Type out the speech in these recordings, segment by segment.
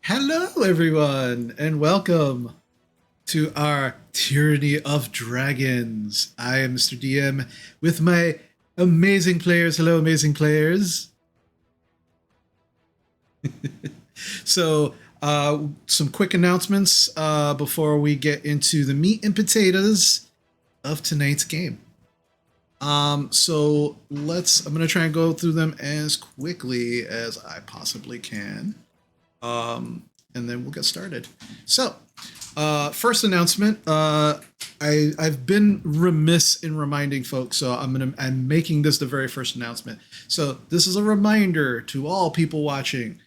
Hello, everyone, and welcome to our Tyranny of Dragons. I am Mr. DM with my amazing players. Hello, amazing players. Some quick announcements before we get into the meat and potatoes of tonight's game. I'm going to try and go through them as quickly as I possibly can. And then we'll get started. First announcement. I've been remiss in reminding folks, so I'm making this the very first announcement. So this is a reminder to all people watching,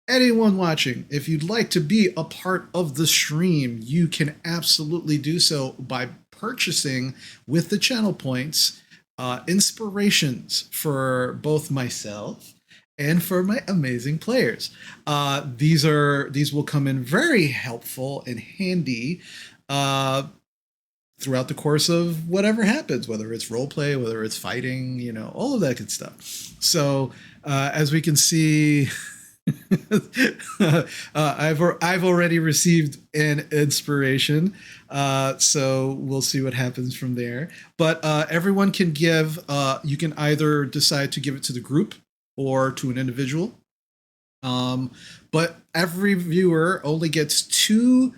anyone watching. If you'd like to be a part of the stream, you can absolutely do so by purchasing with the channel points inspirations for both myself and for my amazing players. These will come in very helpful and handy throughout the course of whatever happens, whether it's roleplay, whether it's fighting, all of that good stuff. So as we can see, I've already received an inspiration, so we'll see what happens from there. But everyone can give. You can either decide to give it to the group or to an individual. But every viewer only gets two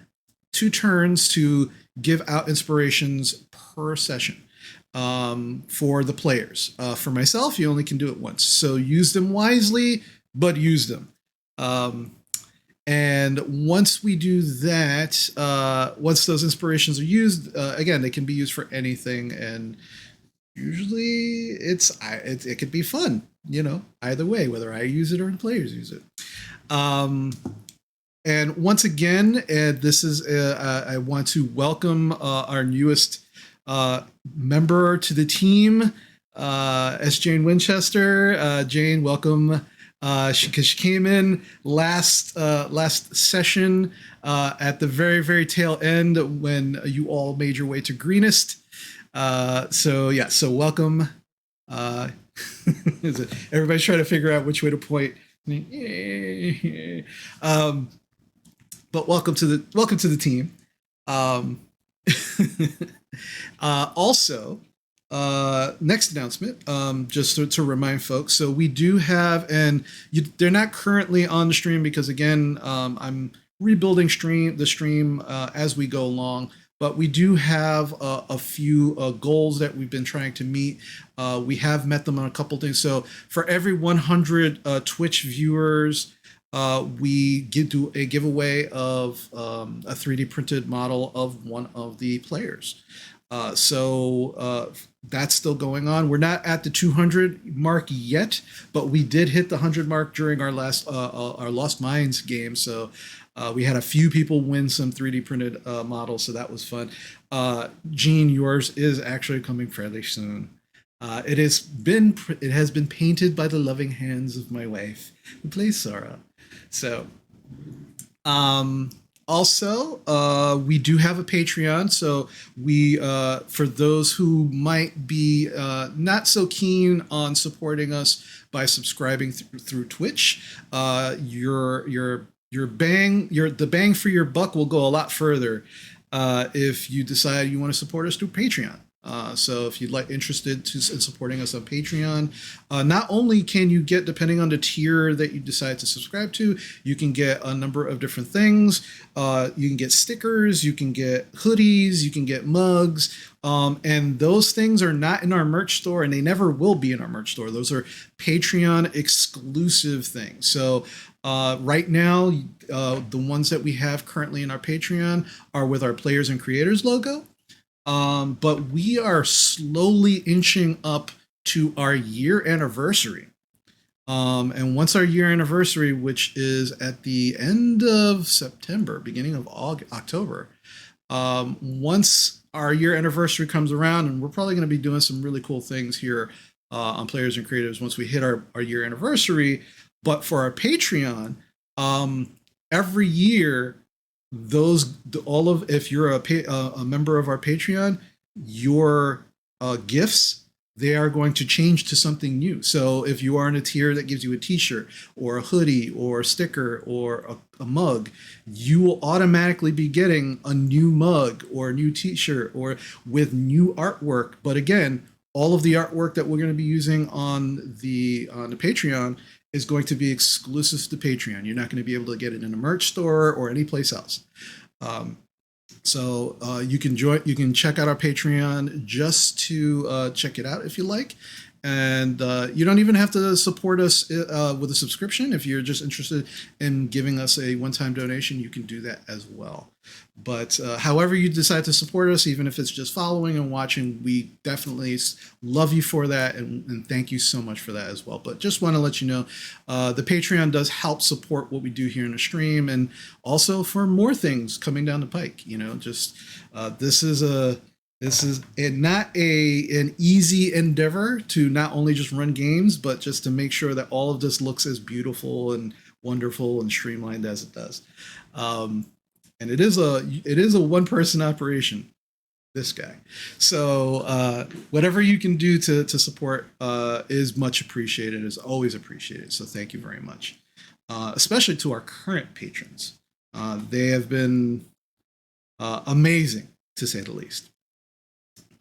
turns to give out inspirations per session for the players. For myself, you only can do it once. So use them wisely, but use them. And once we do that, once those inspirations are used, again, they can be used for anything, and usually it could be fun, either way, whether I use it or the players use it. And once again, this is I want to welcome our newest member to the team, S. Jane Winchester. Jane, welcome. She came in last session at the very, very tail end when you all made your way to Greenest. So welcome. Everybody's trying to figure out which way to point. But welcome to the team. Also, next announcement, just to remind folks. So we do have, they're not currently on the stream because again, I'm rebuilding the stream as we go along. But we do have a few goals that we've been trying to meet. We have met them on a couple things. So for every 100 Twitch viewers, we do a giveaway of a 3D printed model of one of the players. So that's still going on. We're not at the 200 mark yet, but we did hit the 100 mark during our last our Lost Mines game. So we had a few people win some 3D printed models, so that was fun. Gene, yours is actually coming fairly soon. It has been painted by the loving hands of my wife, who plays Sarah. So, also, we do have a Patreon. So we, for those who might be not so keen on supporting us by subscribing through Twitch, the bang for your buck will go a lot further if you decide you want to support us through Patreon. So if you'd interested in supporting us on Patreon, not only can you get, depending on the tier that you decide to subscribe to, you can get a number of different things. You can get stickers, you can get hoodies, you can get mugs, and those things are not in our merch store, and they never will be in our merch store. Those are Patreon exclusive things. So right now, the ones that we have currently in our Patreon are with our players and creators logo. But we are slowly inching up to our year anniversary. And once our year anniversary, which is at the end of September, beginning of October, once our year anniversary comes around, and we're probably going to be doing some really cool things here on Players and Creators once we hit our year anniversary. But for our Patreon, every year, if you're a member of our Patreon, your gifts, they are going to change to something new. So if you are in a tier that gives you a t-shirt or a hoodie or a sticker or a mug, you will automatically be getting a new mug or a new t-shirt or with new artwork. But again, all of the artwork that we're going to be using on the Patreon is going to be exclusive to Patreon. You're not going to be able to get it in a merch store or any place else. So you can join. You can check out our Patreon just to check it out if you like, and you don't even have to support us with a subscription. If you're just interested in giving us a one-time donation, you can do that as well. But however you decide to support us, even if it's just following and watching, we definitely love you for that, and thank you so much for that as well. But just want to let you know, the Patreon does help support what we do here in the stream, and also for more things coming down the pike. You know, just this is not an easy endeavor to not only just run games, but just to make sure that all of this looks as beautiful and wonderful and streamlined as it does. And it is a one person operation, this guy. So whatever you can do to support is much appreciated, is always appreciated. So thank you very much, especially to our current patrons. They have been amazing, to say the least.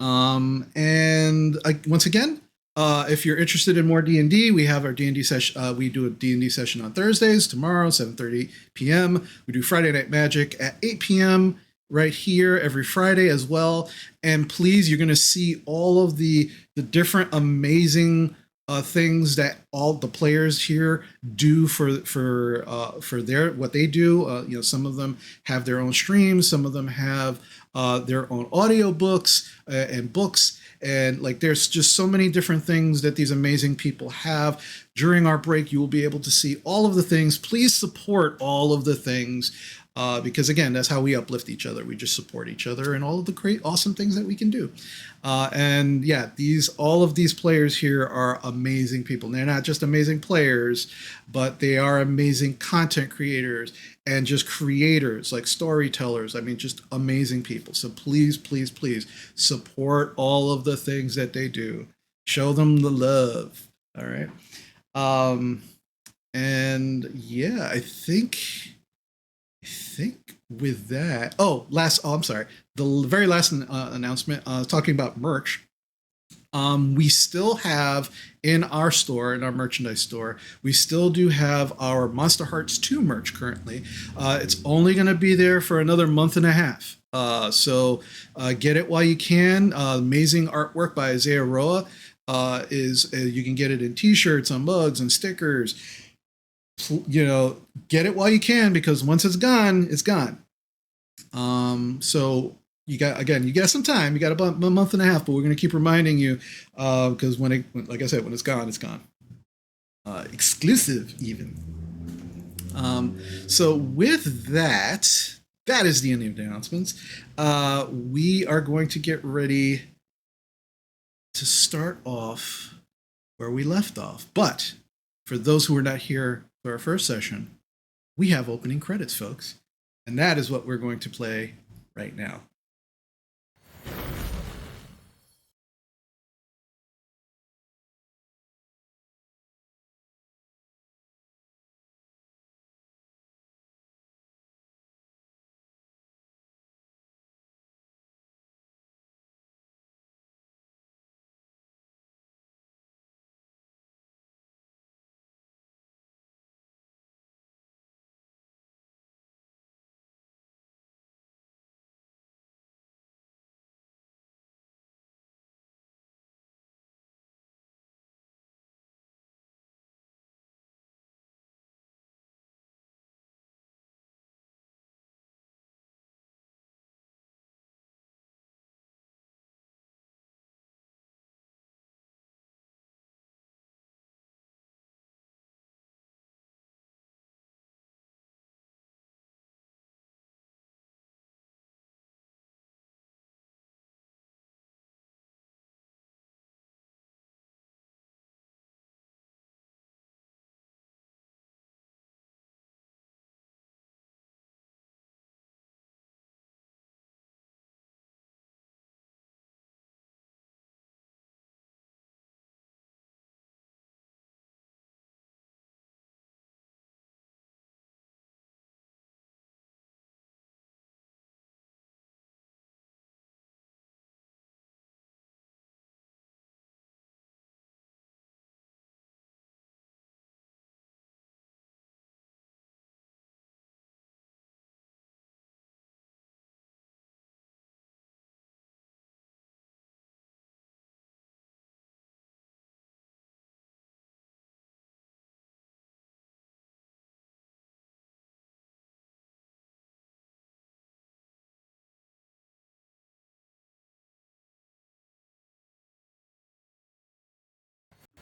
Once again, if you're interested in more D&D, we have our D&D session. We do a D&D session on Thursdays, tomorrow, 7:30 p.m. We do Friday Night Magic at 8 p.m. right here every Friday as well. And please, you're going to see all of the different amazing things that all the players here do for their what they do. You know, some of them have their own streams, some of them have their own audio books and books. And like, there's just so many different things that these amazing people have. During our break, you will be able to see all of the things. Please support all of the things because, again, that's how we uplift each other. We just support each other and all of the great, awesome things that we can do. And yeah, all of these players here are amazing people. And they're not just amazing players, but they are amazing content creators and just creators, like storytellers. I mean, just amazing people. So please, please, please support all of the things that they do. Show them the love. All right. And yeah, I think with that, I'm sorry. The very last announcement, talking about merch. We still have in our store, in our merchandise store, we still do have our Monster Hearts 2 merch currently. It's only going to be there for another month and a half. So get it while you can. Amazing artwork by Isaiah Roa. You can get it in t-shirts, on mugs, and stickers. You know, get it while you can, because once it's gone, it's gone. So you got some time. You got about a month and a half, but we're going to keep reminding you because like I said, when it's gone, it's gone. Exclusive even. So with that is the end of the announcements. We are going to get ready to start off where we left off. But for those who are not here for our first session, we have opening credits, folks. And that is what we're going to play right now.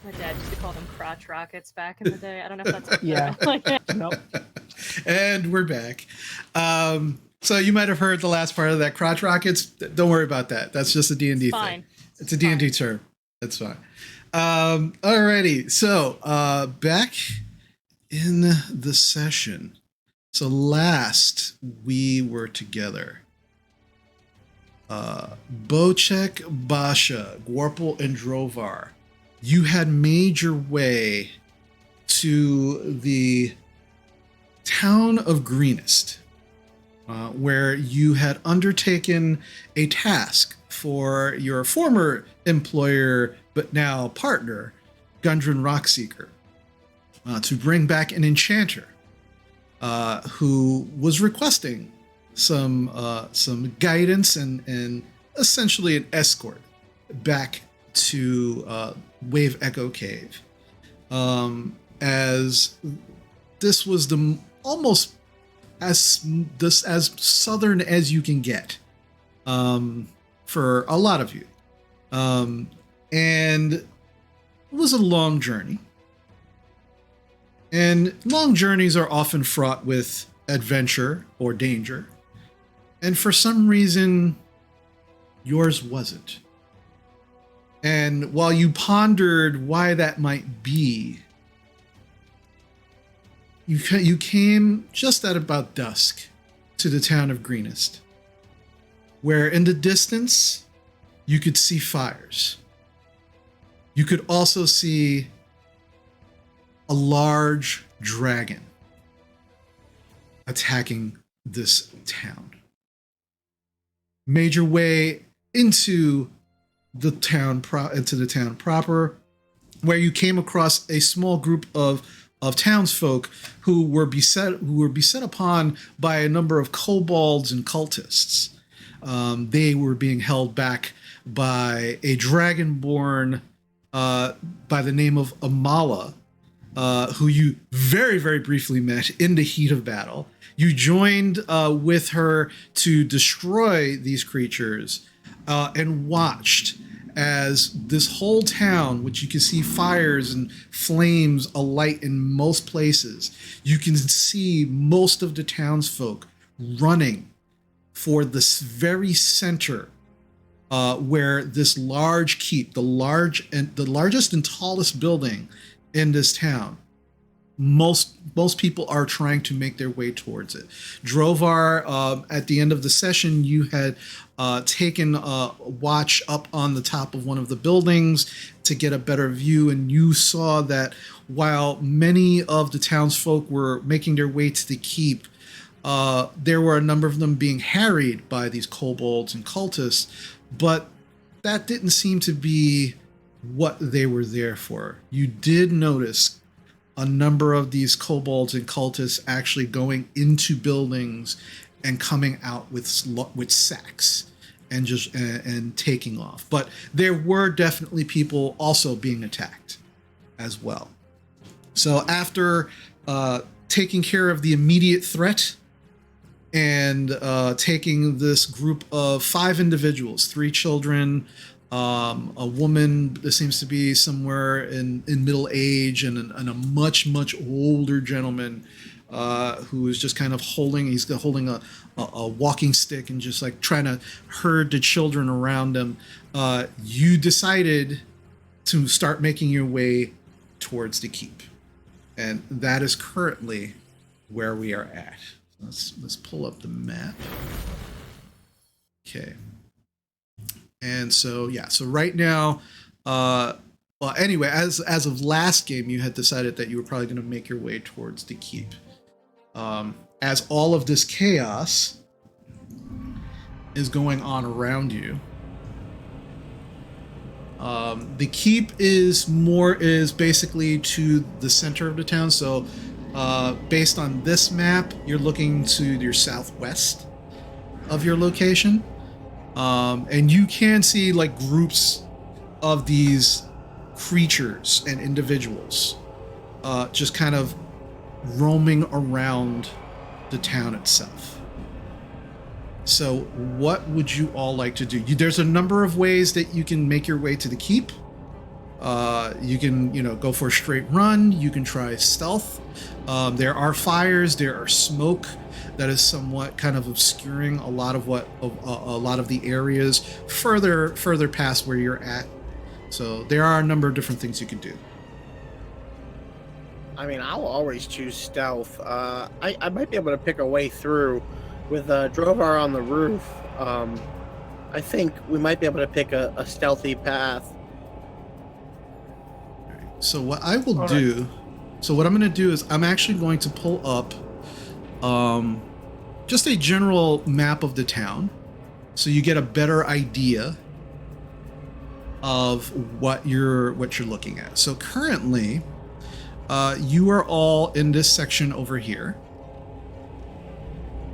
My dad used to call them crotch rockets back in the day. I don't know if that's Yeah. Nope. And we're back. So you might have heard the last part of that, crotch rockets. Don't worry about that. That's just a D&D thing. It's a D&D term. That's fine. Alrighty. So back in the session. So last we were together. Bocek, Basha, Gwarple, and Drovar, you had made your way to the town of Greenest, where you had undertaken a task for your former employer, but now partner, Gundren Rockseeker, to bring back an enchanter who was requesting some guidance and essentially an escort back to Wave Echo Cave, as this was the almost as southern as you can get for a lot of you, and it was a long journey. And long journeys are often fraught with adventure or danger. And for some reason, yours wasn't. And while you pondered why that might be, you came just at about dusk to the town of Greenest, where in the distance, you could see fires. You could also see a large dragon attacking this town. Made your way into the town proper, where you came across a small group of townsfolk who were beset upon by a number of kobolds and cultists. They were being held back by a dragonborn by the name of Amala, who you very, very briefly met in the heat of battle. You joined with her to destroy these creatures and watched as this whole town, which you can see fires and flames alight in most places, you can see most of the townsfolk running for this very center where this large keep, the largest and tallest building in this town. Most people are trying to make their way towards it. Drovar, at the end of the session, you had taken a watch up on the top of one of the buildings to get a better view, and you saw that while many of the townsfolk were making their way to the keep, there were a number of them being harried by these kobolds and cultists, but that didn't seem to be what they were there for. You did notice a number of these kobolds and cultists actually going into buildings and coming out with sacks and taking off. But there were definitely people also being attacked as well. So after taking care of the immediate threat and taking this group of 5 individuals, 3 children, a woman that seems to be somewhere in middle age, and a much older gentleman who is just kind of holding a walking stick and just like trying to herd the children around him. You decided to start making your way towards the keep, and that is currently where we are at. Let's pull up the map. Okay. And so right now, well, anyway, as of last game, you had decided that you were probably going to make your way towards the keep. As all of this chaos is going on around you, the keep is basically to the center of the town. So, based on this map, you're looking to your southwest of your location. And you can see like groups of these creatures and individuals just kind of roaming around the town itself. So what would you all like to do? There's a number of ways that you can make your way to the keep. You can, go for a straight run. You can try stealth. There are fires. There are smoke that is somewhat kind of obscuring a lot of a lot of the areas further past where you're at. So there are a number of different things you can do. I mean, I'll always choose stealth. I might be able to pick a way through with Drovar on the roof. I think we might be able to pick a stealthy path. So what I will do, so what I'm going to do is I'm actually going to pull up just a general map of the town, so you get a better idea of what you're looking at. So currently, you are all in this section over here,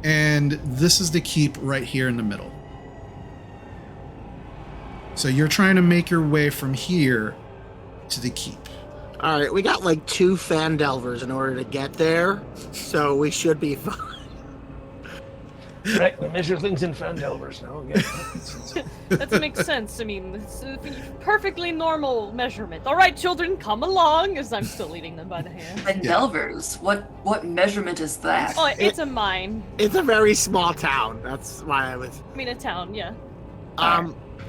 and this is the keep right here in the middle. So you're trying to make your way from here to the keep. All right, we got like 2 Fandelvers in order to get there, so we should be fine. Right, we measure things in Fandelvers now. Yeah. That makes sense. I mean, it's a perfectly normal measurement. All right, children, come along, as I'm still leading them by the hand. Fandelvers? What measurement is that? Oh, it's a mine. It's a very small town. That's why I was. I mean, a town, yeah.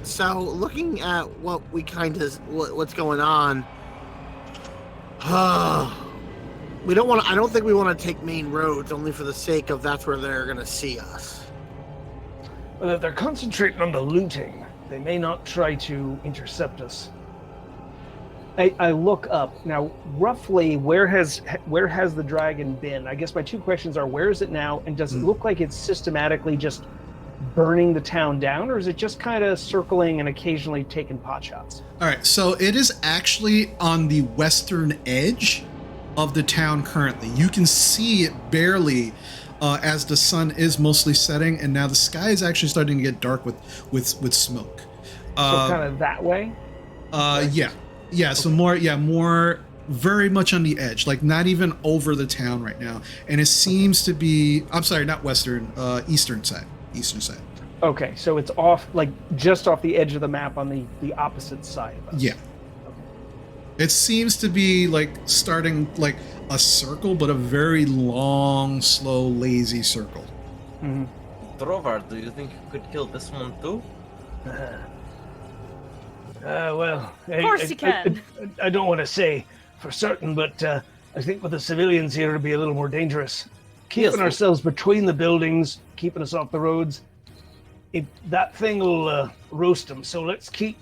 So looking at what we what's going on, we don't want to. I don't think we want to take main roads only for the sake of that's where they're going to see us. Well, if they're concentrating on the looting, they may not try to intercept us. I look up now. Roughly, where has the dragon been? I guess my 2 questions are: where is it now, and does it look like it's systematically just burning the town down, or is it just kind of circling and occasionally taking pot shots? All right, so it is actually on the western edge of the town currently. You can see it barely as the sun is mostly setting, and now the sky is actually starting to get dark with smoke. So kind of that way? Yeah. So more very much on the edge, like not even over the town right now. And it seems to be, I'm sorry, not western, eastern side. Okay, so it's off, like just off the edge of the map on the opposite side of us. Yeah. It seems to be like starting like a circle, but a very long, slow, lazy circle. Mm-hmm. Drovar, do you think you could kill this one too? Well, Of course you can. I don't want to say for certain, but I think with the civilians here it'll be a little more dangerous. Keeping ourselves between the buildings, keeping us off the roads, that thing will roast them. So let's keep...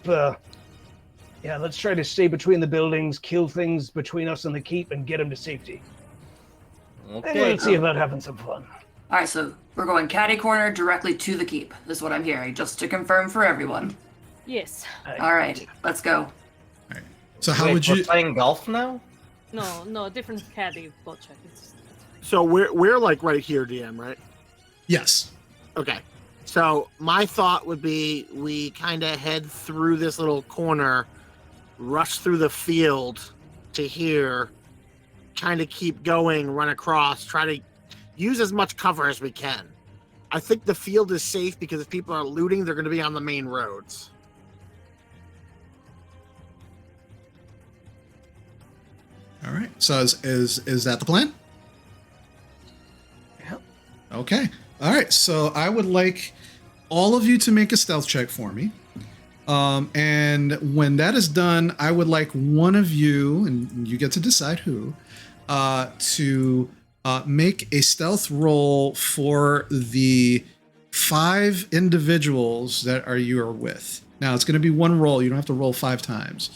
let's try to stay between the buildings, kill things between us and the keep, and get them to safety. Okay. And let's see about having some fun. All right, so we're going catty corner directly to the keep, is what I'm hearing, just to confirm for everyone. Yes. All right, let's go. All right. So how would you... We're playing golf now? No, different caddy bullshit. So we're like right here, DM, right? Yes. Okay. So my thought would be we kind of head through this little corner, rush through the field to here, kind of keep going, run across, try to use as much cover as we can. I think the field is safe because if people are looting, they're going to be on the main roads. All right. So is that the plan? Yep. Okay. All right. So I would like all of you to make a stealth check for me. And when that is done, I would like one of you, and you get to decide who, to make a stealth roll for the 5 individuals that you are with. Now it's going to be one roll. You don't have to roll 5 times.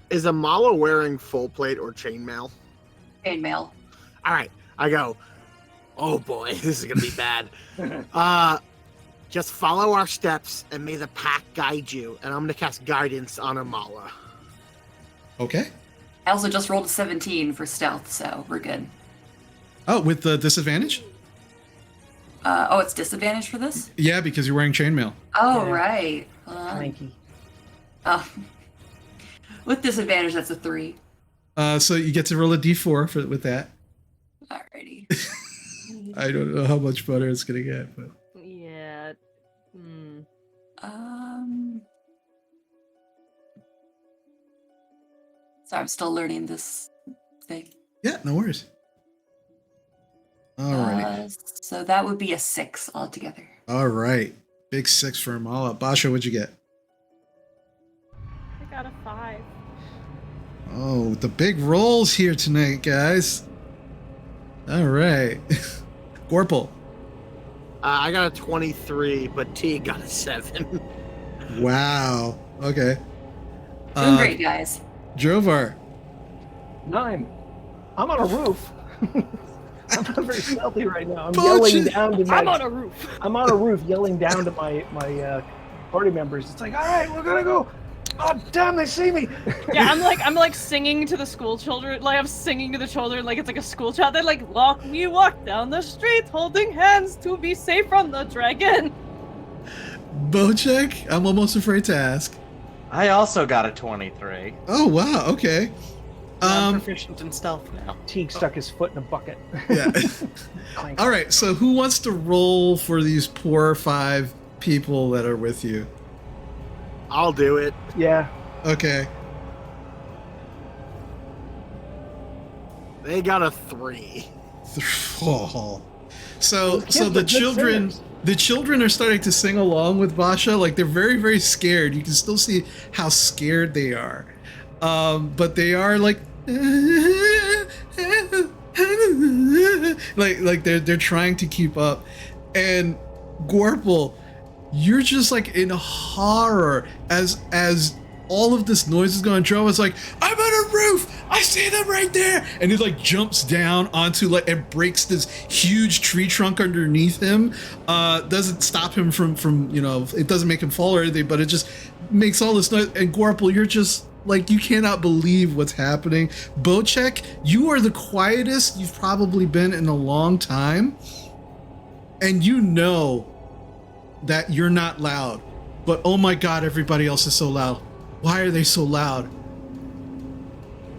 Is Amala wearing full plate or chainmail? Chainmail. All right, I go. Oh boy, this is gonna be bad. Just follow our steps and may the pack guide you. And I'm gonna cast guidance on Amala. Okay. I also just rolled a 17 for stealth, so we're good. Oh, with the disadvantage? It's disadvantage for this? Yeah, because you're wearing chainmail. Oh, Yeah. right. Cranky. With disadvantage, that's a 3. So you get to roll a d4 with that. Alrighty. I don't know how much better it's gonna get, but Yeah. So I'm still learning this thing. Yeah, no worries. Alrighty. So that would be a 6 altogether. All right. Big 6 for Amala. Basha, what'd you get? I got a 5. Oh, the big rolls here tonight, guys. All right. Gorple. I got a 23, but T got a 7. Wow. Okay. Doing great, guys. Drovar. 9. I'm on a roof. I'm not very stealthy right now. I'm Bullshit. yelling down to my. I'm on a roof. I'm on a roof, yelling down to my party members. It's like, all right, we're gonna go. Oh damn, they see me. Yeah, I'm like singing to the school children. Like I'm singing to the children like it's like a school child. They're like, we walk down the street holding hands to be safe from the dragon. Bochek, I'm almost afraid to ask. I also got a 23. Oh, wow. Okay. I'm proficient in stealth now. Teague stuck his foot in a bucket. Yeah. Clank. All right. So who wants to roll for these poor 5 people that are with you? I'll do it. Yeah. Okay. They got a 3. Oh. So Kids the are good children singers. the children are starting to sing along with Basha. Like they're very, very scared. You can still see how scared they are. But they are like like they're trying to keep up. And Gorple, you're just like in horror as all of this noise is going. Joe is like, I'm on a roof. I see them right there. And he like jumps down onto like and breaks this huge tree trunk underneath him. Doesn't stop him from it doesn't make him fall or anything, but it just makes all this noise. And Gorple, you're just like, you cannot believe what's happening. Bochek, you are the quietest you've probably been in a long time. And you know that you're not loud. But oh my God, everybody else is so loud. Why are they so loud?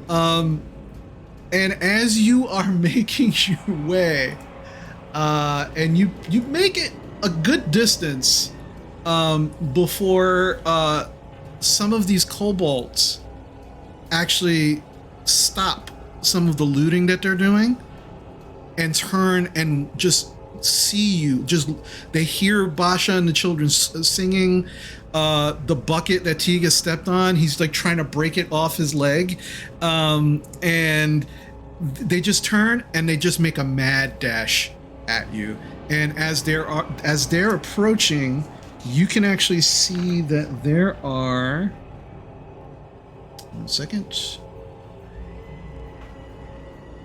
And as you are making your way, and you make it a good distance before some of these kobolds actually stop some of the looting that they're doing and turn and just see you. Just they hear Basha and the children singing. The bucket that Tiga stepped on, he's like trying to break it off his leg, and they just turn and they just make a mad dash at you. And as they're approaching, you can actually see that there are. 1 second.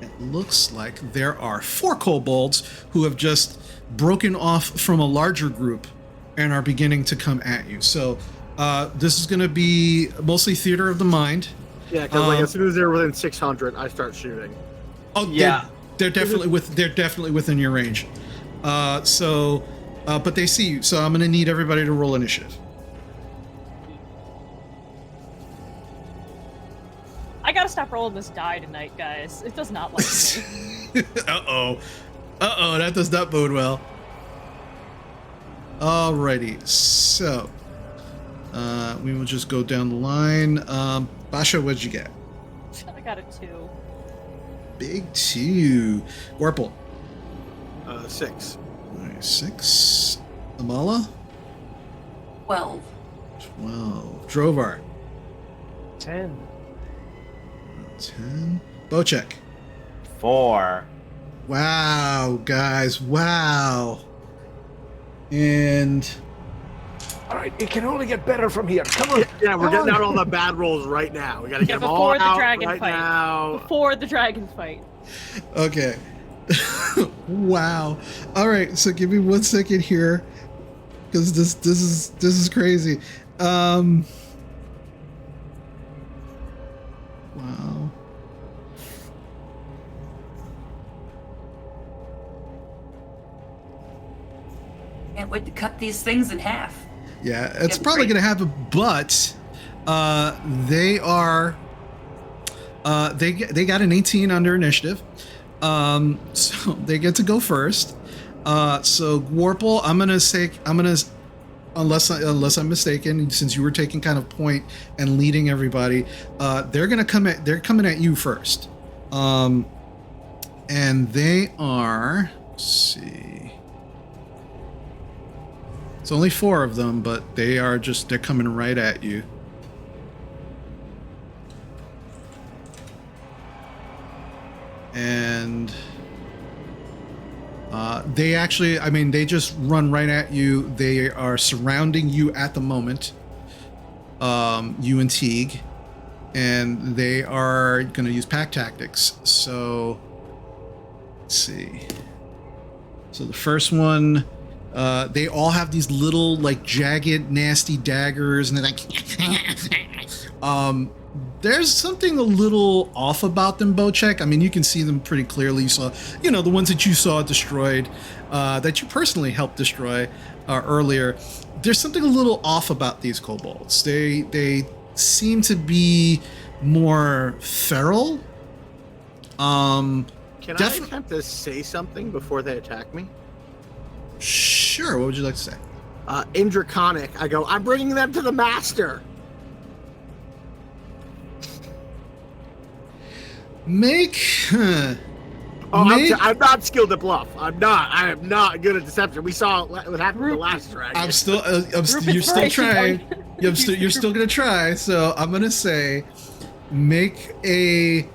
It looks like there are 4 kobolds who have just broken off from a larger group and are beginning to come at you. So this is going to be mostly theater of the mind. Yeah, because like as soon as they're within 600, I start shooting. Oh Yeah. they're definitely within your range. But they see you. So I'm going to need everybody to roll initiative. I gotta stop rolling this die tonight, guys. It does not like me. Uh-oh, that does not bode well. Alrighty, so we will just go down the line. Basha, what'd you get? I got a 2. Big 2. Warple. 6. Alright, 6. Amala. 12. 12. Drovar. 10. 10. Bochek. 4. Wow, guys, wow. And All right, it can only get better from here. Come on. Yeah, we're Come getting on. out all the bad rolls right now. We gotta Yeah, get them all before the out dragon right fight. now. Before the dragon fight. okay. Wow. All right, so give me 1 second here, because this is crazy. Wow. Can't wait to cut these things in half. Yeah, it's Yeah, probably great. going to happen, but they are they got an 18 under initiative, so they get to go first. So Warple, I'm gonna unless I'm mistaken, since you were taking kind of point and leading everybody, they're coming at you first. And they are, let's see. It's only 4 of them, but they're coming right at you. And they actually, they just run right at you. They are surrounding you at the moment, you and Teague, and they are going to use pack tactics. So, let's see. So the first one, they all have these little, like, jagged, nasty daggers, and they're like, there's something a little off about them, Bocek. You can see them pretty clearly. You saw, the ones that you saw destroyed, that you personally helped destroy earlier. There's something a little off about these kobolds. They seem to be more feral. Can I attempt to say something before they attack me? Sure. What would you like to say? In Draconic, I go, I'm bringing them to the master. I'm not skilled at bluff. I am not good at deception. We saw what happened with the last dragon. You're still trying. You're still gonna try. So I'm gonna say, make a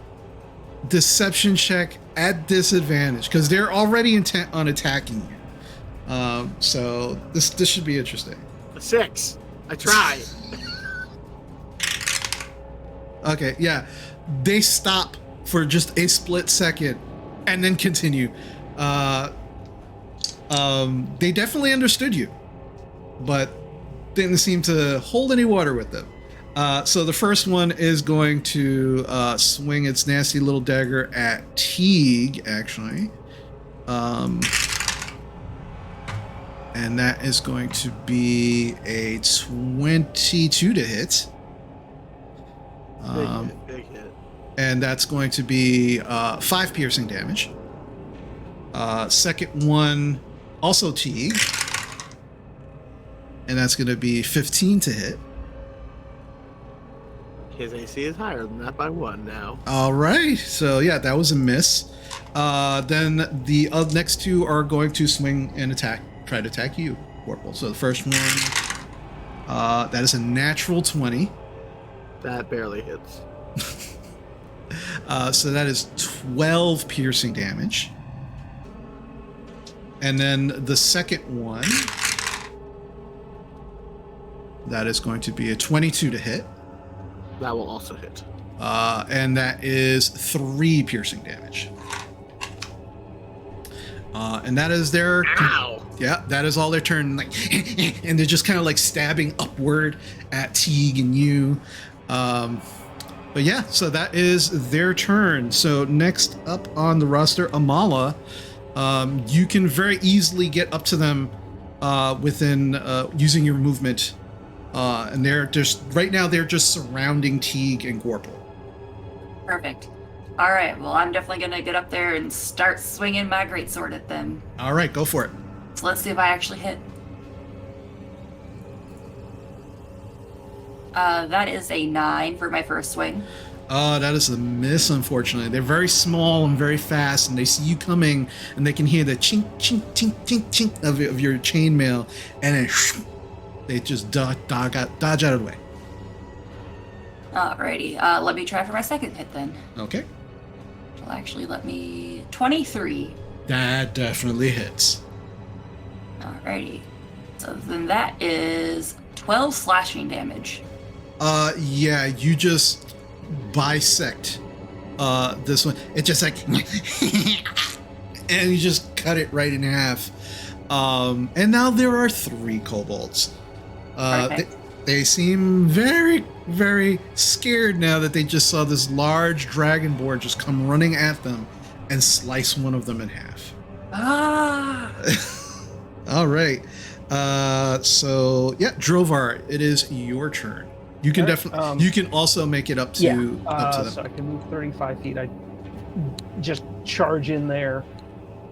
deception check at disadvantage because they're already intent on attacking you. So this should be interesting. A 6. I try. Okay, yeah. They stop for just a split second and then continue. They definitely understood you, but didn't seem to hold any water with them. So the first one is going to swing its nasty little dagger at Teague, actually. And that is going to be a 22 to hit. Big hit. And that's going to be 5 piercing damage. Second one, also Teague. And that's going to be 15 to hit. His AC is higher than that by 1 now. All right. So, yeah, that was a miss. Then the next 2 are going to swing and try to attack you, Warple. So the first one, that is a natural 20. That barely hits. So that is 12 piercing damage. And then the second one, that is going to be a 22 to hit. That will also hit. And that is 3 piercing damage. And that is their... Ow! Yeah, that is all their turn. Like, and they're just kind of like stabbing upward at Teague and you. But yeah, so that is their turn. So next up on the roster, Amala. You can very easily get up to them within using your movement. And they're just right now they're just surrounding Teague and Gorple. Perfect. All right. Well, I'm definitely gonna get up there and start swinging my greatsword at them. All right, go for it. So let's see if I actually hit. That is a 9 for my first swing. That is a miss, unfortunately. They're very small and very fast, and they see you coming, and they can hear the chink, chink, chink, chink, chink of your chainmail, and then they just dodge out of the way. Alrighty. Let me try for my second hit then. Okay. Well, actually, let me... 23. That definitely hits. Alrighty. So then that is 12 slashing damage. Yeah, you just bisect this one. It just like and you just cut it right in half. And now there are 3 kobolds. They seem very, very scared now that they just saw this large dragonborn just come running at them and slice one of them in half. Ah! All right. So yeah, Drovar, it is your turn. You can definitely. You can also make it up to them. So I can move 35 feet. I just charge in there.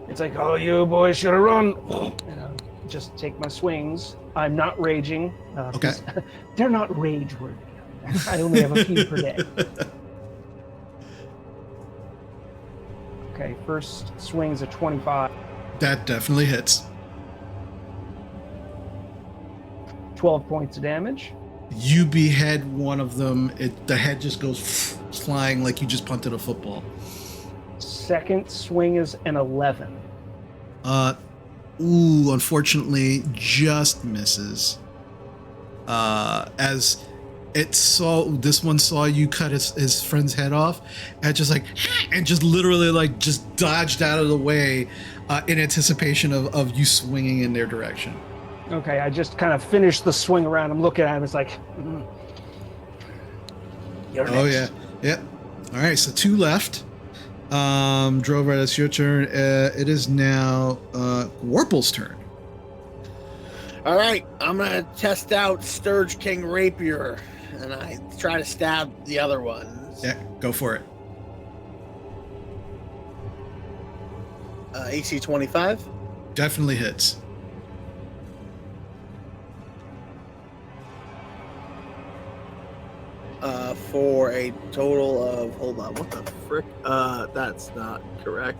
It's like, oh, you boys should have run. And I'll just take my swings. I'm not raging. Okay. They're not rage worthy. I only have a few per day. Okay, first swing is a 25. That definitely hits. 12 points of damage. You behead one of them. The head just goes flying like you just punted a football. Second swing is an 11. Unfortunately, just misses. As this one saw you cut his friend's head off, and just literally just dodged out of the way in anticipation of you swinging in their direction. Okay, I just kind of finished the swing around. I'm looking at him. It's like, you're next. Oh yeah, yep. All right, so 2 left. Drover, that's your turn. It is now Warple's turn. All right, I'm gonna test out Sturge King Rapier, and I try to stab the other ones. Yeah, go for it. AC 25. Definitely hits. For a total of, hold on, what the frick? That's not correct.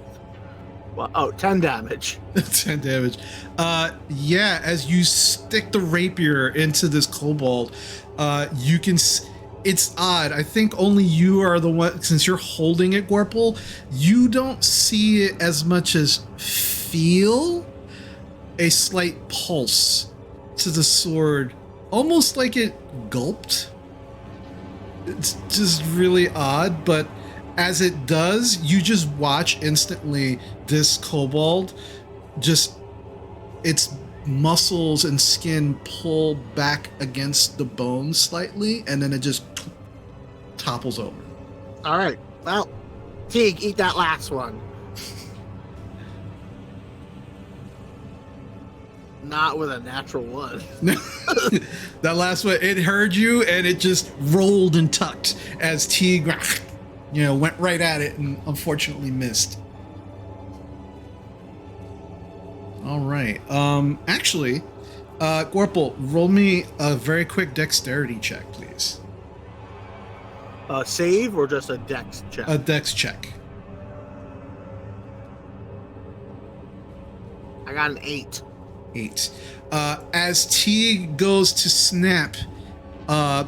Well, 10 damage. 10 damage. Yeah, as you stick the rapier into this kobold, you can. It's odd. I think only you are the one, since you're holding it, Gorple. You don't see it as much as feel a slight pulse to the sword, almost like it gulped. It's just really odd, but as it does, you just watch instantly this kobold, just its muscles and skin pull back against the bones slightly, and then it just topples over. All right. Well, Teague, eat that last one. Not with a natural 1. That last one, it heard you, and it just rolled and tucked as Teague, went right at it and unfortunately missed. All right. Actually, Gorple, roll me a very quick dexterity check, please. Save or just a dex check? A dex check. I got an 8. 8. As Teague goes to snap,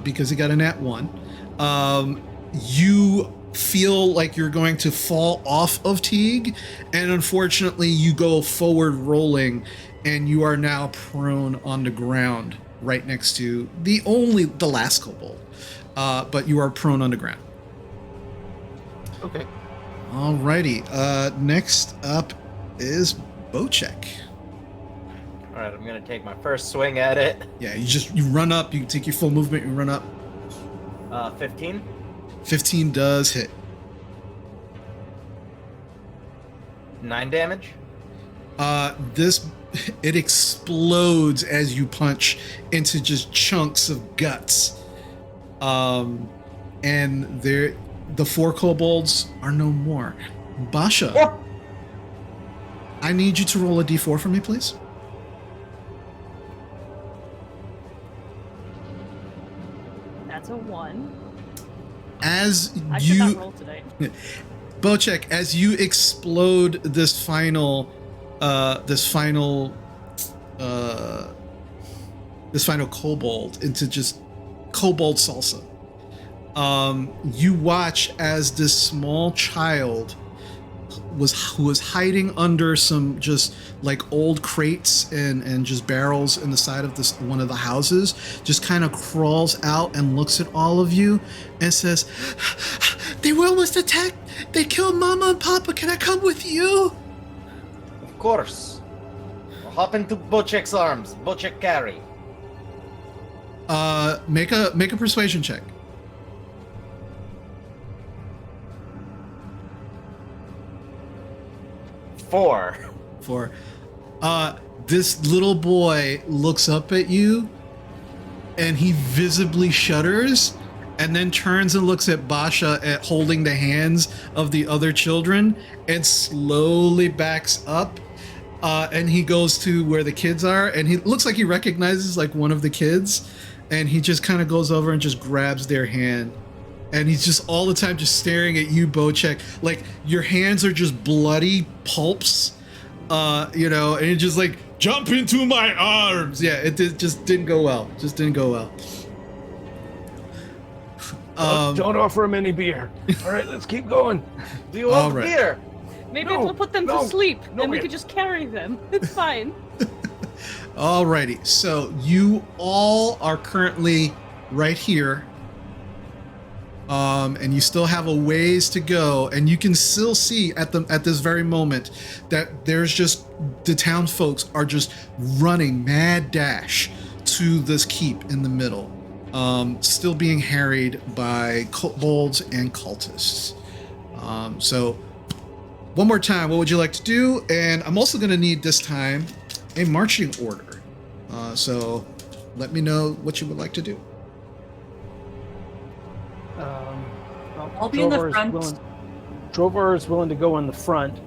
because he got a nat 1, you feel like you're going to fall off of Teague, and unfortunately you go forward rolling, and you are now prone on the ground right next to the last kobold. But you are prone on the ground. Okay. Alrighty. Next up is Bocek. All right, I'm gonna take my first swing at it. Yeah, you run up, you take your full movement, you run up. 15. 15 does hit. 9 damage. It explodes as you punch into just chunks of guts. And the 4 kobolds are no more. Basha, Oh! I need you to roll a d4 for me, please. That's a 1. As I should not roll today. Bocek, as you explode this final kobold into just kobold salsa, you watch as this small child who was hiding under some just like old crates and just barrels in the side of this one of the houses, just kind of crawls out and looks at all of you and says, "They were almost attacked. They killed Mama and Papa. Can I come with you?" Of course. I'll hop into Bocek's arms. Bocek carry. Make a persuasion check. 4. For this little boy looks up at you and he visibly shudders and then turns and looks at Basha at holding the hands of the other children and slowly backs up And he goes to where the kids are, and he looks like he recognizes like one of the kids, and he just kind of goes over and just grabs their hand, and he's just all the time just staring at you, Bocek. Like your hands are just bloody pulps, and you're just like, jump into my arms. Yeah, just didn't go well. Just didn't go well. Don't offer him any beer. All right, let's keep going. Do you want All right. beer? Maybe No, it'll put them no, to sleep, no, and we wait. could just carry them. It's fine. Alrighty, so you all are currently right here, and you still have a ways to go, and you can still see at this very moment that there's just the town folks are just running mad dash to this keep in the middle, still being harried by kobolds and cultists. So one more time, what would you like to do? And I'm also going to need this time a marching order. So let me know what you would like to do. I'll be in the Drovar is front. Drovar is willing to go in the front.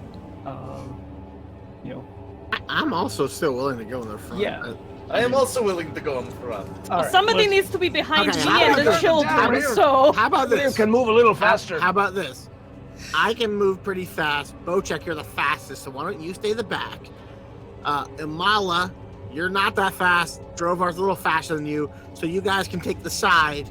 I'm also still willing to go in the front. Yeah. I am also willing to go in front. All right, Somebody let's- needs to be behind Okay, me how and about the this? children, Down so... How about William this? can move a little faster. How about this? I can move pretty fast. Bocek, you're the fastest, so why don't you stay the back? Imala, you're not that fast. Drovar's a little faster than you, so you guys can take the side.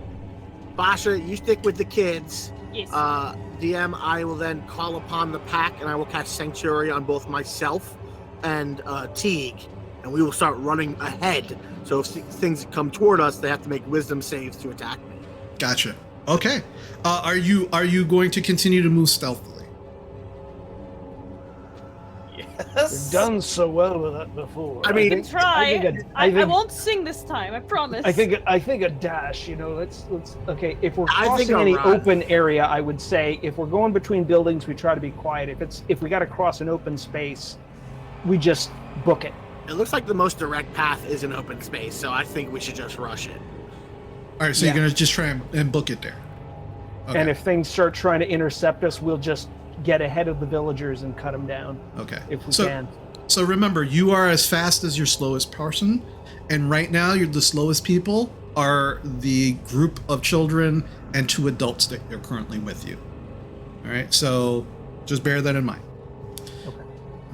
Basha, you stick with the kids. Yes. DM, I will then call upon the pack, and I will cast Sanctuary on both myself and Teague, and we will start running ahead. So if things come toward us, they have to make wisdom saves to attack me. Gotcha. Okay. Are you going to continue to move stealthily? Yes. You've done so well with that before. I mean- I can try. I think- won't sing this time, I promise. I think a dash. Let's okay. If we're I think crossing a any run. open area, I would say if we're going between buildings, we try to be quiet. If we got to cross an open space, we just book it. It looks like the most direct path is an open space, so I think we should just rush it. All right, so Yeah. you're gonna just try and book it there. Okay. And if things start trying to intercept us, we'll just get ahead of the villagers and cut them down okay. if we so, can. So remember, you are as fast as your slowest person, and right now you're the slowest people are the group of children and 2 adults that are currently with you. All right, so just bear that in mind. Okay.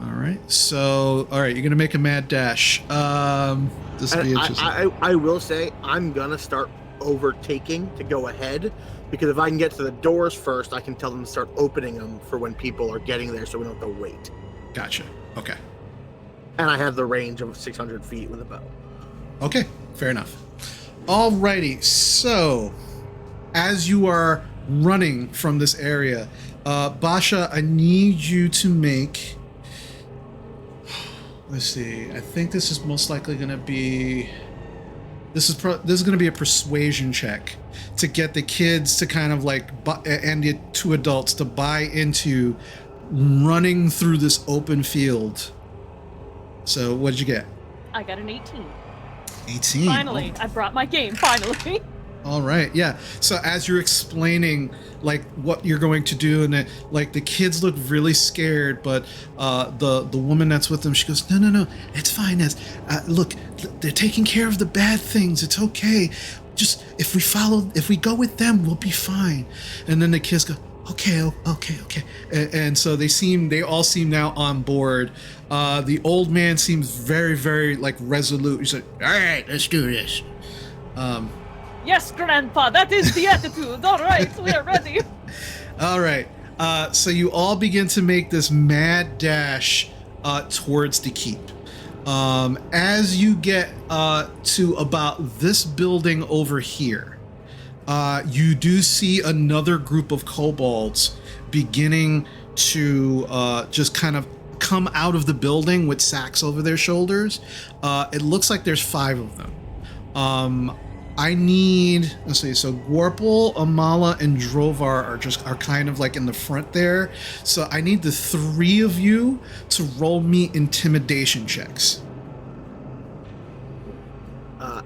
All right, so you're gonna make a mad dash. This will be And interesting. I will say I'm gonna start overtaking to go ahead, because if I can get to the doors first, I can tell them to start opening them for when people are getting there, so we don't have to wait. Gotcha. Okay. And I have the range of 600 feet with a bow. Okay, fair enough. Alrighty, so as you are running from this area, Basha, I need you to make. Let's see. I think this is most likely going to be. This is going to be a persuasion check to get the kids to kind of like and the 2 adults to buy into running through this open field. So what did you get? I got an 18. 18. Finally, I brought my game, finally. All right, yeah. So as you're explaining like what you're going to do, and like the kids look really scared, but the woman that's with them, she goes, no, it's fine. Look, they're taking care of the bad things. It's okay. Just if we go with them, we'll be fine. And then the kids go, okay. And so they all seem now on board. The old man seems very, very like resolute. He's like, all right, let's do this. Yes, Grandpa, that is the attitude. All right, we are ready. All right. So you all begin to make this mad dash towards the keep. As you get to about this building over here, you do see another group of kobolds beginning to just kind of come out of the building with sacks over their shoulders. It looks like there's 5 of them. I need, let's see, so Gorple, Amala, and Drovar are kind of like in the front there. So I need the 3 of you to roll me intimidation checks.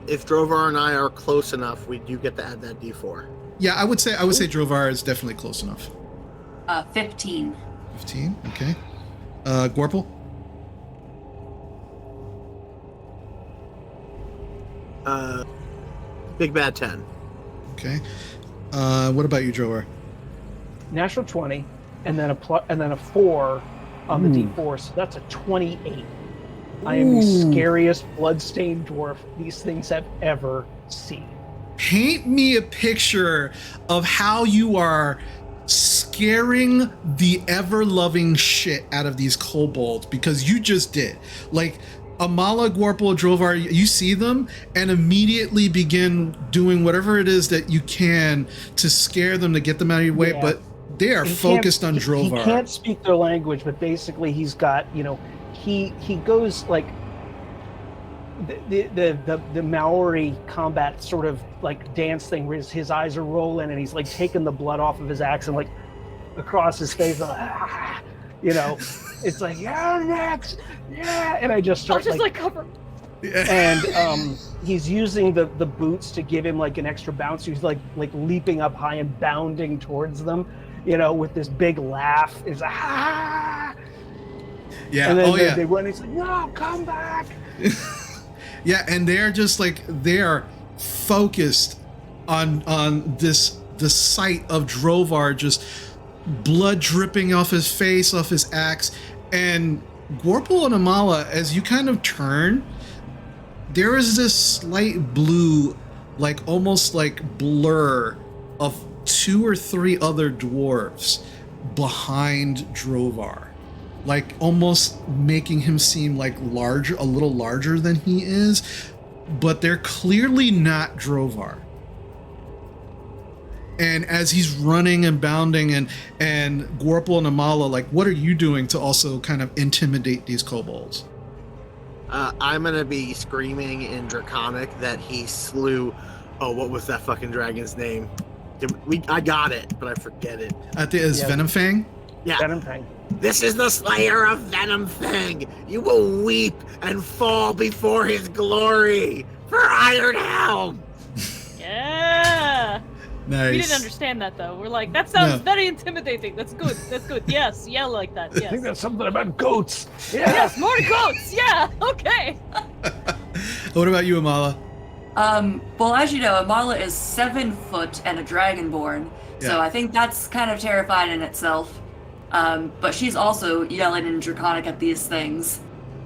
If Drovar and I are close enough, we do get to add that D4. Yeah, I would say Drovar is definitely close enough. 15. 15, okay. Gorple? Big bad 10. Okay. What about you, Drover? Natural 20, and then a 4 on the D4, so that's a 28. I am the scariest bloodstained dwarf these things have ever seen. Paint me a picture of how you are scaring the ever-loving shit out of these kobolds, because you just did. Like, Amala, Gorpal, Drovar, you see them and immediately begin doing whatever it is that you can to scare them, to get them out of your way, but they are focused on Drovar. He can't speak their language, but basically he's got, he goes like the Maori combat sort of like dance thing where his eyes are rolling and he's like taking the blood off of his axe and like across his face, it's like, yeah, next, yeah, and I just start like cover. And he's using the boots to give him like an extra bounce. He's like leaping up high and bounding towards them, with this big laugh. Is Yeah. And then they run. He's like, no, come back. Yeah, and they're just like, they're focused on the sight of Drovar, just blood dripping off his face, off his axe. And Gorpal and Amala, as you kind of turn, there is this slight blue, like almost like blur of 2 or 3 other dwarves behind Drovar, like almost making him seem like a little larger than he is, but they're clearly not Drovar. And as he's running and bounding, and Gorpal and Amala, like, what are you doing to also kind of intimidate these kobolds? I'm gonna be screaming in Draconic that he slew. Oh, what was that fucking dragon's name? I got it, but I forget it. I think it's Venomfang. Yeah. Venomfang. This is the slayer of Venomfang. You will weep and fall before his glory for Ironhelm. Yeah. Nice. We didn't understand that though. We're like, that sounds very intimidating. That's good. That's good. Yes, yell like that. I think Yes. that's something about goats. Yeah. Yes, more goats. Yeah. Okay. What about you, Amala? Well, as you know, Amala is 7 foot and a dragonborn, so Yeah. I think that's kind of terrifying in itself. But she's also yelling in Draconic at these things,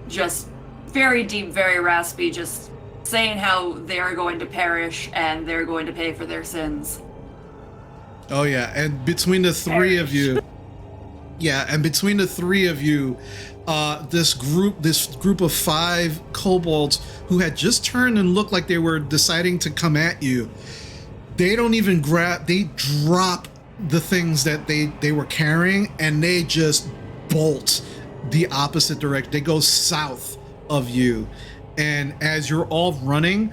just very deep, very raspy, just saying how they're going to perish and they're going to pay for their sins. Oh yeah, and between the 3 of you, this group of 5 kobolds who had just turned and looked like they were deciding to come at you, they don't even they drop the things that they were carrying and they just bolt the opposite direction. They go south of you, and as you're all running,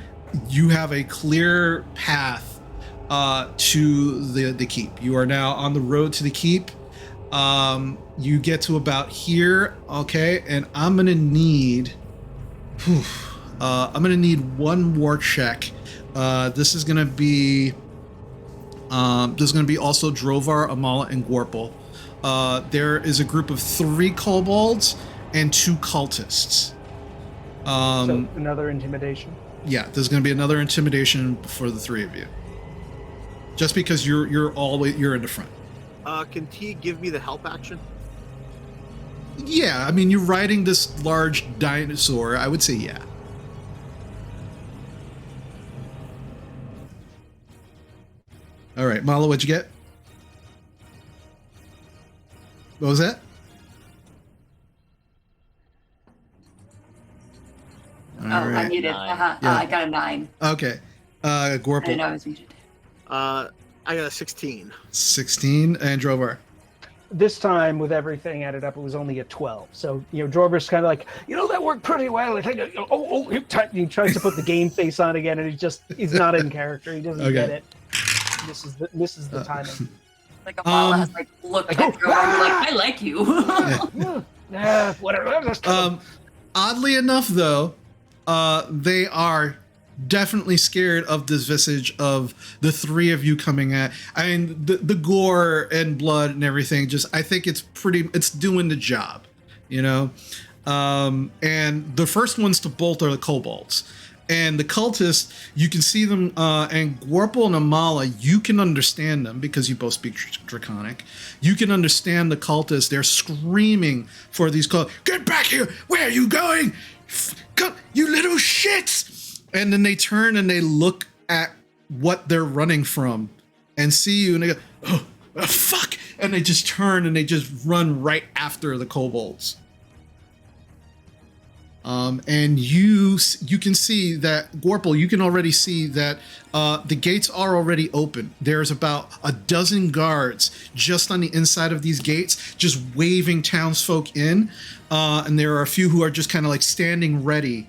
you have a clear path to the keep. You are now on the road to the keep. You get to about here, okay, and I'm gonna need one more check. This is gonna be also Drovar, Amala, and Gorpal. There is a group of 3 kobolds and 2 cultists. So another intimidation. Yeah, there's going to be another intimidation for the 3 of you. Just because you're in the front. Can T give me the help action? Yeah, I mean, you're riding this large dinosaur. I would say yeah. All right, Mala, what'd you get? What was that? All I right. muted. Nine. Yeah. I got a 9. Okay. I didn't know Gorpal, I was muted. I got a 16. 16, and Drovar. This time, with everything added up, it was only a 12. So, Drover's kind of like, that worked pretty well. I think, he tries to put the game face on again, and he's not in character. He doesn't get it. This is the timing. Like Amala has looked at Drover and be like, I like you. Yeah, whatever. Oddly enough, though, they are definitely scared of this visage of the 3 of you coming at. I mean, the gore and blood and everything. I think it's doing the job, And the first ones to bolt are the kobolds, And the cultists, you can see them, and Gorpal and Amala, you can understand them because you both speak Draconic. You can understand the cultists. They're screaming for these cultists. Get back here! Where are you going? You little shits! And then they turn and they look at what they're running from and see you and they go, oh, fuck! And they just turn and they just run right after the kobolds. And you can see that, Gorpal, you can already see that the gates are already open. There's about a dozen guards just on the inside of these gates, just waving townsfolk in. And there are a few who are just kind of like standing ready,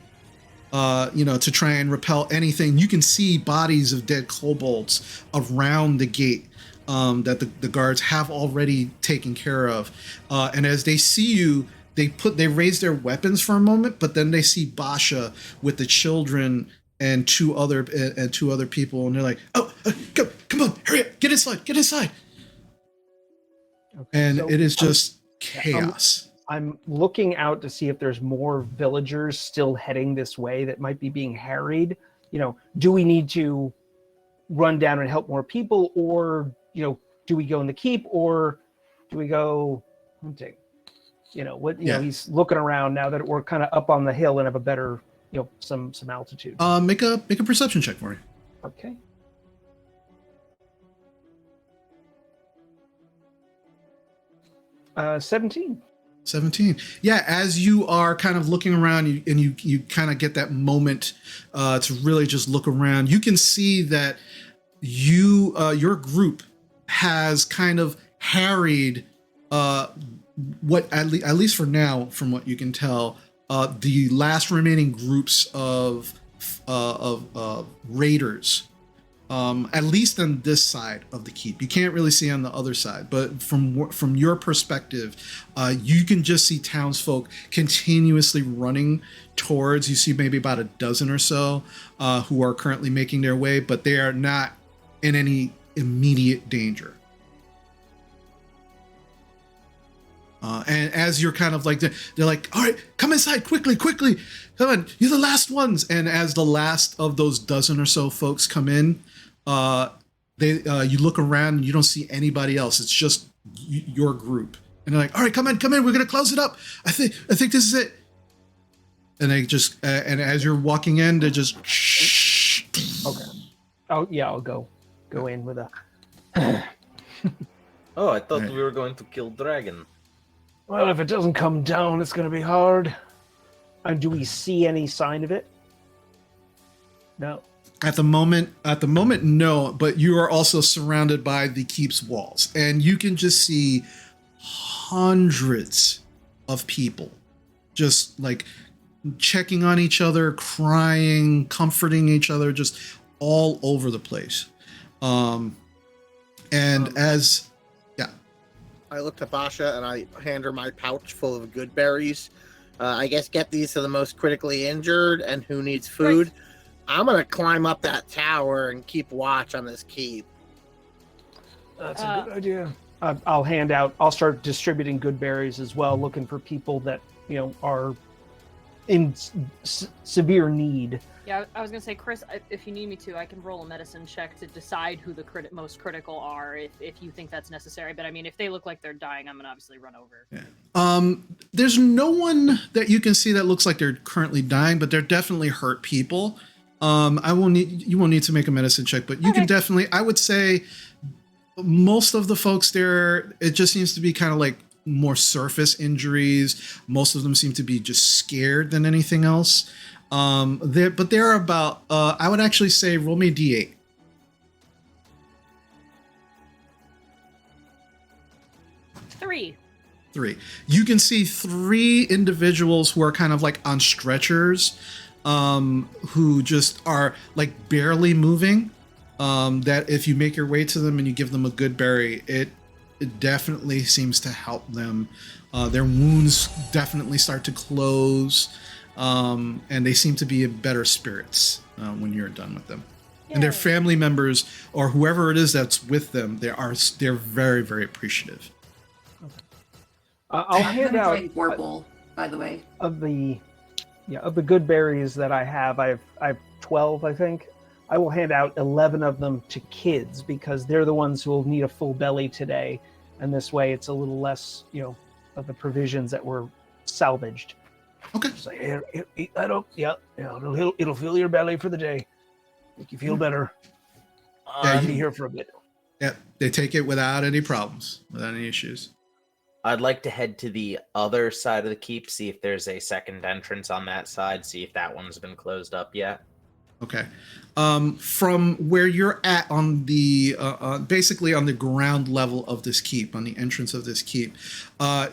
to try and repel anything. You can see bodies of dead kobolds around the gate that the guards have already taken care of. And as they see you, they raise their weapons for a moment, but then they see Basha with the children and two other people, and they're like, "Oh, come on, hurry up, get inside!" Okay, and so, it is just chaos. I'm looking out to see if there's more villagers still heading this way that might be being harried. Do we need to run down and help more people, or do we go in the keep, or do we go hunting? He's looking around now that we're kind of up on the hill and have a better, some altitude. Make a perception check for me. Okay. Uh, 17. 17. Yeah, as you are kind of looking around and you kind of get that moment to really just look around, you can see that your group has kind of harried what at least for now, from what you can tell, the last remaining groups of raiders, at least on this side of the keep. You can't really see on the other side, but from your perspective, you can just see townsfolk continuously running towards. You see maybe about a dozen or so who are currently making their way, but they are not in any immediate danger. And as you're kind of like, they're like, all right, come inside quickly, come on, you're the last ones. And as the last of those dozen or so folks come in, you look around and you don't see anybody else. It's just your group. And they're like, all right, come in, we're gonna close it up. I think this is it. And they just, and as you're walking in, they're just, shh. Okay. Oh yeah, I'll go in with a. Oh, I thought Right. we were going to kill dragon. Well, if it doesn't come down, it's going to be hard. And do we see any sign of it? No. At the moment, no, but you are also surrounded by the keep's walls, and you can just see hundreds of people just like checking on each other, crying, comforting each other, just all over the place. I look at Basha and I hand her my pouch full of good berries. I guess get these to the most critically injured and who needs food. Right. I'm going to climb up that tower and keep watch on this keep. That's a good idea. I'll start distributing good berries as well, looking for people that, are in severe need. Yeah, I was gonna say, Chris, if you need me to, I can roll a medicine check to decide who the most critical are, if you think that's necessary. But I mean, if they look like they're dying, I'm gonna obviously run over. Yeah. There's no one that you can see that looks like they're currently dying, but they're definitely hurt people. You won't need to make a medicine check, but you can definitely, I would say most of the folks there, it just seems to be kind of like more surface injuries. Most of them seem to be just scared than anything else. But there are about, I would actually say, roll me a d8. Three. You can see 3 individuals who are kind of like on stretchers, who just are like barely moving. That if you make your way to them and you give them a good berry, it definitely seems to help them. Their wounds definitely start to close. And they seem to be in better spirits when you're done with them. Yay. And their family members or whoever it is that's with them, they're very, very appreciative. I'll hand out Warble, by the way. of the good berries that I have. I've 12, I think. I will hand out 11 of them to kids because they're the ones who will need a full belly today. And this way it's a little less, of the provisions that were salvaged. Okay. Just like, here, eat that up. Yeah, it'll fill your belly for the day. Make you feel better. I'll be here for a bit. Yeah, they take it without any problems, without any issues. I'd like to head to the other side of the keep, see if there's a second entrance on that side, see if that one's been closed up yet. Okay. From where you're at on the basically on the ground level of this keep, on the entrance of this keep,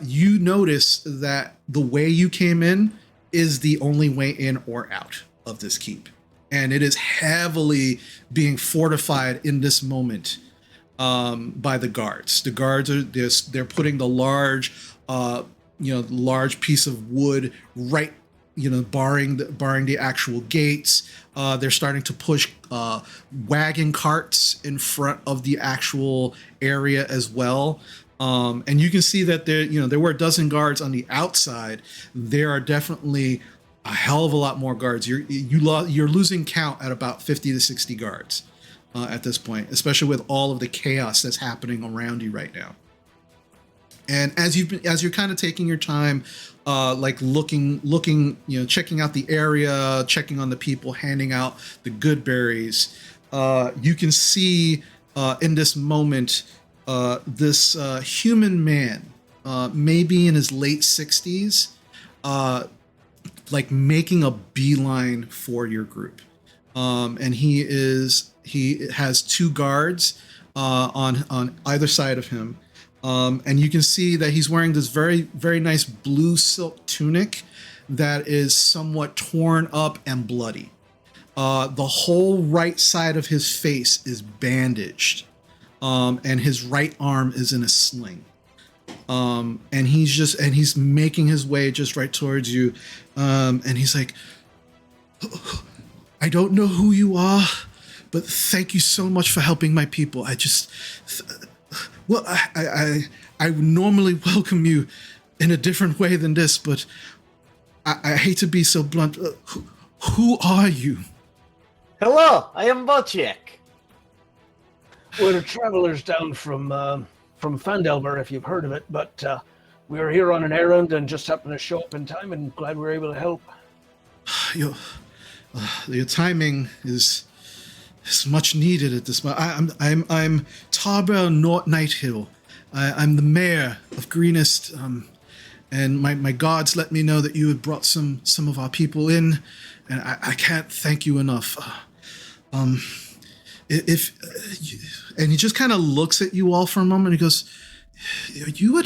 you notice that the way you came in is the only way in or out of this keep, and it is heavily being fortified in this moment by the guards. The guards are they're putting the large large piece of wood right, barring the actual gates. They're starting to push wagon carts in front of the actual area as well. And you can see that there were a dozen guards on the outside. There are definitely a hell of a lot more guards. You're losing count at about 50 to 60 guards at this point, especially with all of the chaos that's happening around you right now. And as you're kind of taking your time, looking, checking out the area, checking on the people, handing out the good berries, you can see in this moment this human man, maybe in his late 60s, making a beeline for your group. And he has two guards on either side of him. And you can see that he's wearing this very, very nice blue silk tunic that is somewhat torn up and bloody. The whole right side of his face is bandaged, and his right arm is in a sling. And he's making his way just right towards you. And he's like, I don't know who you are, but thank you so much for helping my people. I would normally welcome you in a different way than this, but I hate to be so blunt. Who are you? Hello, I am Bocek. We're travelers down from Fandelver, if you've heard of it, but we were here on an errand and just happened to show up in time, and glad we were able to help. Your timing is much needed at this moment. I'm Tarbell Nighthill. I'm the mayor of Greenest, and my guards let me know that you had brought some of our people in, and I can't thank you enough. And he just kind of looks at you all for a moment. He goes, "Are you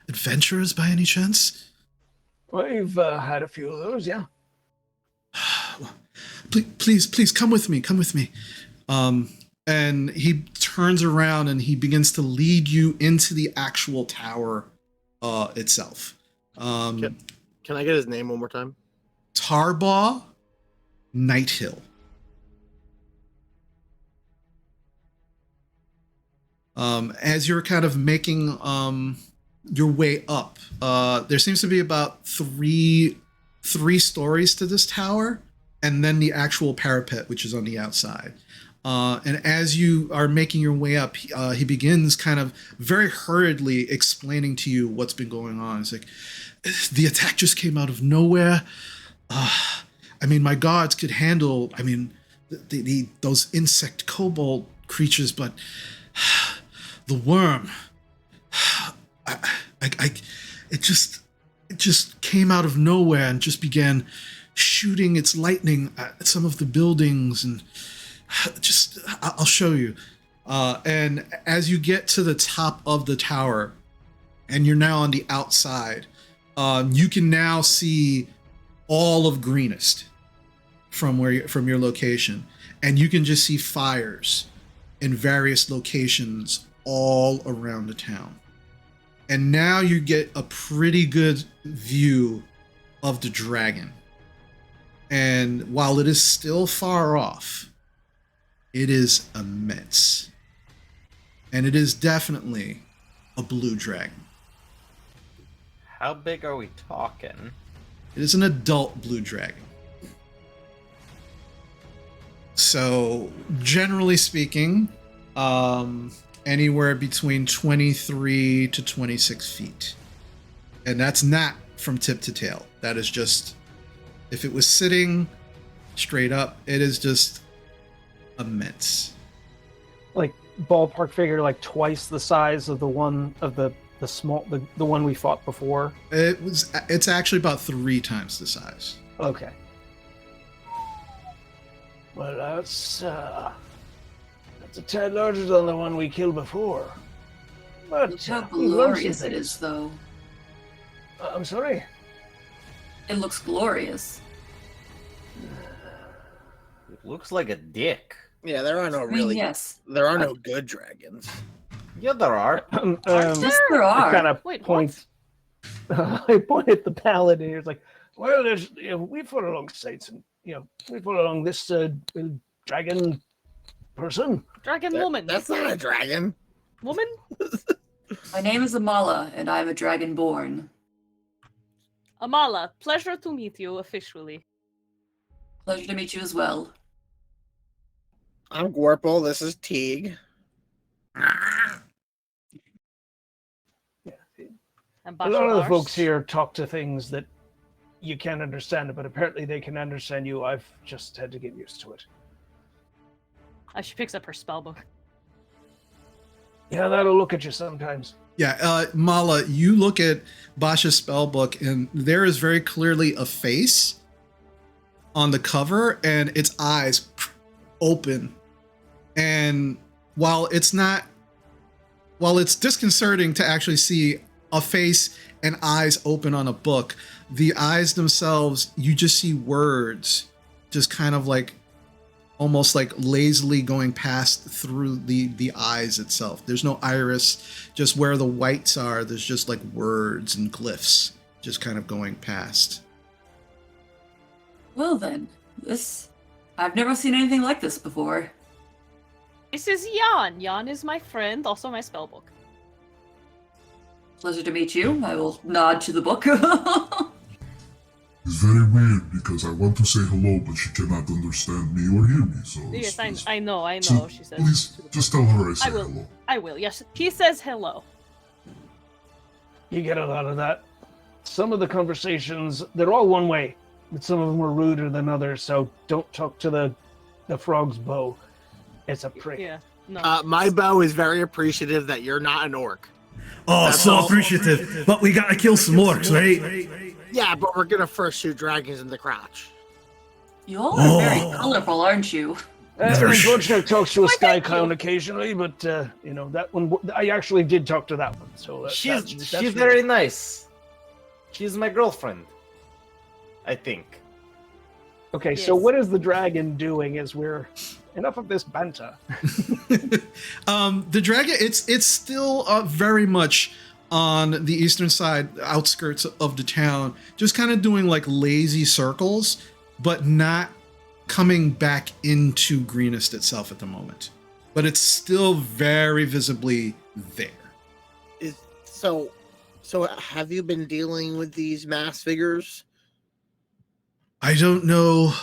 adventurers by any chance?" We've had a few of those, yeah. Please come with me. Come with me. And he turns around and he begins to lead you into the actual tower itself. Can I get his name one more time? Tarbaugh Nighthill. As you're kind of making your way up, there seems to be about three stories to this tower, and then the actual parapet, which is on the outside. And as you are making your way up, he begins kind of very hurriedly explaining to you what's been going on. It's like, the attack just came out of nowhere. My guards could handle, those insect kobold creatures, but the worm, it just came out of nowhere and just began shooting its lightning at some of the buildings, and I'll show you. And as you get to the top of the tower, and you're now on the outside, you can now see all of Greenest from your location, and you can just see fires in various locations all around the town. And now you get a pretty good view of the dragon. And while it is still far off, it is immense. And it is definitely a blue dragon. How big are we talking? It is an adult blue dragon. So generally speaking, anywhere between 23 to 26 feet. And that's not from tip to tail. That is just, if it was sitting straight up, it is just immense. Like ballpark figure, like twice the size of the one of the small the one we fought before. It's actually about 3 times the size. Okay. Well, that's a tad larger than the one we killed before. But Look how we learned glorious some it things. is, though. I'm sorry. It looks glorious. It looks like a dick. Yeah, there are no I mean, really. yes. There are no good dragons. Yeah, there are. Yes, there are. kind of Wait, point. I point at the paladin. It's like, well, there's we fought along saints, and we fought along this dragon person. Dragon woman. That's not a dragon. Woman? My name is Amala, and I'm a dragonborn. Amala, pleasure to meet you officially. Pleasure to meet you as well. I'm Gorple. This is Teague. And A lot of the Bachelars. folks here talk to things that you can't understand, but apparently they can understand you. I've just had to get used to it. She picks up her spellbook. Yeah, that'll look at you sometimes. Yeah, Mala, you look at Basha's spellbook, and there is very clearly a face on the cover, and its eyes open. And while it's disconcerting to actually see a face and eyes open on a book, the eyes themselves, you just see words just kind of like almost like lazily going past through the eyes itself. There's no iris, just where the whites are, there's just like words and glyphs just kind of going past. Well then, I've never seen anything like this before. This is Jan. Jan is my friend, also my spellbook. Pleasure to meet you. I will nod to the book. It's very weird because I want to say hello, but she cannot understand me or hear me. So Yes, it's- I know, so she says. please to the just book. tell her I say I will. hello. I will, yes. He says hello. You get a lot of that. Some of the conversations, they're all one way, but some of them are ruder than others, so don't talk to the frog's bow. It's a prick. Yeah. No. My bow is very appreciative that you're not an orc. Oh, That's so all. appreciative. But we gotta kill some orcs, right? Yeah, but we're gonna first shoot dragons in the crotch. You all are very Oh. colorful, aren't you? Never sh- Unfortunately, talks to a Why, sky thank you. clown occasionally, but that one I actually did talk to that one. So She's that's very nice. She's my girlfriend. I think. okay. So Yes. what is the dragon doing? As we're enough of this banter. The dragon, it's still very much on the eastern side, outskirts of the town, just kind of doing like lazy circles, but not coming back into Greenest itself at the moment. But it's still very visibly there. So have you been dealing with these mass figures? I don't know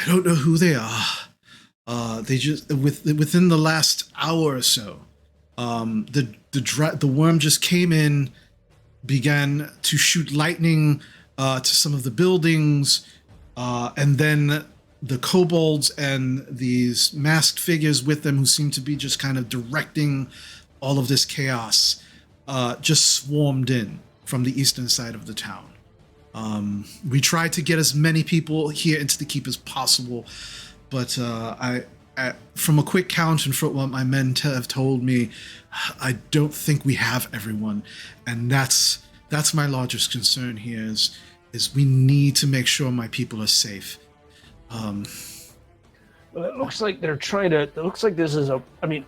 who they are. They just within the last hour or so, the worm just came in, began to shoot lightning to some of the buildings, and then the kobolds and these masked figures with them, who seem to be just kind of directing all of this chaos, just swarmed in from the eastern side of the town. We tried to get as many people here into the keep as possible, but from a quick count and from what my men have told me, I don't think we have everyone, and that's my largest concern here. Is we need to make sure my people are safe. Well, it looks like they're trying to. It looks like this is a. I mean,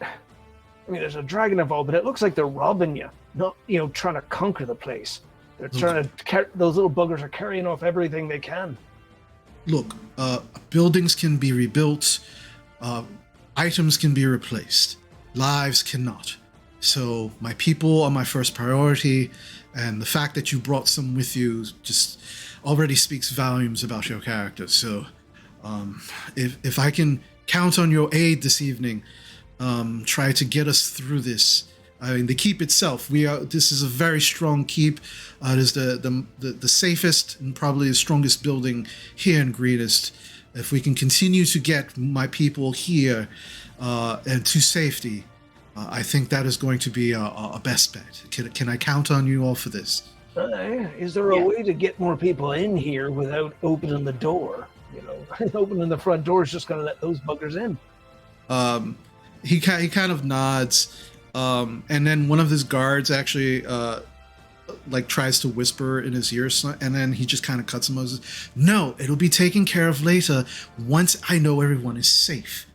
there's a dragon involved, but it looks like they're robbing you, not trying to conquer the place. They're trying to. Those little buggers are carrying off everything they can. Look, buildings can be rebuilt, items can be replaced, lives cannot. So my people are my first priority, and the fact that you brought some with you just already speaks volumes about your character. So if I can count on your aid this evening. Try to get us through this. I mean, the keep itself. This is a very strong keep. It is the safest and probably the strongest building here in Greenest. If we can continue to get my people here and to safety, I think that is going to be a best bet. Can I count on you all for this? Is there a way to get more people in here without opening the door? Opening the front door is just going to let those buggers in. He kind of nods, and then one of his guards actually tries to whisper in his ear, and then he just kind of cuts him off. No, it'll be taken care of later once I know everyone is safe.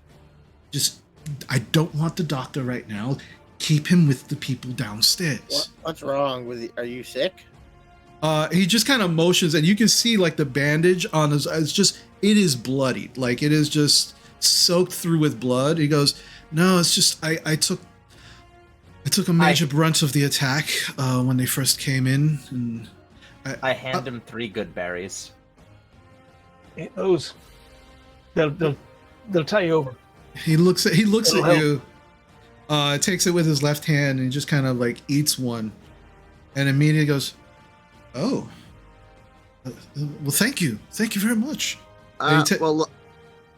I don't want the doctor right now. Keep him with the people downstairs. What's wrong with you? Are you sick? He just kind of motions, and you can see the bandage on his. It is bloodied, it is just soaked through with blood. He goes, "No, it's just I took a major brunt of the attack when they first came in, and I hand him 3 good berries. Those, they'll tie you over." He looks at It'll you, takes it with his left hand, and just kind of eats one, and immediately goes, "Oh, well, thank you very much."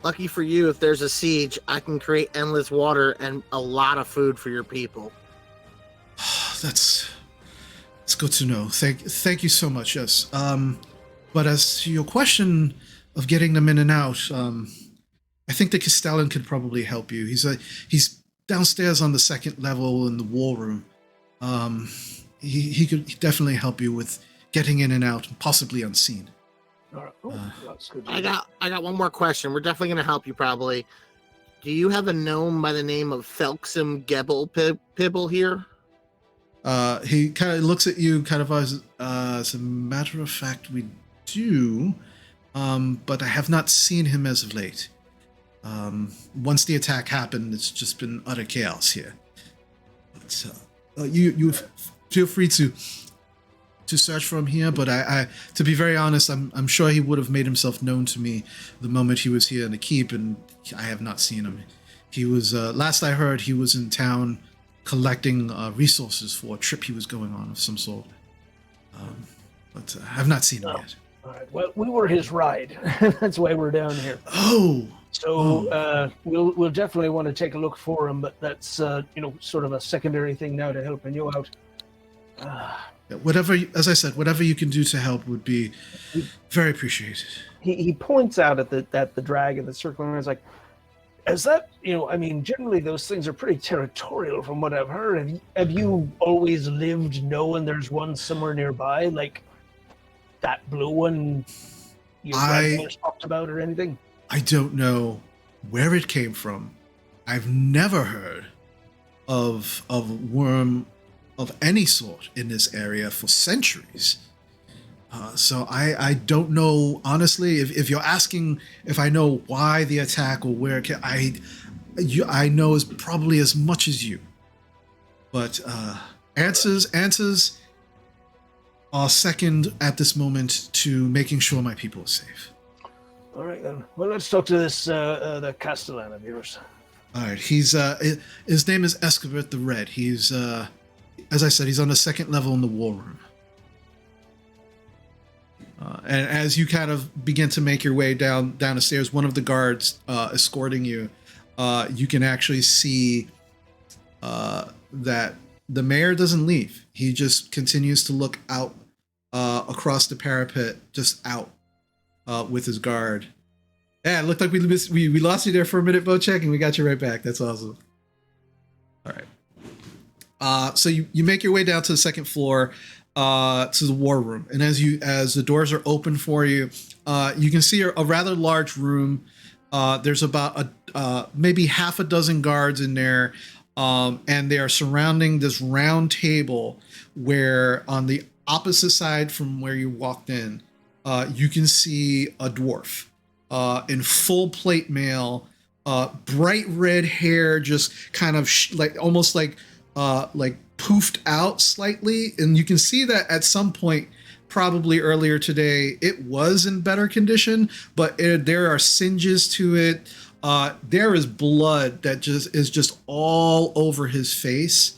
Lucky for you, if there's a siege, I can create endless water and a lot of food for your people. That's good to know. Thank you so much. Yes. But as to your question of getting them in and out, I think the Castellan could probably help you. He's downstairs on the 2nd level in the war room. He could definitely help you with getting in and out, possibly unseen. All right. That's good. I got one more question. We're definitely going to help you probably. Do you have a gnome by the name of Felxum Gebel Pibble here? He kind of looks at you, kind of as a matter of fact, we do, but I have not seen him as of late. Once the attack happened, it's just been utter chaos here. But you feel free to search for him here, but I to be very honest, I'm sure he would have made himself known to me the moment he was here in the keep, and I have not seen him. He was last I heard, he was in town collecting resources for a trip he was going on of some sort. But I have not seen him yet. All right. Well, we were his ride. That's why we're down here. Oh. So we'll definitely want to take a look for him, but that's sort of a secondary thing now to helping you out. Whatever, as I said, whatever you can do to help would be very appreciated. He points out at the dragon that's circling around. He's like, is that, generally those things are pretty territorial from what I've heard. Have you always lived knowing there's one somewhere nearby, like that blue one your grandmother's talked about or anything? I don't know where it came from. I've never heard of worm of any sort in this area for centuries. So I don't know, honestly, if you're asking if I know why the attack or where it came, I know is probably as much as you. But answers are second at this moment to making sure my people are safe. All right, then. Well, let's talk to this the Castellan of yours. All right, his name is Escobert the Red. He's, as I said, he's on the 2nd level in the war room. And as you kind of begin to make your way down the stairs, one of the guards escorting you, you can actually see that the mayor doesn't leave. He just continues to look out across the parapet, just out with his guard. Yeah, it looked like we lost you there for a minute, Bocek, and we got you right back. That's awesome. All right. So you make your way down to the 2nd floor. To the war room, and as the doors are open for you, you can see a rather large room. There's about maybe half a dozen guards in there, and they are surrounding this round table where on the opposite side from where you walked in, you can see a dwarf in full plate mail, bright red hair, just kind of almost like poofed out slightly, and you can see that at some point probably earlier today it was in better condition, but there are singes to it. there is blood that is just all over his face.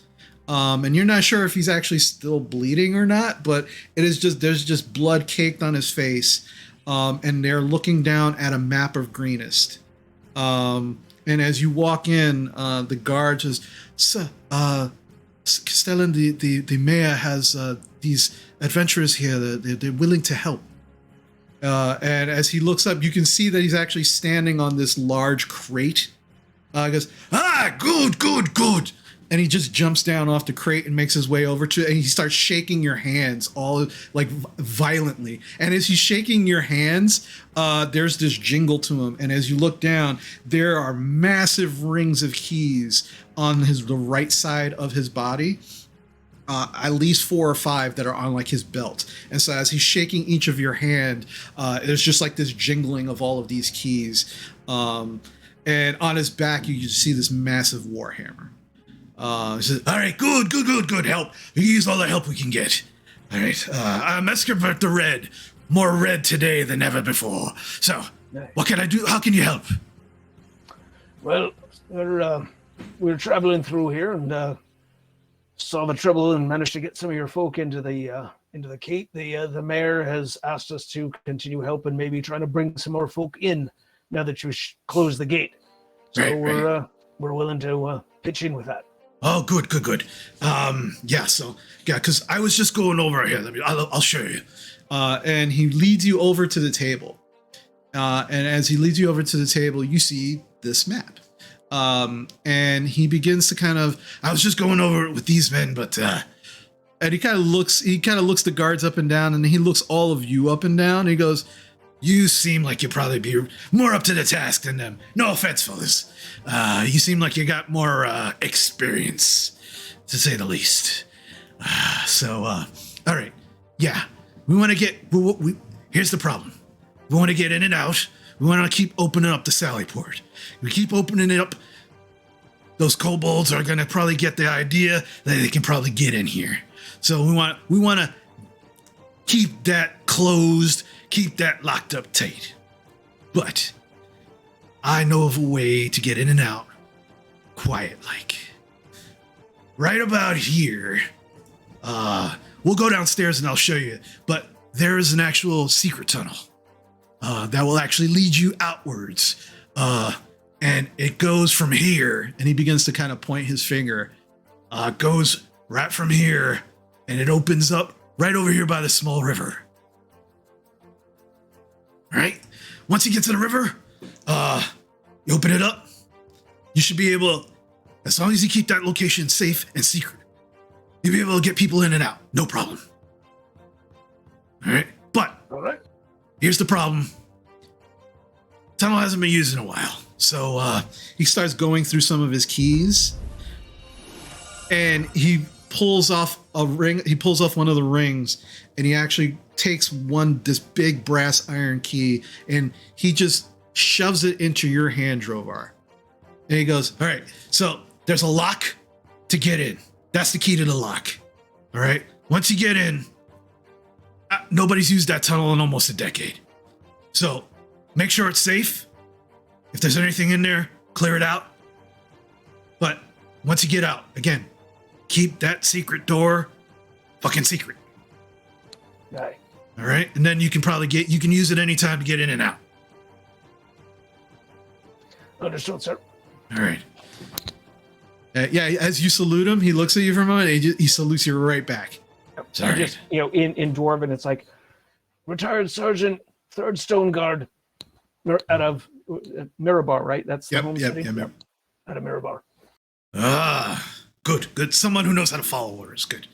And you're not sure if he's actually still bleeding or not, but there's just blood caked on his face. And they're looking down at a map of Greenest. And as you walk in, the guard says, "Sir, Castellan, the mayor has these adventurers here. They're willing to help." And as he looks up, you can see that he's actually standing on this large crate. He goes, good. And he just jumps down off the crate and makes his way over to it. And he starts shaking your hands all like violently. And as he's shaking your hands, there's this jingle to him. And as you look down, there are massive rings of keys on the right side of his body. At least 4 or 5 that are on like his belt. And so as he's shaking each of your hand, there's just like this jingling of all of these keys. And on his back, you see this massive warhammer. He says, "All right, good help. We use all the help we can get. All right, I'm Escarbert the Red. More red today than ever before. So, what can I do? How can you help?" Well, we're traveling through here and saw the trouble and managed to get some of your folk into the gate. The mayor has asked us to continue helping, maybe trying to bring some more folk in now that you closed the gate. So we're willing to pitch in with that. Oh, good. Because I was just going over here. I'll show you. And he leads you over to the table. And as he leads you over to the table, you see this map. And he begins to I was just going over it with these men, but and he kind of looks the guards up and down, and he looks all of you up and down. And he goes, "You seem like you'd probably be more up to the task than them. No offense, fellas. You seem like you got more experience, to say the least. All right. Yeah, we want to get, here's the problem. We want to get in and out. We want to keep opening up the Sally Port. We keep opening it up. Those kobolds are going to probably get the idea that they can probably get in here. So we want to keep that closed, keep that locked up tight. But I know of a way to get in and out quiet-like. Right about here, we'll go downstairs and I'll show you, but there is an actual secret tunnel that will actually lead you outwards. And it goes from here, and he begins to kind of point his finger, goes right from here, and it opens up right over here by the small river. All right? Once you get to the river, you open it up. You should be able, as long as you keep that location safe and secret, you'll be able to get people in and out. No problem. All right? But here's the problem. Tunnel hasn't been used in a while. So he starts going through some of his keys, and he pulls off a ring. He pulls off one of the rings, and he actually takes this big brass iron key, and he just shoves it into your hand, Drovar. And he goes, "All right, so there's a lock to get in. That's the key to the lock. All right, once you get in, nobody's used that tunnel in almost a decade. So make sure it's safe. If there's anything in there, clear it out. But once you get out, again, keep that secret door fucking secret. Right. All right? And then you can use it anytime to get in and out." Understood, sir. All right. Yeah, as you salute him, he looks at you for a moment, and he salutes you right back. Sorry. Just, in Dwarven, it's like, retired sergeant, 3rd Stone Guard, out of Mirabar, right? That's the home city? Yep. Out of Mirabar. Good. Someone who knows how to follow orders. Good.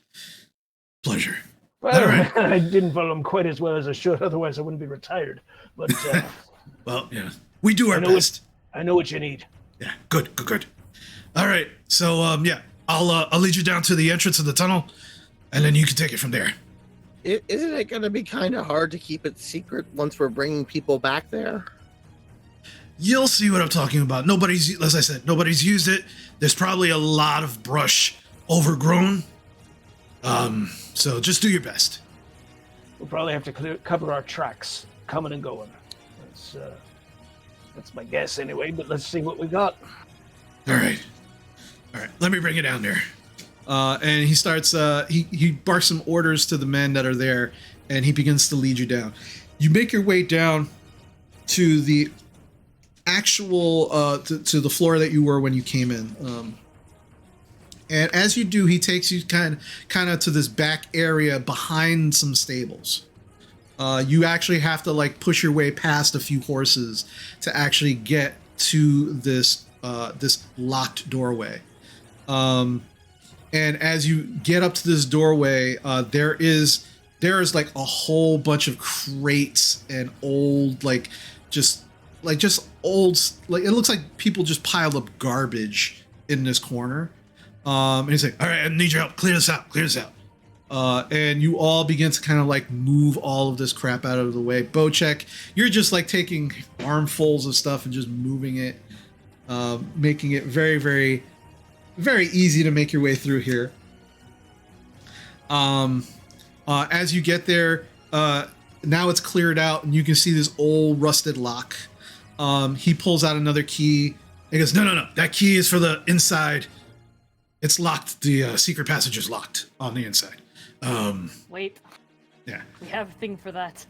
Pleasure. Well, All right. I didn't follow them quite as well as I should, otherwise I wouldn't be retired. But well, yeah, we do our best. I know what you need. Yeah, good. All right, so I'll lead you down to the entrance of the tunnel, and then you can take it from there. Isn't it going to be kind of hard to keep it secret once we're bringing people back there? You'll see what I'm talking about. As I said, nobody's used it. There's probably a lot of brush overgrown. So just do your best. We'll probably have to cover our tracks, coming and going. That's my guess anyway, but let's see what we got. All right. Let me bring it down there. And he starts. He barks some orders to the men that are there, and he begins to lead you down. You make your way down to the actual to the floor that you were when you came in. And as you do, he takes you kind of to this back area behind some stables. You actually have to like push your way past a few horses to actually get to this locked doorway. And as you get up to this doorway, there is like a whole bunch of crates and old just old, like it looks like people just piled up garbage in this corner. And he's like, all right, I need your help. Clear this out. And you all begin to kind of like move all of this crap out of the way. Bocek, you're just like taking armfuls of stuff and just moving it, making it very, very, very easy to make your way through here. As you get there, now it's cleared out and you can see this old rusted lock. He pulls out another key. He goes, no, that key is for the inside. It's locked. The secret passage is locked on the inside. Wait. Yeah. We have a thing for that.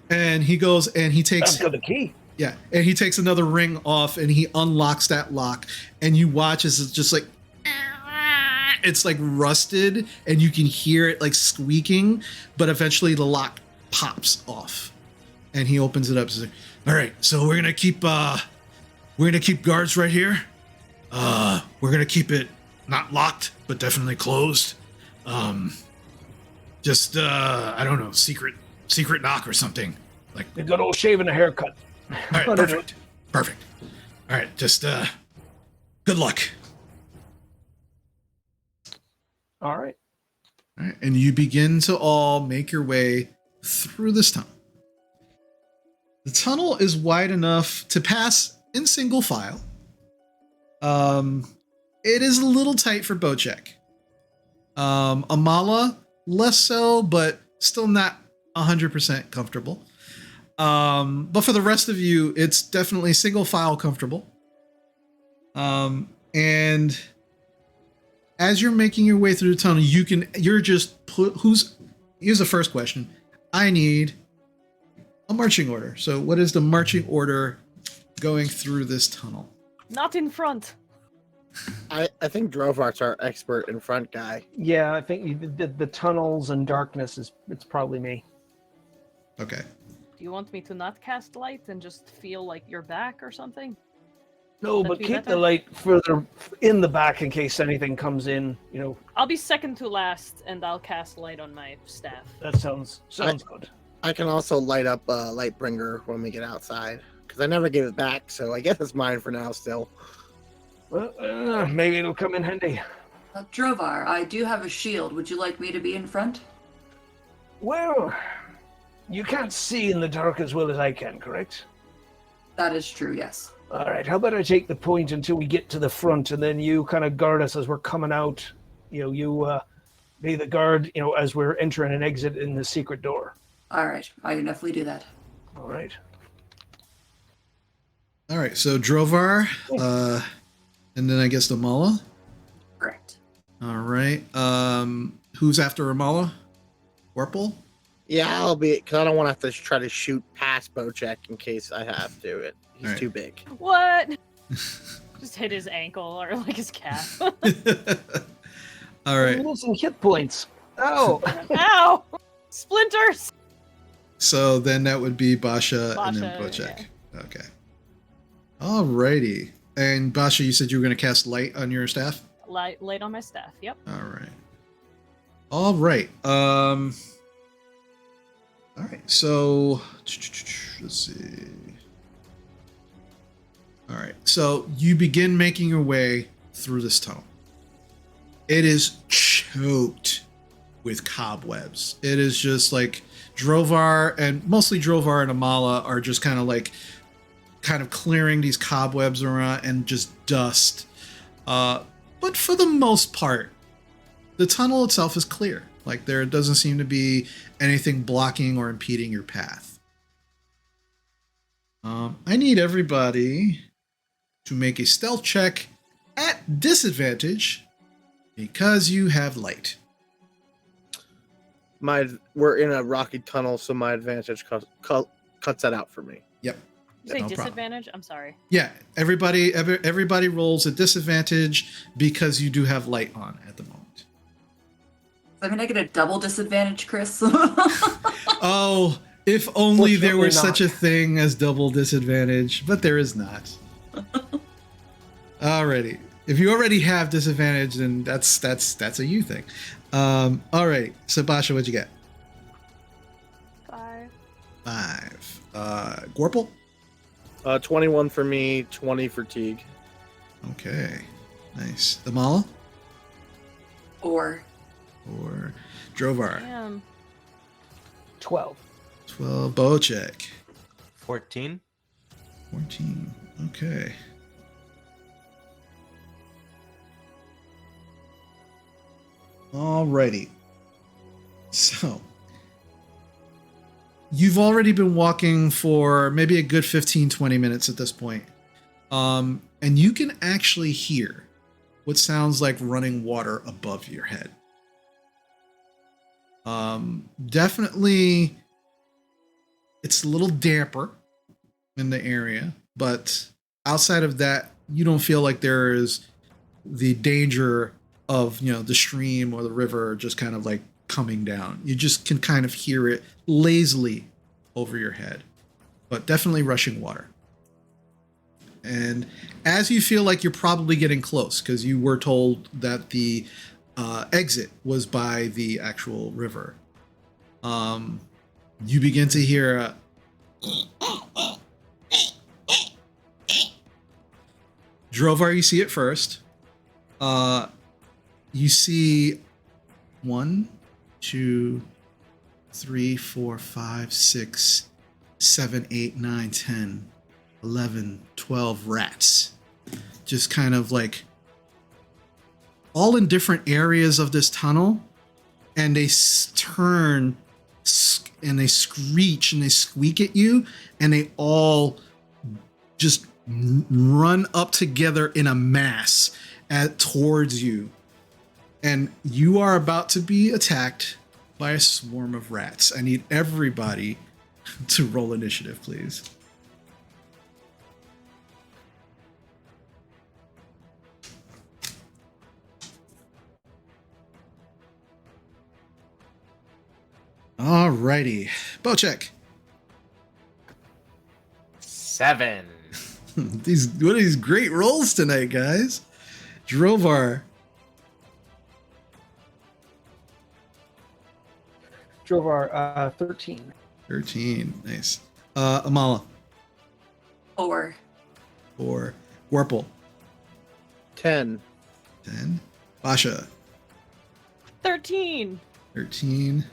And he goes and he takes... I've got the key. Yeah, and he takes another ring off and he unlocks that lock. And you watch as it's just like... It's like rusted and you can hear it like squeaking. But eventually the lock pops off. And he opens it up. He's like, all right, so we're going to keep guards right here. We're going to keep it not locked, but definitely closed. I don't know, secret knock or something. Like They've got old shave and a haircut. all right, perfect. All right, just good luck. All right. All right, and you begin to all make your way through this tunnel. The tunnel is wide enough to pass in single file. It is a little tight for Bocek. Amala, less so, but still not 100% comfortable. But for the rest of you, it's definitely single file comfortable. And as you're making your way through the tunnel, here's the first question. I need a marching order. So what is the marching order going through this tunnel? Not in front. I think Drovart's our expert in front guy. Yeah, I think the tunnels and darkness it's probably me. Okay. Do you want me to not cast light and just feel like you're back or something? No, That'd but be keep better. the light further in the back in case anything comes in. You know, I'll be second to last, and I'll cast light on my staff. that sounds good. I can also light up Lightbringer when we get outside, because I never gave it back, so I guess it's mine for now still. Well, maybe it'll come in handy. Drovar, I do have a shield. Would you like me to be in front? Well, you can't see in the dark as well as I can, correct? That is true, yes. All right, how about I take the point until we get to the front, and then you kind of guard us as we're coming out. You be the guard, as we're entering and exit in the secret door. All right, I can definitely do that. All right. All right, so Drovar, and then I guess Amala. Correct. All right. Who's after Amala? Warple? Yeah, I'll be, because I don't want to have to try to shoot past Bocek in case I have to. He's All right. too big. What? Just hit his ankle or like his calf. All right. I'm losing hit points. Oh. Ow! Splinters! So then that would be Basha and then Basha, Bocek. Okay. All righty. And Basha, you said you were going to cast light on your staff? Light on my staff, yep. All right. All right. All right. So let's see. All right. So you begin making your way through this tunnel. It is choked with cobwebs. It is just like Drovar and mostly Drovar and Amala are just kind of clearing these cobwebs around and just dust. But for the most part, the tunnel itself is clear. Like there doesn't seem to be anything blocking or impeding your path. I need everybody to make a stealth check at disadvantage because you have light. We're in a rocky tunnel, so my advantage cuts that out for me. Yep. You say No problem. disadvantage? I'm sorry. Yeah, everybody rolls a disadvantage because you do have light on at the moment. I mean, I get a double disadvantage, Chris. Oh, if only there were Fortunately such a thing as double disadvantage, but there is not. Alrighty. If you already have disadvantage, then that's a you thing. Alright. So Basha, what'd you get? 5. 5. Gorple? 21 for me, 20 for Teague. Okay. Nice. Amala? Or Or Drovar? Damn. 12. 12. Bocek? 14. 14. Okay. Alrighty. So, you've already been walking for maybe a good 15-20 minutes at this point. And you can actually hear what sounds like running water above your head. Definitely, it's a little damper in the area, but outside of that, you don't feel like there is the danger of, the stream or the river just kind of like coming down. You just can kind of hear it lazily over your head, but definitely rushing water. And as you feel like you're probably getting close, because you were told that the exit was by the actual river, you begin to hear a Drovar, you see it first. You see 1, 2, 3, 4, 5, 6, 7, 8, 9, 10, 11, 12 rats. Just kind of like all in different areas of this tunnel. And they turn and they screech and they squeak at you. And they all just run up together in a mass towards you. And you are about to be attacked by a swarm of rats. I need everybody to roll initiative, please. Alrighty. Bocek. 7. What are these great rolls tonight, guys? Drovar. Drovar, 13. 13. Nice. Amala. 4. 4. Warple. 10. 10. Basha. 13. 13.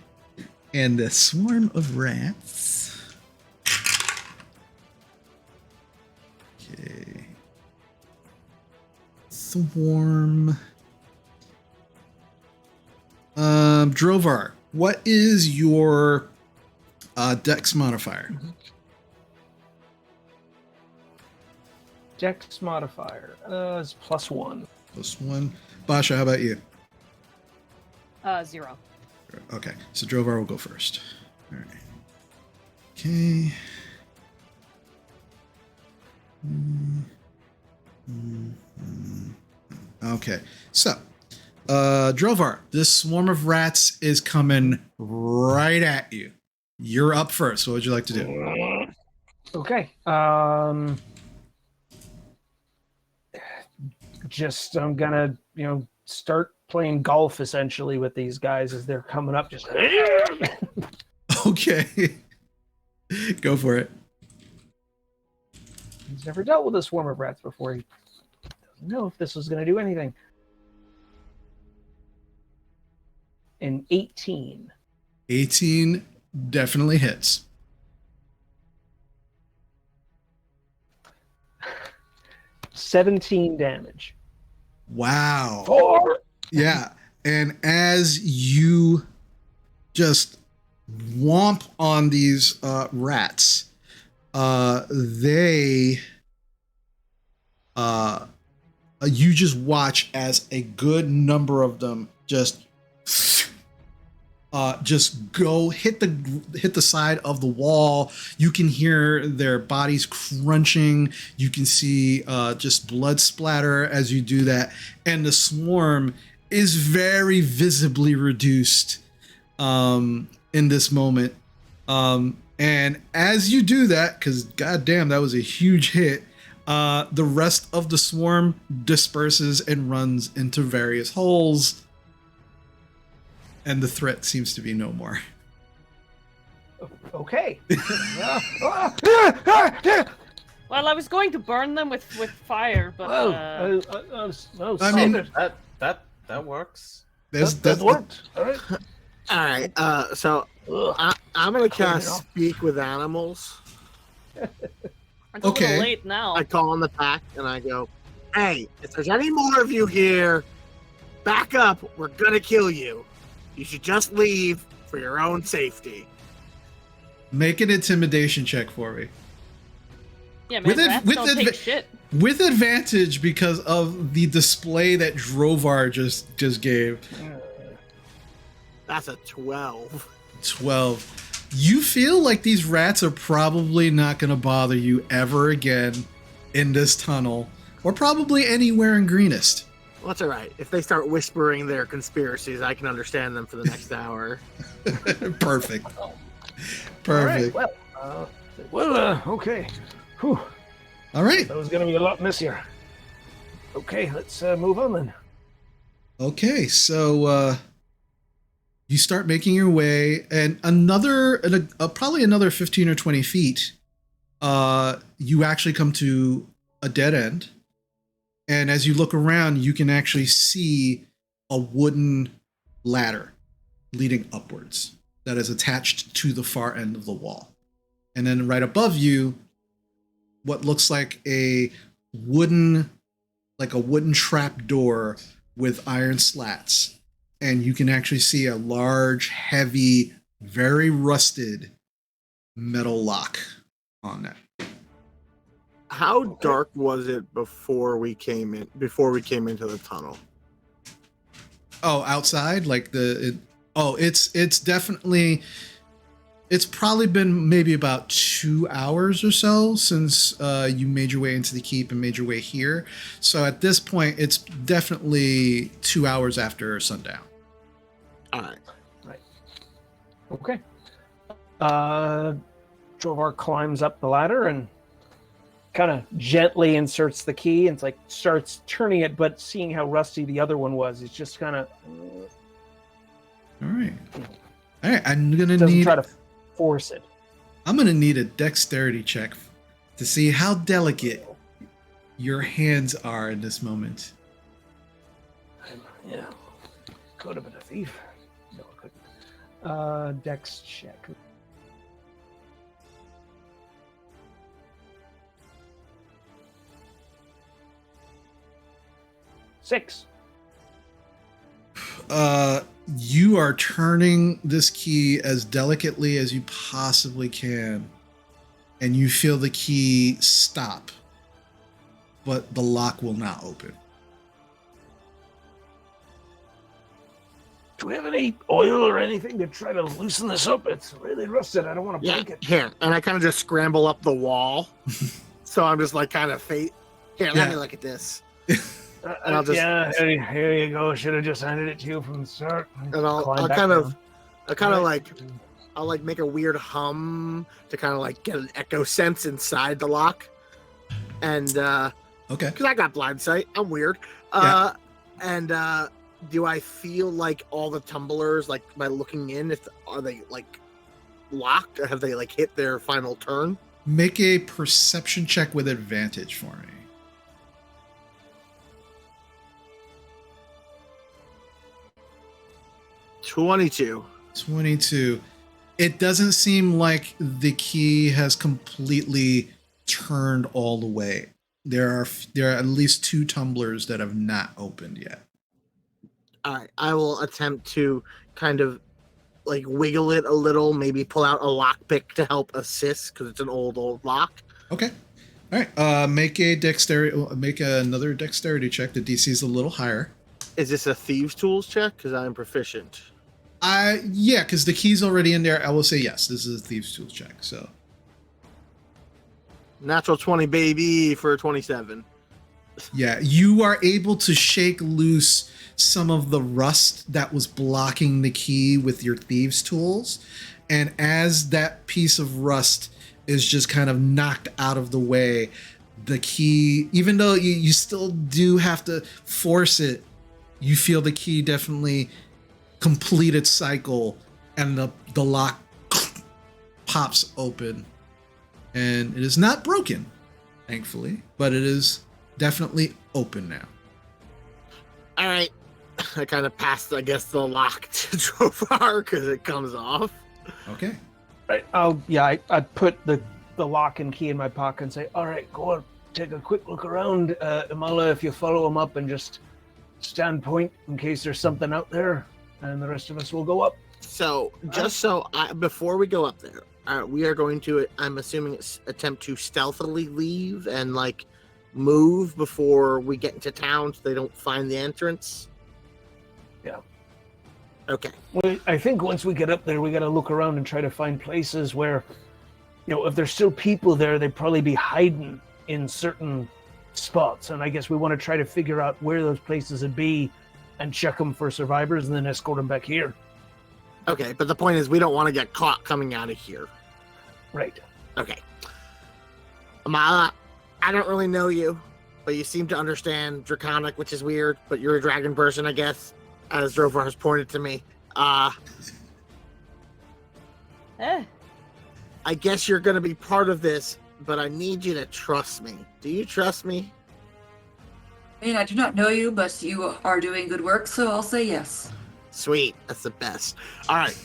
And the swarm of rats. Okay. Swarm. Drovar, what is your dex modifier? Dex modifier is +1. +1. Basha, how about you? 0. Okay, so Drovar will go first. All right. Okay. Okay, so Drovar, this swarm of rats is coming right at you. You're up first. What would you like to do? Okay. I'm gonna, start playing golf essentially with these guys as they're coming up. Just Okay. Go for it. he's never dealt with a swarm of rats before. He doesn't know if this was gonna do anything. An 18. 18 definitely hits. 17 damage. Wow. 4. Yeah. And as you just womp on these rats, they you just watch as a good number of them just go hit the side of the wall. You can hear their bodies crunching. You can see just blood splatter as you do that, and the swarm is very visibly reduced in this moment. And as you do that, because goddamn, that was a huge hit, the rest of the swarm disperses and runs into various holes, and the threat seems to be no more. Okay. Well, I was going to burn them with fire, but I mean, that works. That worked. All right. All right. So I'm gonna cast Speak with Animals. it's a little late now. I call on the pack and I go, "Hey, if there's any more of you here, back up. We're gonna kill you. You should just leave for your own safety." Make an intimidation check for me. Yeah, man, rats don't take shit. With advantage because of the display that Drovar just gave. That's a 12. 12. You feel like these rats are probably not going to bother you ever again in this tunnel, or probably anywhere in Greenest. Well, that's all right. If they start whispering their conspiracies, I can understand them for the next hour. Perfect. Perfect. All right, well, okay. Whew. All right. That was going to be a lot messier. Okay, let's move on then. Okay, so you start making your way, and probably another 15 or 20 feet, you actually come to a dead end. And as you look around, you can actually see a wooden ladder leading upwards that is attached to the far end of the wall. And then right above you, what looks like a wooden trap door with iron slats. And you can actually see a large, heavy, very rusted metal lock on that. How dark was it before we came into the tunnel? Oh, outside, like it's definitely. It's probably been maybe about 2 hours or so since you made your way into the keep and made your way here. So at this point, it's definitely 2 hours after sundown. All right. Right. Okay. Drovar climbs up the ladder and kind of gently inserts the key and starts turning it, but seeing how rusty the other one was, it's just kind of. All right. I'm gonna doesn't try to force it. I'm gonna need a dexterity check to see how delicate your hands are in this moment. Yeah. Could have been a thief. No, I couldn't. Dex check. Six. You are turning this key as delicately as you possibly can, and you feel the key stop, but the lock will not open. Do we have any oil or anything to try to loosen this up? It's really rusted. I don't want to break it. Here, and I kind of just scramble up the wall. So I'm just like kind of Here, let me look at this. And I'll just, here you go. Should have just handed it to you from the start. And I'll make a weird hum to kind of like get an echo sense inside the lock. And okay, because I got blind sight, I'm weird. And do I feel like all the tumblers, like by looking in, are they like locked? Or have they like hit their final turn? Make a perception check with advantage for me. 22. It doesn't seem like the key has completely turned all the way. There are at least 2 tumblers that have not opened yet. All right, I will attempt to kind of like wiggle it a little, maybe pull out a lockpick to help assist because it's an old lock. Okay. All right. Make another dexterity check. The DC is a little higher. Is this a thieves' tools check? Because I'm proficient. Yeah, because the key's already in there. I will say yes. This is a thieves' tools check. So Natural 20, baby, for 27. yeah, you are able to shake loose some of the rust that was blocking the key with your thieves' tools, and as that piece of rust is just kind of knocked out of the way, the key, even though you still do have to force it, you feel the key definitely complete its cycle, and the lock pops open, and it is not broken, thankfully, but it is definitely open now. All right. I kind of passed, I guess, the lock to Drovar because it comes off. Okay. Right. I put the lock and key in my pocket and say, all right, go on, take a quick look around. Amala, if you follow him up and just stand point in case there's something out there, and the rest of us will go up. So, before we go up there, we are going to, I'm assuming, attempt to stealthily leave and, like, move before we get into town so they don't find the entrance. Yeah. Okay. Well, I think once we get up there, we got to look around and try to find places where, if there's still people there, they'd probably be hiding in certain spots. And I guess we want to try to figure out where those places would be and check them for survivors and then escort them back here. Okay, but the point is we don't want to get caught coming out of here. Right. Okay. Amala, I don't really know you, but you seem to understand Draconic, which is weird, but you're a dragon person, I guess, as Drovar has pointed to me. I guess you're going to be part of this, but I need you to trust me. Do you trust me? I mean, I do not know you, but you are doing good work, so I'll say yes. Sweet. That's the best. All right.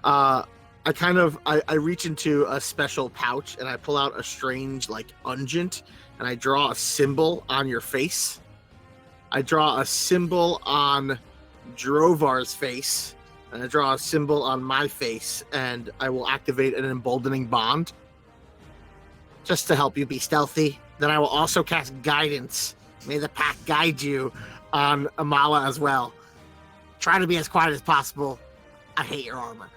I reach into a special pouch and I pull out a strange, like, unguent, and I draw a symbol on your face. I draw a symbol on Drovar's face, and I draw a symbol on my face, and I will activate an emboldening bond just to help you be stealthy. Then I will also cast guidance. May the pack guide you on Amala as well. Try to be as quiet as possible. I hate your armor.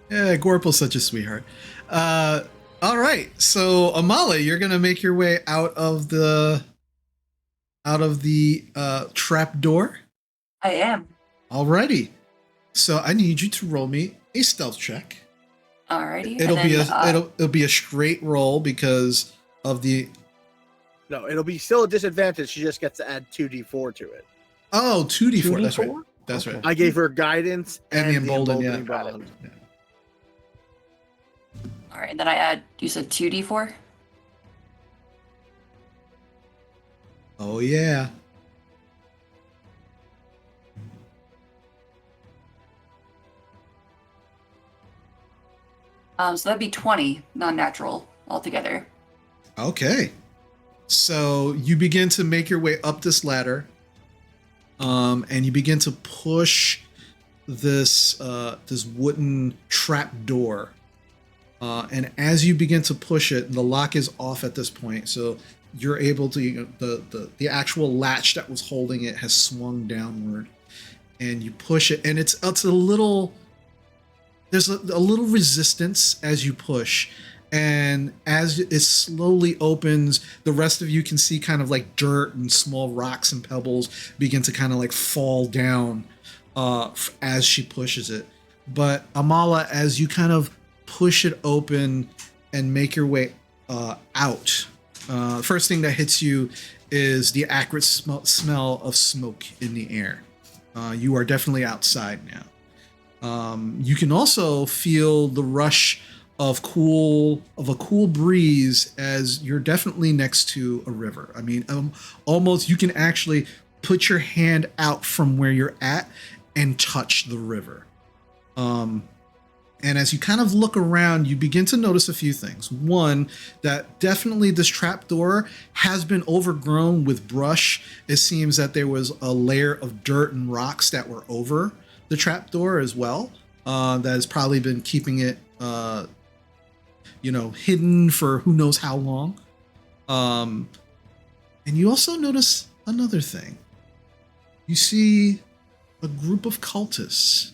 Yeah, Gorple's such a sweetheart. All right, so Amala, you're gonna make your way out of the trap door. I am. Alrighty, so I need you to roll me a stealth check. Alrighty. It'll be a straight roll because of the. No, it'll be still a disadvantage. She just gets to add 2d4 to it. Oh, 2d4. That's right. 2d4? That's Okay. right. I gave her guidance And the and emboldening, bond. yeah. Alright, then I add, you said 2d4? Oh yeah. So that'd be 20 non-natural altogether. Okay. So you begin to make your way up this ladder, and you begin to push this wooden trap door. And as you begin to push it, the lock is off at this point, so you're able to the actual latch that was holding it has swung downward, and you push it, and it's a little. There's a little resistance as you push, and as it slowly opens, the rest of you can see kind of like dirt and small rocks and pebbles begin to kind of like fall down as she pushes it. But Amala, as you kind of push it open and make your way out, first thing that hits you is the acrid smell of smoke in the air. You are definitely outside now. You can also feel the rush of a cool breeze as you're definitely next to a river. I mean, almost you can actually put your hand out from where you're at and touch the river. And as you kind of look around, you begin to notice a few things. One, that definitely this trapdoor has been overgrown with brush. It seems that there was a layer of dirt and rocks that were over the trapdoor as well. That has probably been keeping it, hidden for who knows how long. And you also notice another thing. You see a group of cultists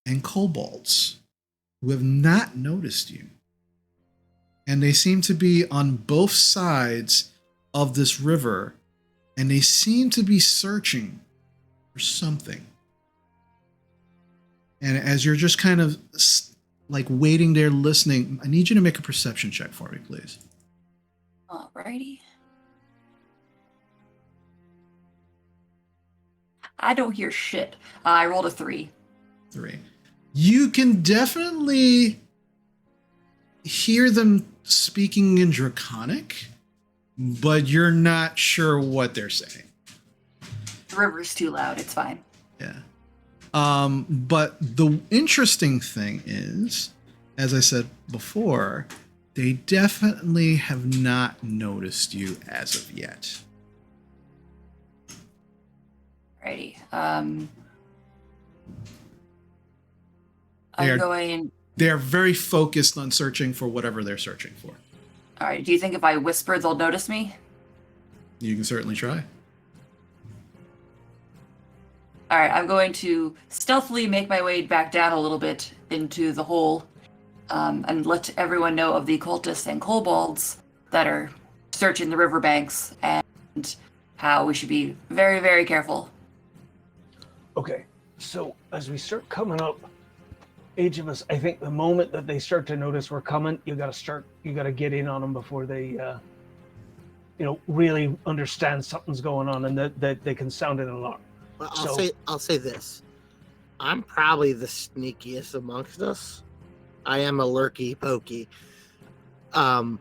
and kobolds who have not noticed you. And they seem to be on both sides of this river, and they seem to be searching for something. And as you're just kind of like waiting there listening, I need you to make a perception check for me, please. Alrighty. I don't hear shit. I rolled a 3. 3. You can definitely hear them speaking in Draconic, but you're not sure what they're saying. The river's too loud. It's fine. Yeah. But the interesting thing is, as I said before, they definitely have not noticed you as of yet. Alrighty. They're very focused on searching for whatever they're searching for. Alright, do you think if I whisper they'll notice me? You can certainly try. Alright, I'm going to stealthily make my way back down a little bit into the hole, and let everyone know of the cultists and kobolds that are searching the riverbanks and how we should be very, very careful. Okay, so as we start coming up, each of us, I think the moment that they start to notice we're coming, you got to get in on them before they, really understand something's going on and that they can sound an alarm. Well, I'll say this. I'm probably the sneakiest amongst us. I am a lurky pokey. I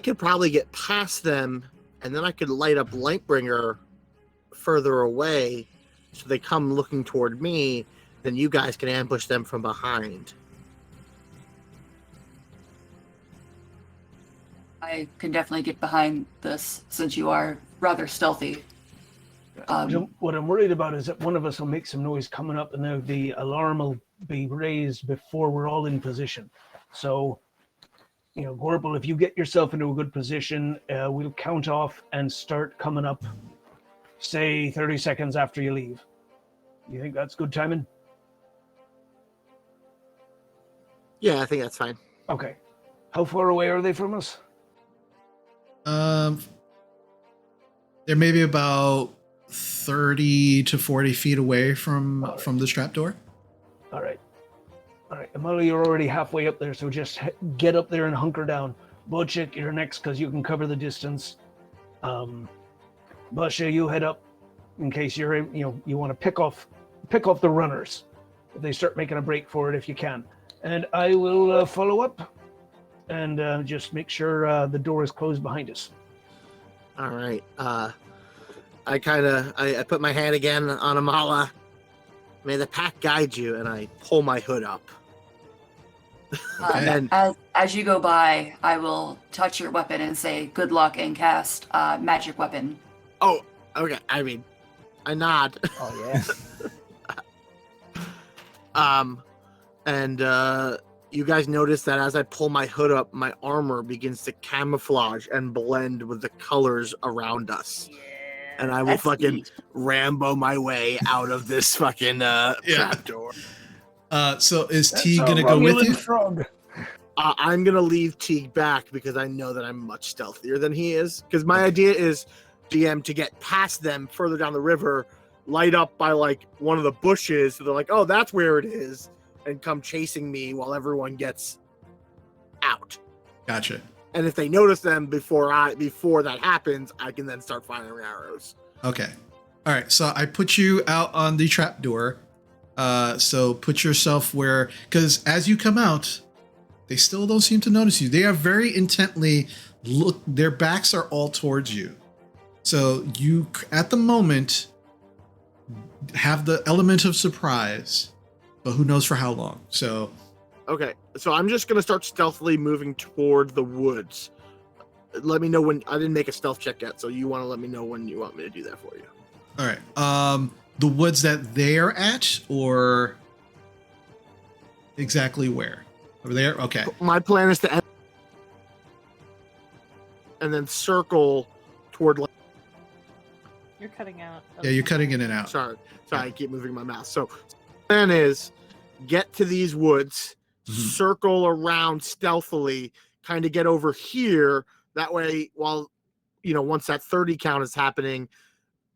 could probably get past them, and then I could light up Lightbringer further away, so they come looking toward me. Then you guys can ambush them from behind. I can definitely get behind this since you are rather stealthy. What I'm worried about is that one of us will make some noise coming up, and the alarm will be raised before we're all in position. So, Gorble, if you get yourself into a good position, we'll count off and start coming up, say 30 seconds after you leave. You think that's good timing? Yeah, I think that's fine. Okay. How far away are they from us? They're maybe about 30 to 40 feet away from the trapdoor. All right. Amali, you're already halfway up there, so just get up there and hunker down. Bocek, you're next because you can cover the distance. Basha, you head up in case you want to pick off the runners if they start making a break for it if you can. And I will follow up and just make sure the door is closed behind us. All right. I put my hand again on Amala. May the pack guide you, and I pull my hood up. And as you go by, I will touch your weapon and say, "Good luck," and cast magic weapon. Oh, okay. I mean, I nod. Oh yeah. And you guys notice that as I pull my hood up, my armor begins to camouflage and blend with the colors around us. Yeah, and I will fucking neat. Rambo my way out of this fucking trapdoor. So is Teague gonna go with you? Frog. I'm gonna leave Teague back because I know that I'm much stealthier than he is. Because my idea is, GM, to get past them further down the river, light up by like one of the bushes, so they're like, "Oh, that's where it is," and come chasing me while everyone gets out. Gotcha. And if they notice them before that happens, I can then start firing arrows. Okay. All right. So I put you out on the trapdoor. So put yourself where, because as you come out, they still don't seem to notice you. They are very intently their backs are all towards you. So you, at the moment, have the element of surprise, but who knows for how long. So, Okay, so I'm just gonna start stealthily moving toward the woods. Let me know when. I didn't make a stealth check yet, so you want to let me know when you want me to do that for you. all right. The woods that they're at, or exactly where? Over there? Okay. My plan is to end and then circle toward. You're cutting out. Yeah, you're cutting in and out. Sorry, I keep moving my mouse. So, plan is get to these woods, circle around stealthily, kind of get over here. That way, while once that 30 count is happening,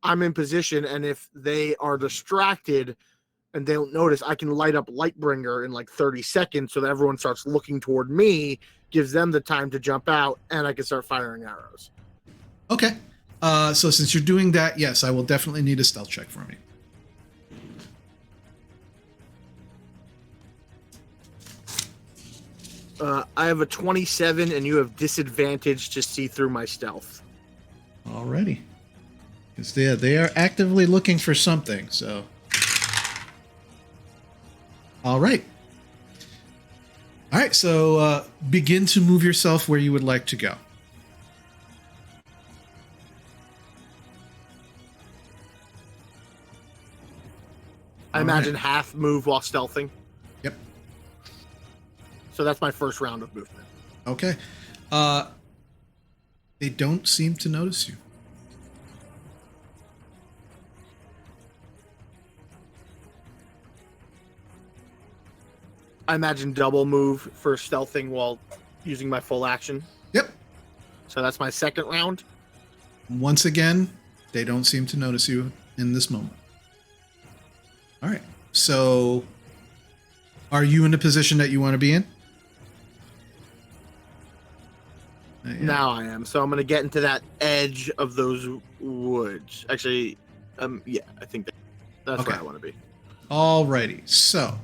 I'm in position, and if they are distracted and they don't notice, I can light up Lightbringer in like 30 seconds so that everyone starts looking toward me, gives them the time to jump out, and I can start firing arrows. Okay. So since you're doing that, yes, I will definitely need a stealth check from you. I have a 27, and you have disadvantage to see through my stealth. Alrighty. Because they are actively looking for something, so. Alright. Alright, so begin to move yourself where you would like to go. I imagine half move while stealthing. Yep. So that's my first round of movement. Okay. They don't seem to notice you. I imagine double move for stealthing while using my full action. Yep. So that's my second round. Once again, they don't seem to notice you in this moment. All right. So, are you in the position that you want to be in? Yeah. Now I am. So I'm going to get into that edge of those woods. Actually, yeah, I think that's Okay. where I want to be. Alrighty. So,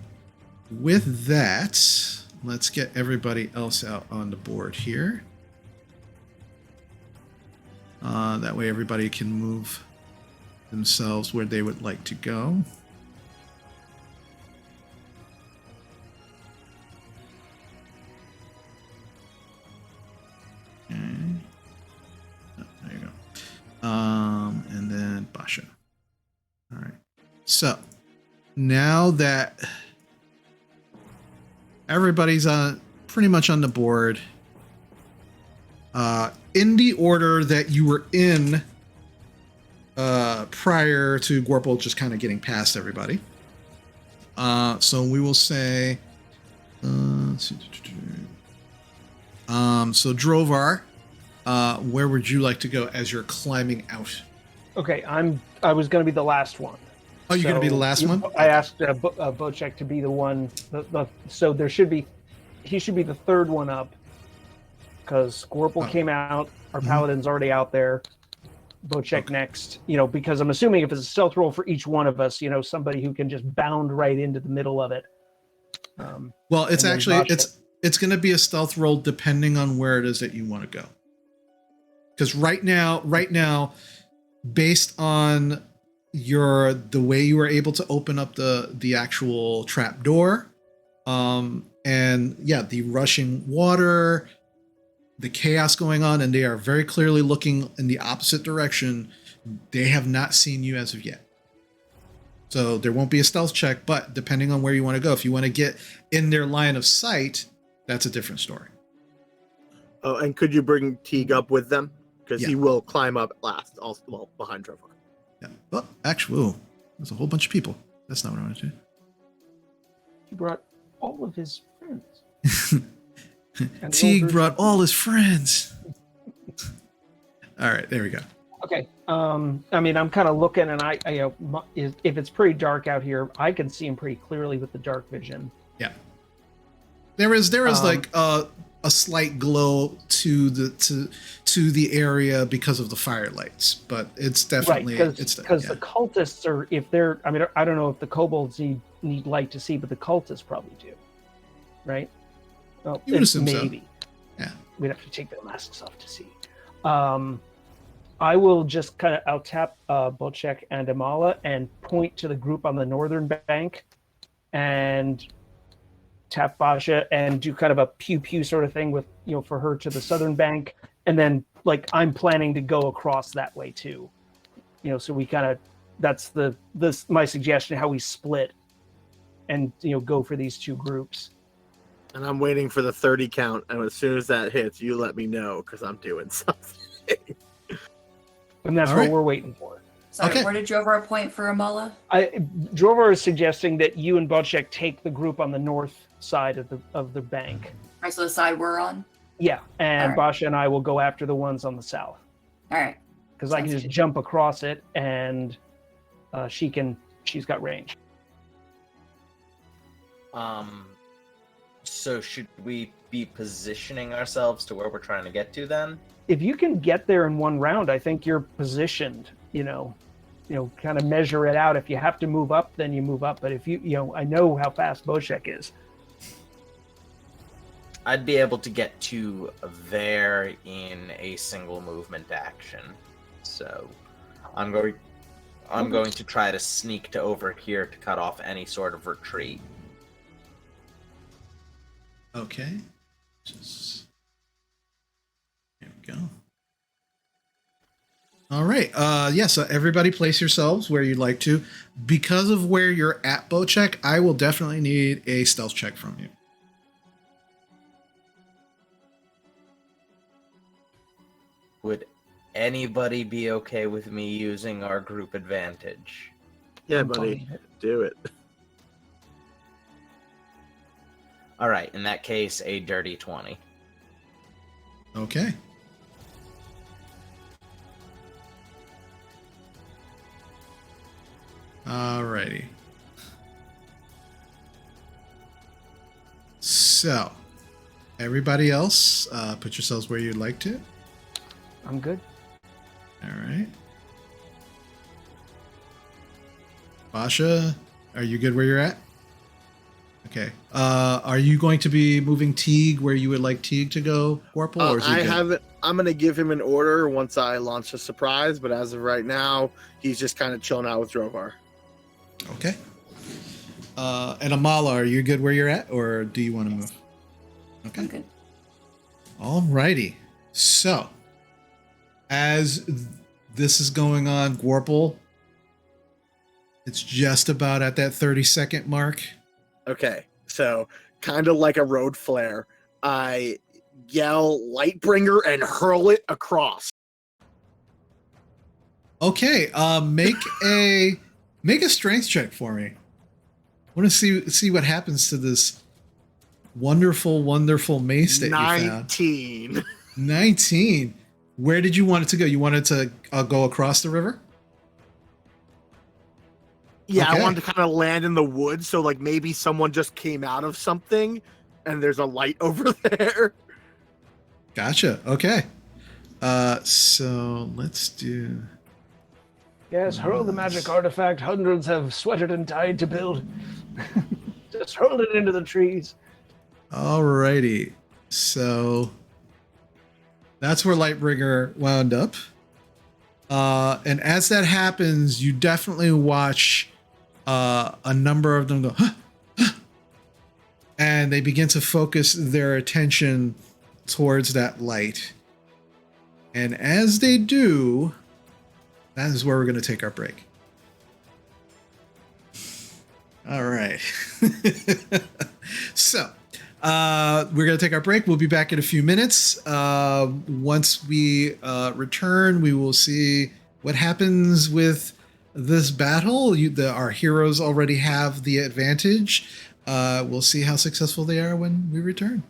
with that, let's get everybody else out on the board here. That way everybody can move themselves where they would like to go. Okay. Oh, there you go. And then Basha. All right. So now that everybody's pretty much on the board, in the order that you were in prior to Gorple just kind of getting past everybody. So we will say, so Drovar, where would you like to go as you're climbing out? Okay, I was going to be the last one. Oh, you're going to be the last one? I asked Bocek to be the one. So he should be the third one up, because Squirple came out. Our Paladin's already out there. Bocek next. Because I'm assuming if it's a stealth roll for each one of us, somebody who can just bound right into the middle of it. Well, it's actually it's going to be a stealth roll depending on where it is that you want to go. Because right now, based on the way you were able to open up the actual trap door, and yeah, the rushing water, the chaos going on, and they are very clearly looking in the opposite direction. They have not seen you as of yet. So there won't be a stealth check, but depending on where you want to go, if you want to get in their line of sight, that's a different story. Oh, and could you bring Teague up with them? Because Yeah. he will climb up last, also, behind Trevor. Yeah. Well, actually, there's a whole bunch of people. That's not what I wanted to do. He brought all of his friends. And Teague Wilbur- brought all his friends. All right, there we go. Okay. I'm kind of looking, and if it's pretty dark out here, I can see him pretty clearly with the dark vision. Yeah. There is like a slight glow to the area because of the firelights, but it's definitely right, because the cultists are, if they're, I don't know if the kobolds need light to see, but the cultists probably do, right? Well, You would assume so. maybe. Yeah. We'd have to take their masks off to see. I will just I'll tap Bocek and Amala and point to the group on the northern bank and tap Basha and do kind of a pew pew sort of thing with, for her to the southern bank. And then like I'm planning to go across that way too. So we kind of, that's my suggestion, how we split and, go for these two groups. And I'm waiting for the 30 count. And as soon as that hits, you let me know because I'm doing something. And that's All what right. we're waiting for. Sorry, Okay. where did Drovar point for Amala? Drovar is suggesting that you and Bocek take the group on the north side of the bank. Right, so the side we're on? Yeah, and All right. Basha and I will go after the ones on the south. Alright. Because I can Sounds just good. jump across it, and she's got range. So should we be positioning ourselves to where we're trying to get to then? If you can get there in one round, I think you're positioned, kind of measure it out. If you have to move up, then you move up. But if I know how fast Bocek is. I'd be able to get to there in a single movement action. So I'm going to try to sneak to over here to cut off any sort of retreat. Okay. There we go. All right. Yeah, so everybody place yourselves where you'd like to. Because of where you're at, Bocek, I will definitely need a stealth check from you. Would anybody be okay with me using our group advantage? Yeah, I'm buddy. fine. Do it. All right, in that case, a dirty 20. Okay. Alrighty. So, everybody else, put yourselves where you'd like to. I'm good. All right. Basha, are you good where you're at? Okay. Are you going to be moving Teague where you would like Teague to go, Corporal? Or is he I good? haven't. I'm gonna give him an order once I launch a surprise, but as of right now, he's just kind of chilling out with Drovar. Okay. And Amala, are you good where you're at, or do you want to move? Okay. I'm good. Alrighty. So, as this is going on, Gorple, it's just about at that 30-second mark. Okay, so kind of like a road flare, I yell Lightbringer and hurl it across. Okay, make a strength check for me. I want to see what happens to this wonderful mace that you found. 19. 19. Where did you want it to go? You wanted to go across the river? Yeah, Okay. I wanted to kind of land in the woods, so like maybe someone just came out of something, and there's a light over there. Gotcha. Okay. So let's do. Yes, hurl the magic artifact hundreds have sweated and died to build. Just hurl it into the trees. Alrighty. So that's where Lightbringer wound up. And as that happens, you definitely watch a number of them go, huh, huh, and they begin to focus their attention towards that light. And as they do, that is where we're going to take our break. All right. So, we're going to take our break. We'll be back in a few minutes. Once we return, we will see what happens with this battle. Our heroes already have the advantage. We'll see how successful they are when we return.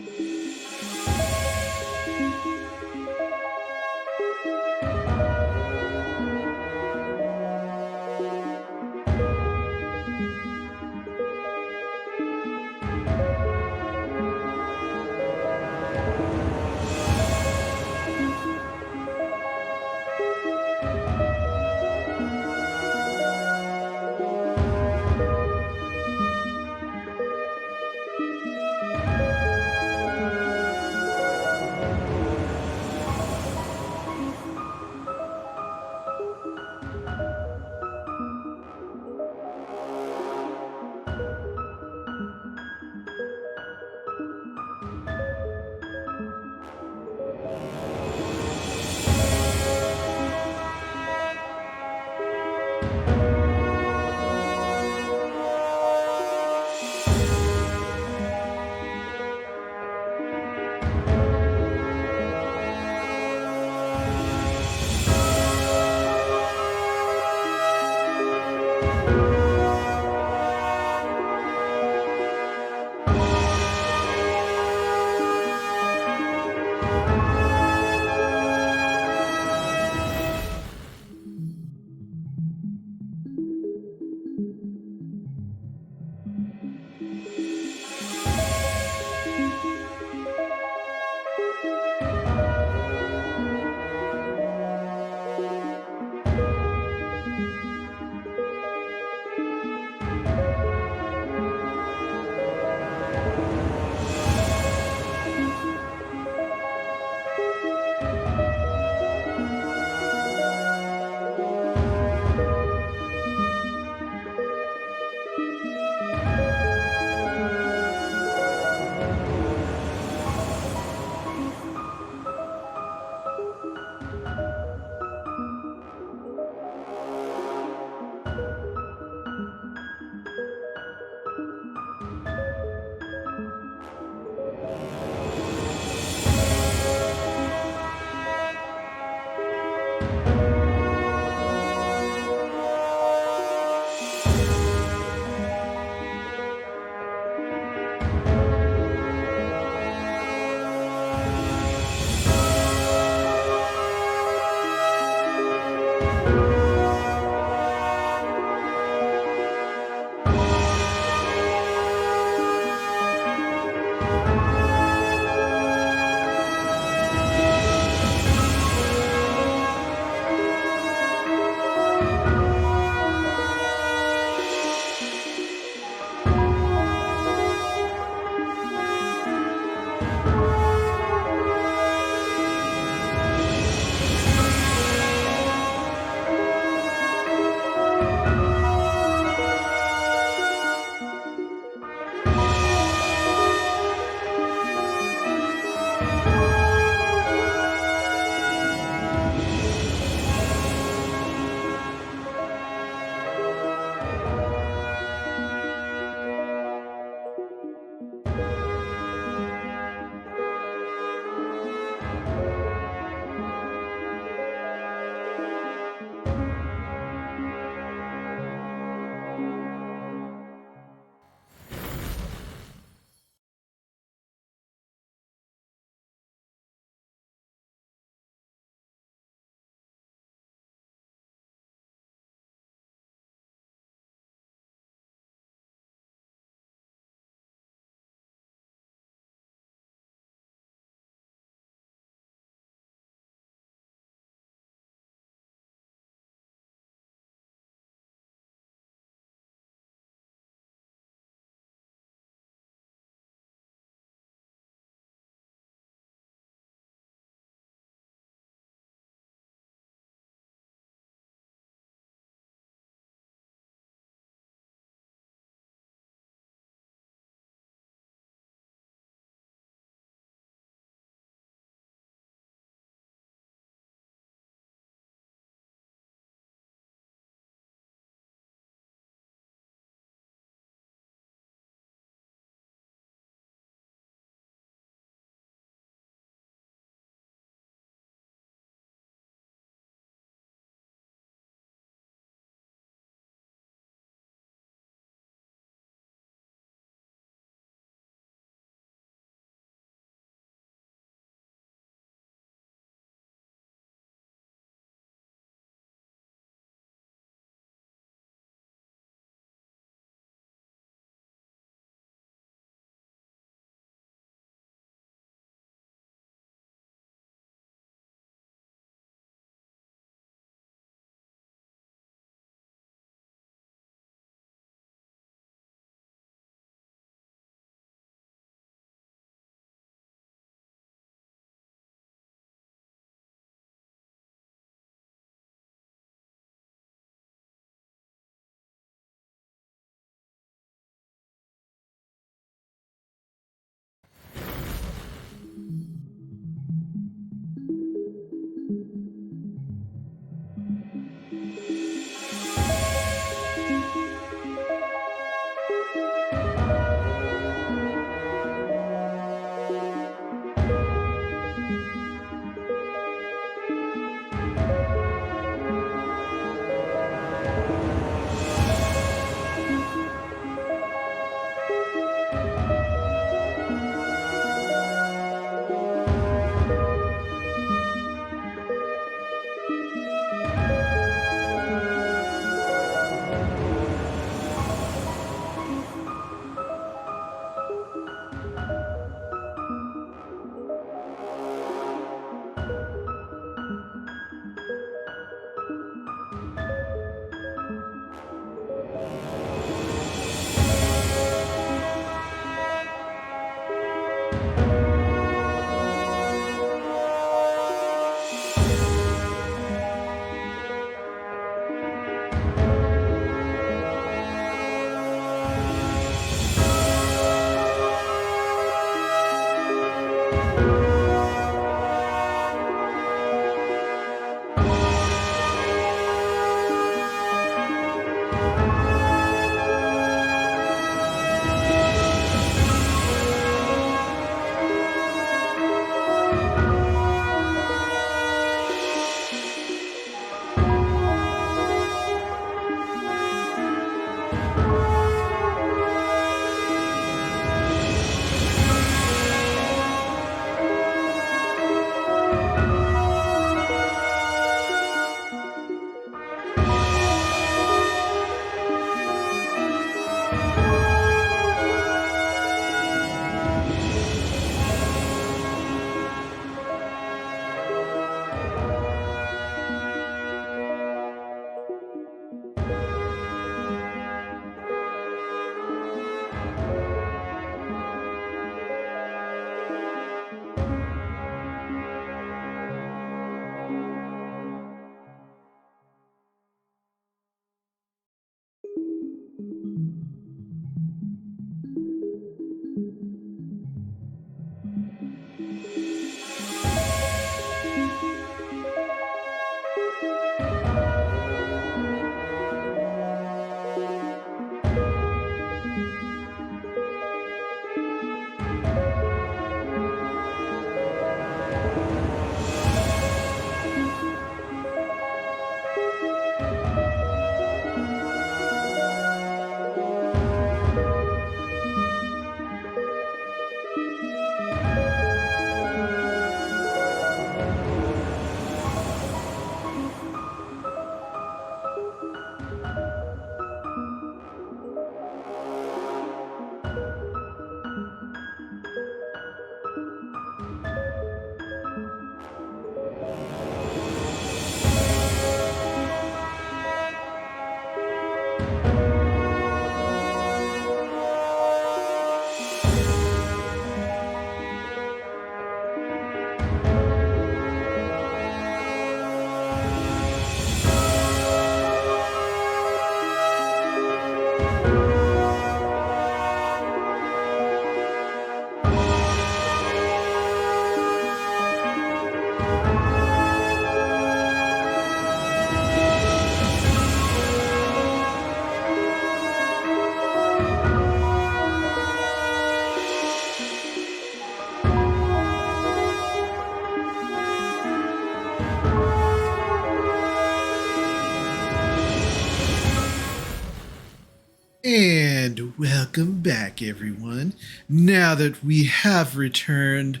welcome back, everyone. Now that we have returned,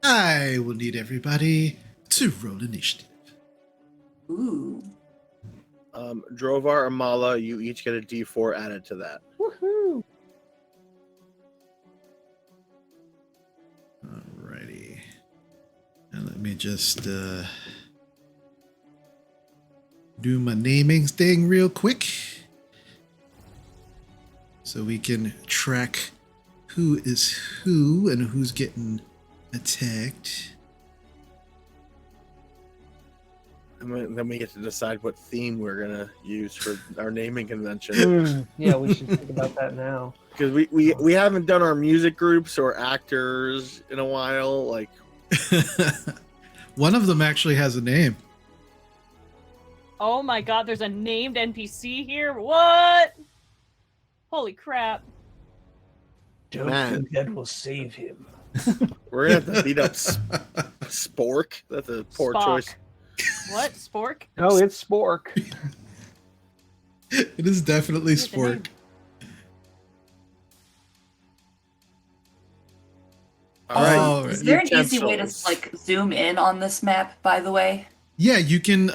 I will need everybody to roll initiative. Ooh. Drovar or Mala, you each get a D4 added to that. Woohoo! Alrighty. Now let me just do my naming thing real quick so we can track who is who and who's getting attacked. And then we get to decide what theme we're gonna use for our naming convention. Yeah, we should think about that now. Because we haven't done our music groups or actors in a while. Like, One of them actually has a name. Oh my god, there's a named NPC here? What? Holy crap. Don't Man. think that will save him. we're gonna have to beat up Spork. That's a poor Spock. choice. What? Spork? No, it's Spork. It is definitely Look at the name. Spork. All right. All Is right. there an easy way to Utensils. like zoom in on this map, by the way? Yeah, you can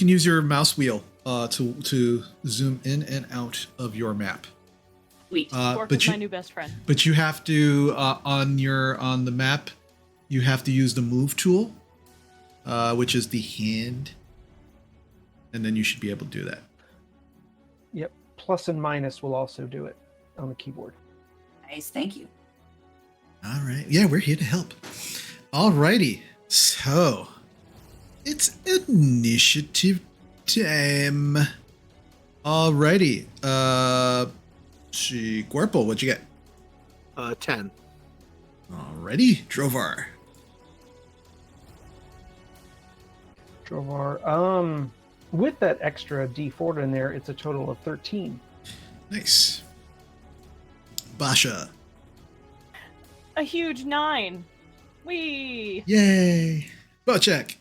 use your mouse wheel to zoom in and out of your map. Sweet. Spork but is you my new best friend. but you have to on the map, you have to use the move tool, which is the hand, and then you should be able to do that. Yep. Plus and minus will also do it on the keyboard. Nice, thank you. All right. Yeah, we're here to help. All righty. So, it's initiative time. All righty. Guerpo, what'd you get? 10. Alrighty, Drovar. Drovar. With that extra D4 in there, it's a total of 13. Nice. Basha. A huge 9. Whee! Yay. Bocek.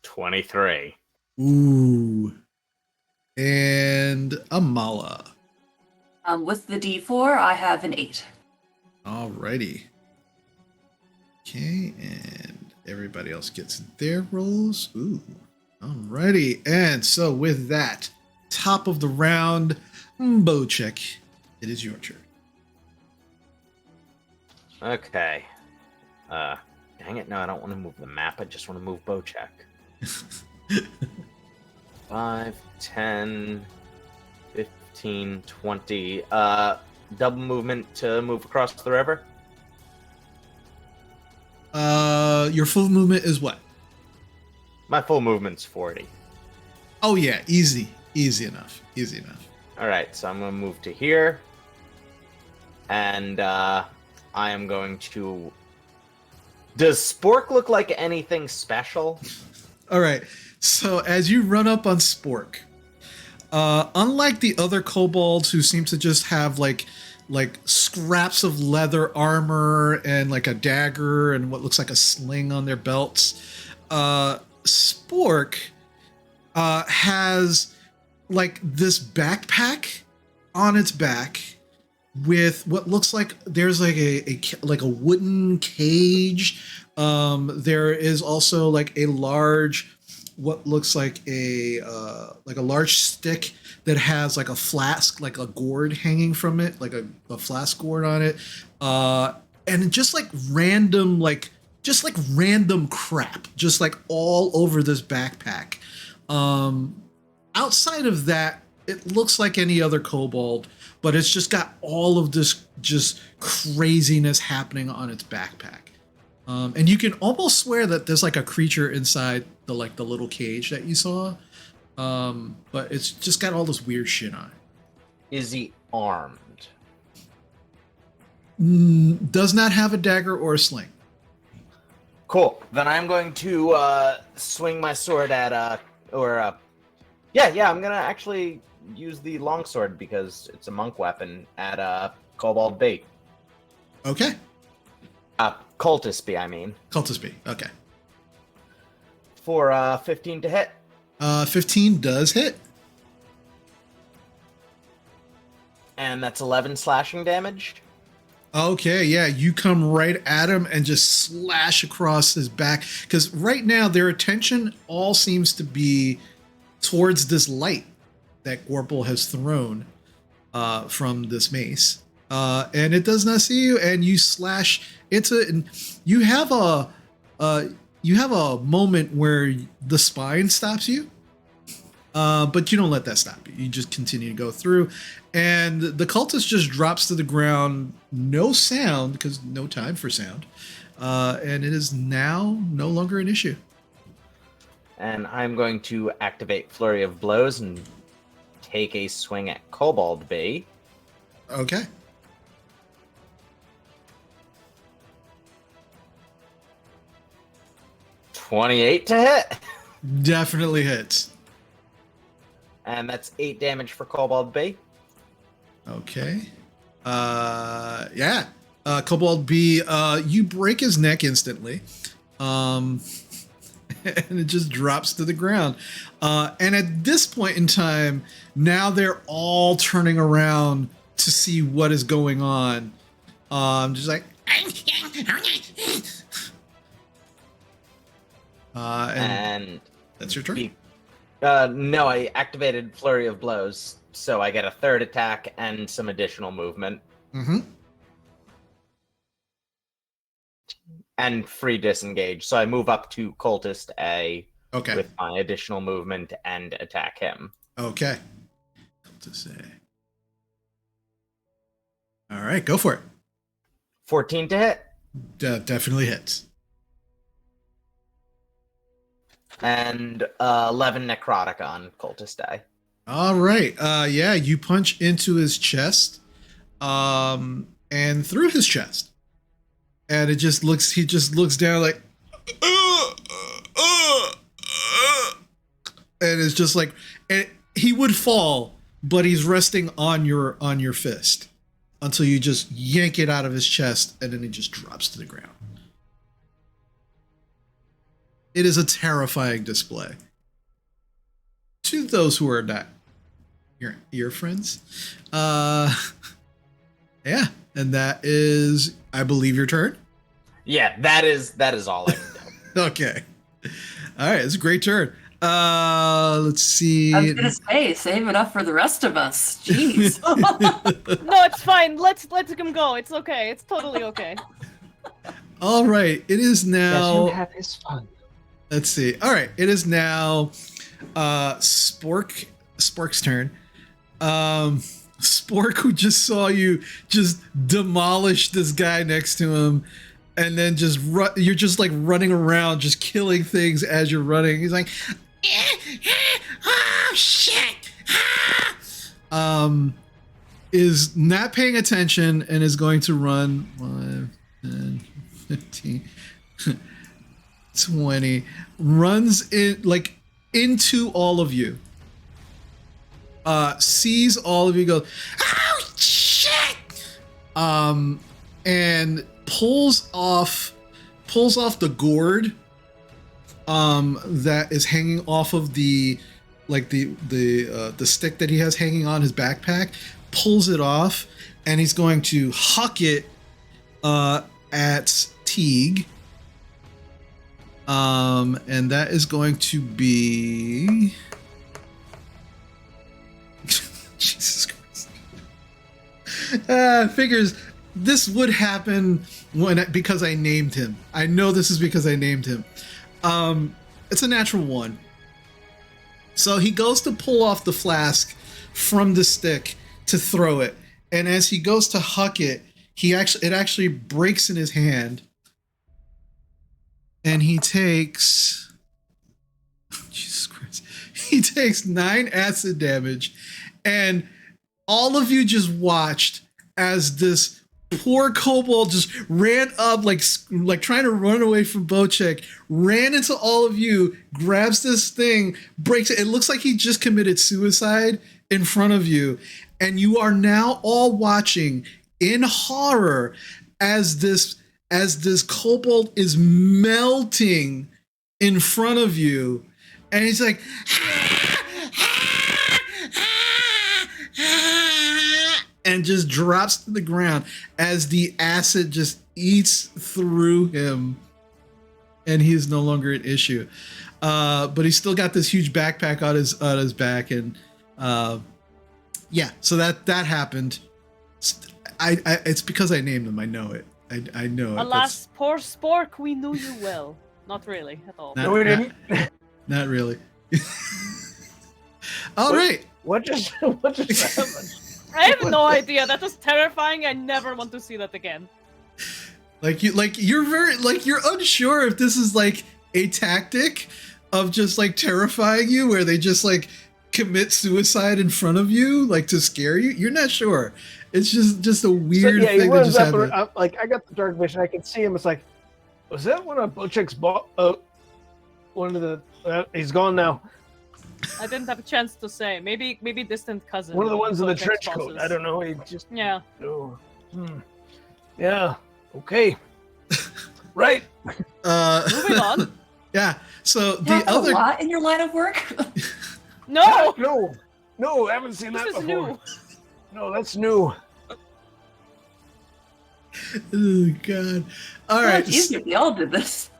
23. Ooh. And Amala. With the D4, I have an 8. Alrighty. Okay, and everybody else gets their rolls. Ooh. Alrighty. And so with that, top of the round, Bocek, it is your turn. Okay. Dang it, no, I don't want to move the map. I just want to move Bocek. 5, 10, 15, 20. Double movement to move across the river. Your full movement is what? My full movement's 40. Oh yeah, easy. Easy enough. Easy enough. Alright, so I'm going to move to here. And I am going to... Does Spork look like anything special? All right. So as you run up on Spork, unlike the other kobolds who seem to just have like scraps of leather armor and like a dagger and what looks like a sling on their belts, Spork has like this backpack on its back with what looks like there's like a wooden cage. There is also like a large, what looks like a large stick that has like a flask, like a gourd hanging from it, like a flask gourd on it, and just like random crap, just like all over this backpack. Outside of that, it looks like any other kobold, but it's just got all of this just craziness happening on its backpack. And you can almost swear that there's like a creature inside the little cage that you saw. But it's just got all this weird shit on it. Is he armed? Does not have a dagger or a sling. Cool. Then I'm going to swing my sword at I'm gonna actually use the longsword because it's a monk weapon at Kobold Bait. Okay. Cultist Bee, I mean. Cultist Bee. Okay. For 15 to hit. 15 does hit. And that's 11 slashing damage. Okay, yeah, you come right at him and just slash across his back. Because right now, their attention all seems to be towards this light that Gorple has thrown from this mace. And it does not see you, and you slash into it. And you have a moment where the spine stops you. But you don't let that stop you. You just continue to go through. And the cultist just drops to the ground, no sound, because no time for sound. And it is now no longer an issue. And I'm going to activate Flurry of Blows and take a swing at Kobold Bee. Okay. $28 to hit. Definitely hits. And that's 8 damage for Kobold Bee. Okay. Yeah. Kobold B, you break his neck instantly. And it just drops to the ground. And at this point in time, now they're all turning around to see what is going on. Just like, and that's your turn. No, I activated Flurry of Blows, so I get a third attack and some additional movement. Mm-hmm. And free disengage, so I move up to Cultist A with my additional movement and attack him. Okay. Cultist A. All right, go for it. 14 to hit. Definitely hits. And 11 necrotic on Cultist A. All right. Yeah, you punch into his chest, and through his chest, and he just looks down like, and it's just like, and he would fall, but he's resting on your fist until you just yank it out of his chest, and then he just drops to the ground. It is a terrifying display. To those who are not your ear friends. Yeah, and that is, I believe, your turn. Yeah, that is all I can do. Okay. All right, it's a great turn. Let's see. I was gonna say, save it up for the rest of us. Jeez. No, it's fine. Let's him go. It's okay. It's totally okay. All right, it is now. Let him have his fun. Let's see. All right, it is now Spork's turn. Spork, who just saw you just demolish this guy next to him, and then just you're just like running around, just killing things as you're running. He's like, oh shit! Is not paying attention and is going to run 5, 10, 15. 20, runs in like into all of you, sees all of you, goes, oh shit, and pulls off the gourd that is hanging off of the stick that he has hanging on his backpack, pulls it off, and he's going to huck it at Teague. And that is going to be Jesus Christ. Figures this would happen because I named him. I know this is because I named him. It's a natural 1. So he goes to pull off the flask from the stick to throw it, and as he goes to huck it, it actually breaks in his hand. And he takes, Jesus Christ, he takes 9 acid damage. And all of you just watched as this poor kobold just ran up, like trying to run away from Bocek, ran into all of you, grabs this thing, breaks it. It looks like he just committed suicide in front of you. And you are now all watching in horror as this kobold is melting in front of you, and he's like, and just drops to the ground as the acid just eats through him, and he is no longer an issue. But he's still got this huge backpack on his back, and yeah, so that happened. It's because I named him. I know it. I know it. Alas, poor Spork, we knew you well. Not really at all. No, we didn't. Not really. All right. What just happened? I have no idea. That was terrifying. I never want to see that again. You're unsure if this is like a tactic of just like terrifying you, where they just like commit suicide in front of you, like to scare you. You're not sure. It's just a weird He thing that runs just up happened. and, like, I got the dark vision. I can see him. It's like, was that one of Bocek's one of the? He's gone now. I didn't have a chance to say. Maybe distant cousin. One of the ones in the Bojack's trench coat. bosses. I don't know. He just. Yeah. Oh. Yeah. Okay. Right. Moving on. Yeah. So You the have other a lot in your line of work. No. No, I haven't seen This that is before. new. No, that's new. Oh God! All How right. much easier if we all did this.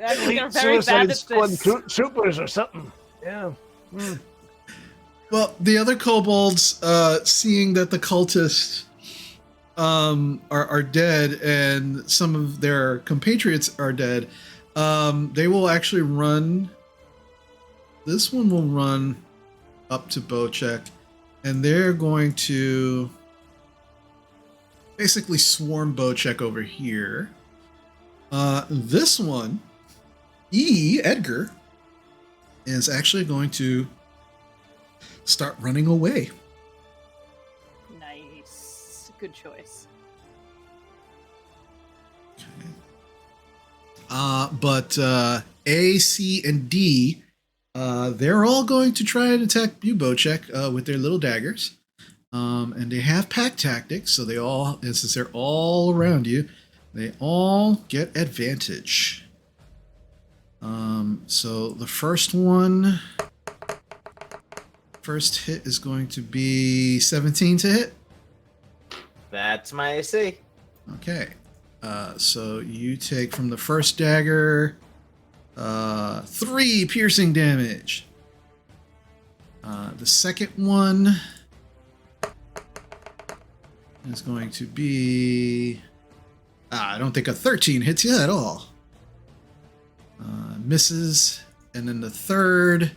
I think they're Elite very bad Suicide at Squad this. Troopers or something. Yeah. Well, the other kobolds, seeing that the cultists are dead and some of their compatriots are dead, they will actually run. This one will run up to Bocek, and they're going to basically swarm Bocek over here. This one, Edgar, is actually going to start running away. Nice. Good choice. But A, C, and D, they're all going to try and attack you, Bocek, with their little daggers. And they have pack tactics, so and since they're all around you, they all get advantage. So the first hit is going to be 17 to hit. That's my AC. Okay. So you take from the first dagger 3 piercing damage. The second one is going to be... I don't think a 13 hits you at all. Misses. And then the third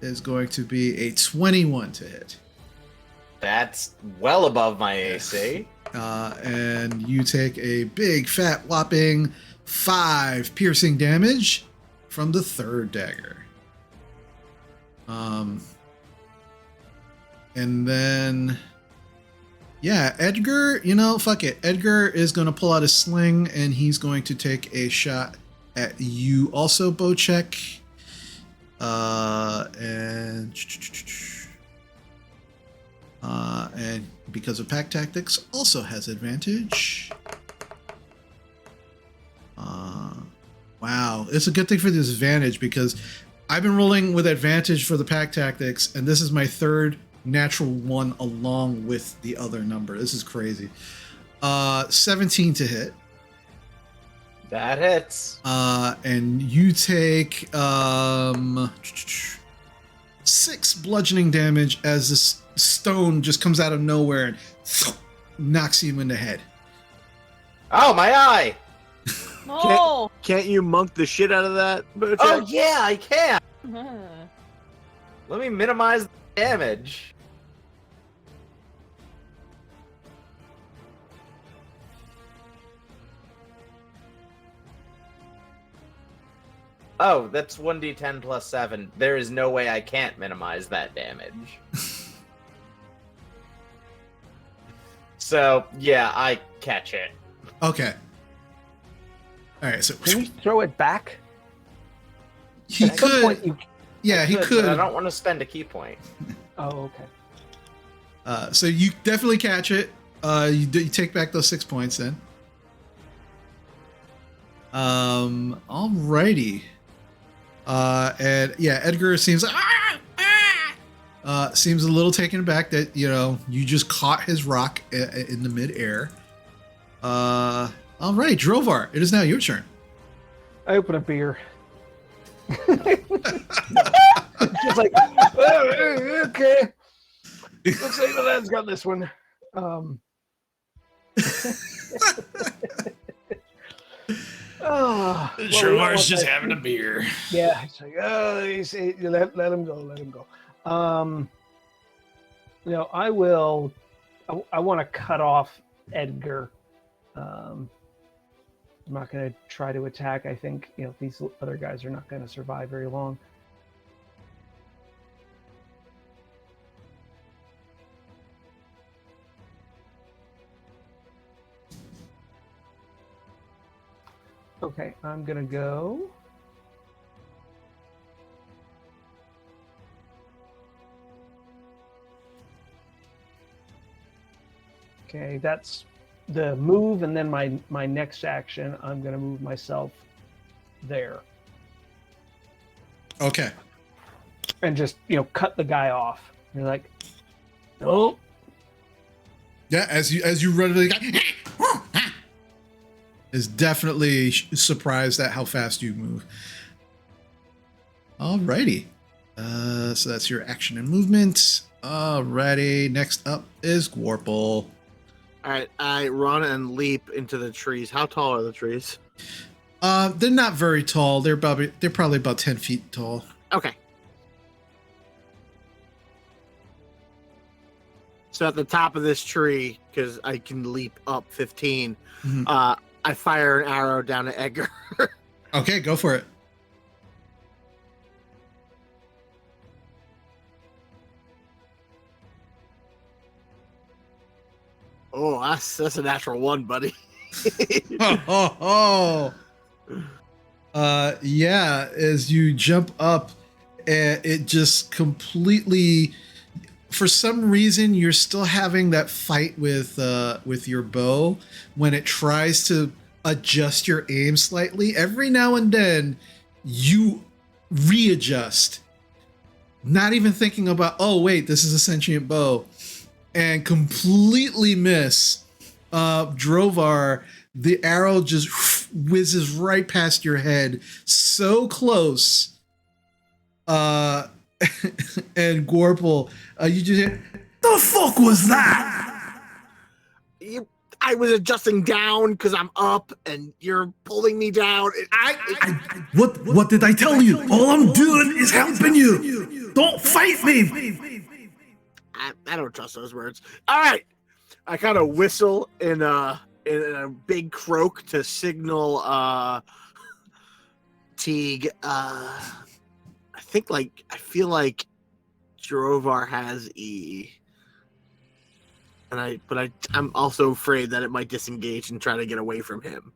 is going to be a 21 to hit. That's well above my AC. And you take a big, fat, whopping 5 piercing damage from the third dagger. And then, yeah, Edgar, fuck it. Edgar is going to pull out a sling, and he's going to take a shot at you also, Bocek. And because of pack tactics, also has advantage. Wow, it's a good thing for this advantage because I've been rolling with advantage for the pack tactics, and this is my third natural one along with the other number. This is crazy. 17 to hit. That hits. And you take 6 bludgeoning damage as this stone just comes out of nowhere and knocks you in the head. Oh, my eye! No. Can't you monk the shit out of that? Oh, yeah, I can! Uh-huh. Let me minimize the damage. Oh, that's 1d10 plus 7. There is no way I can't minimize that damage. So, yeah, I catch it. Okay. All right, so Can we throw it back? he At some could. point you- Yeah, he But could. I don't want to spend a key point. Oh, okay. So you definitely catch it. You take back those 6 points then. Alrighty. And yeah, Edgar seems like, seems a little taken aback that you just caught his rock in the midair. All right, Drovar, it is now your turn. I open a beer. Just like, okay. Looks like the lad's got this one. Drovar's just having a beer. Yeah, it's like, you say, let him go. I will. I want to cut off Edgar. I'm not going to try to attack. I think these other guys are not going to survive very long. Okay, I'm going to go. Okay, that's the move, and then my next action, I'm going to move myself there. Okay. And just, cut the guy off. You're like, no. Yeah, as you run to the guy, is definitely surprised at how fast you move. Alrighty. So that's your action and movement. Alrighty. Next up is Gwarple. All right, I run and leap into the trees. How tall are the trees? They're not very tall. They're probably about 10 feet tall. Okay. So at the top of this tree, because I can leap up 15, I fire an arrow down at Edgar. Okay, go for it. Oh, that's a natural one, buddy. Yeah, as you jump up, it just completely, for some reason, you're still having that fight with your bow when it tries to adjust your aim slightly. Every now and then, you readjust, not even thinking about, oh wait, this is a sentient bow, and completely miss. Drovar, the arrow just whizzes right past your head, so close. And Gwarple, you just hear, the fuck was that? I was adjusting down because I'm up, and you're pulling me down. What did I tell you? All I'm doing is helping you. Don't fight me. I don't trust those words. All right, I kind of whistle in a big croak to signal Teague. I feel like Drovar has E, but I'm also afraid that it might disengage and try to get away from him,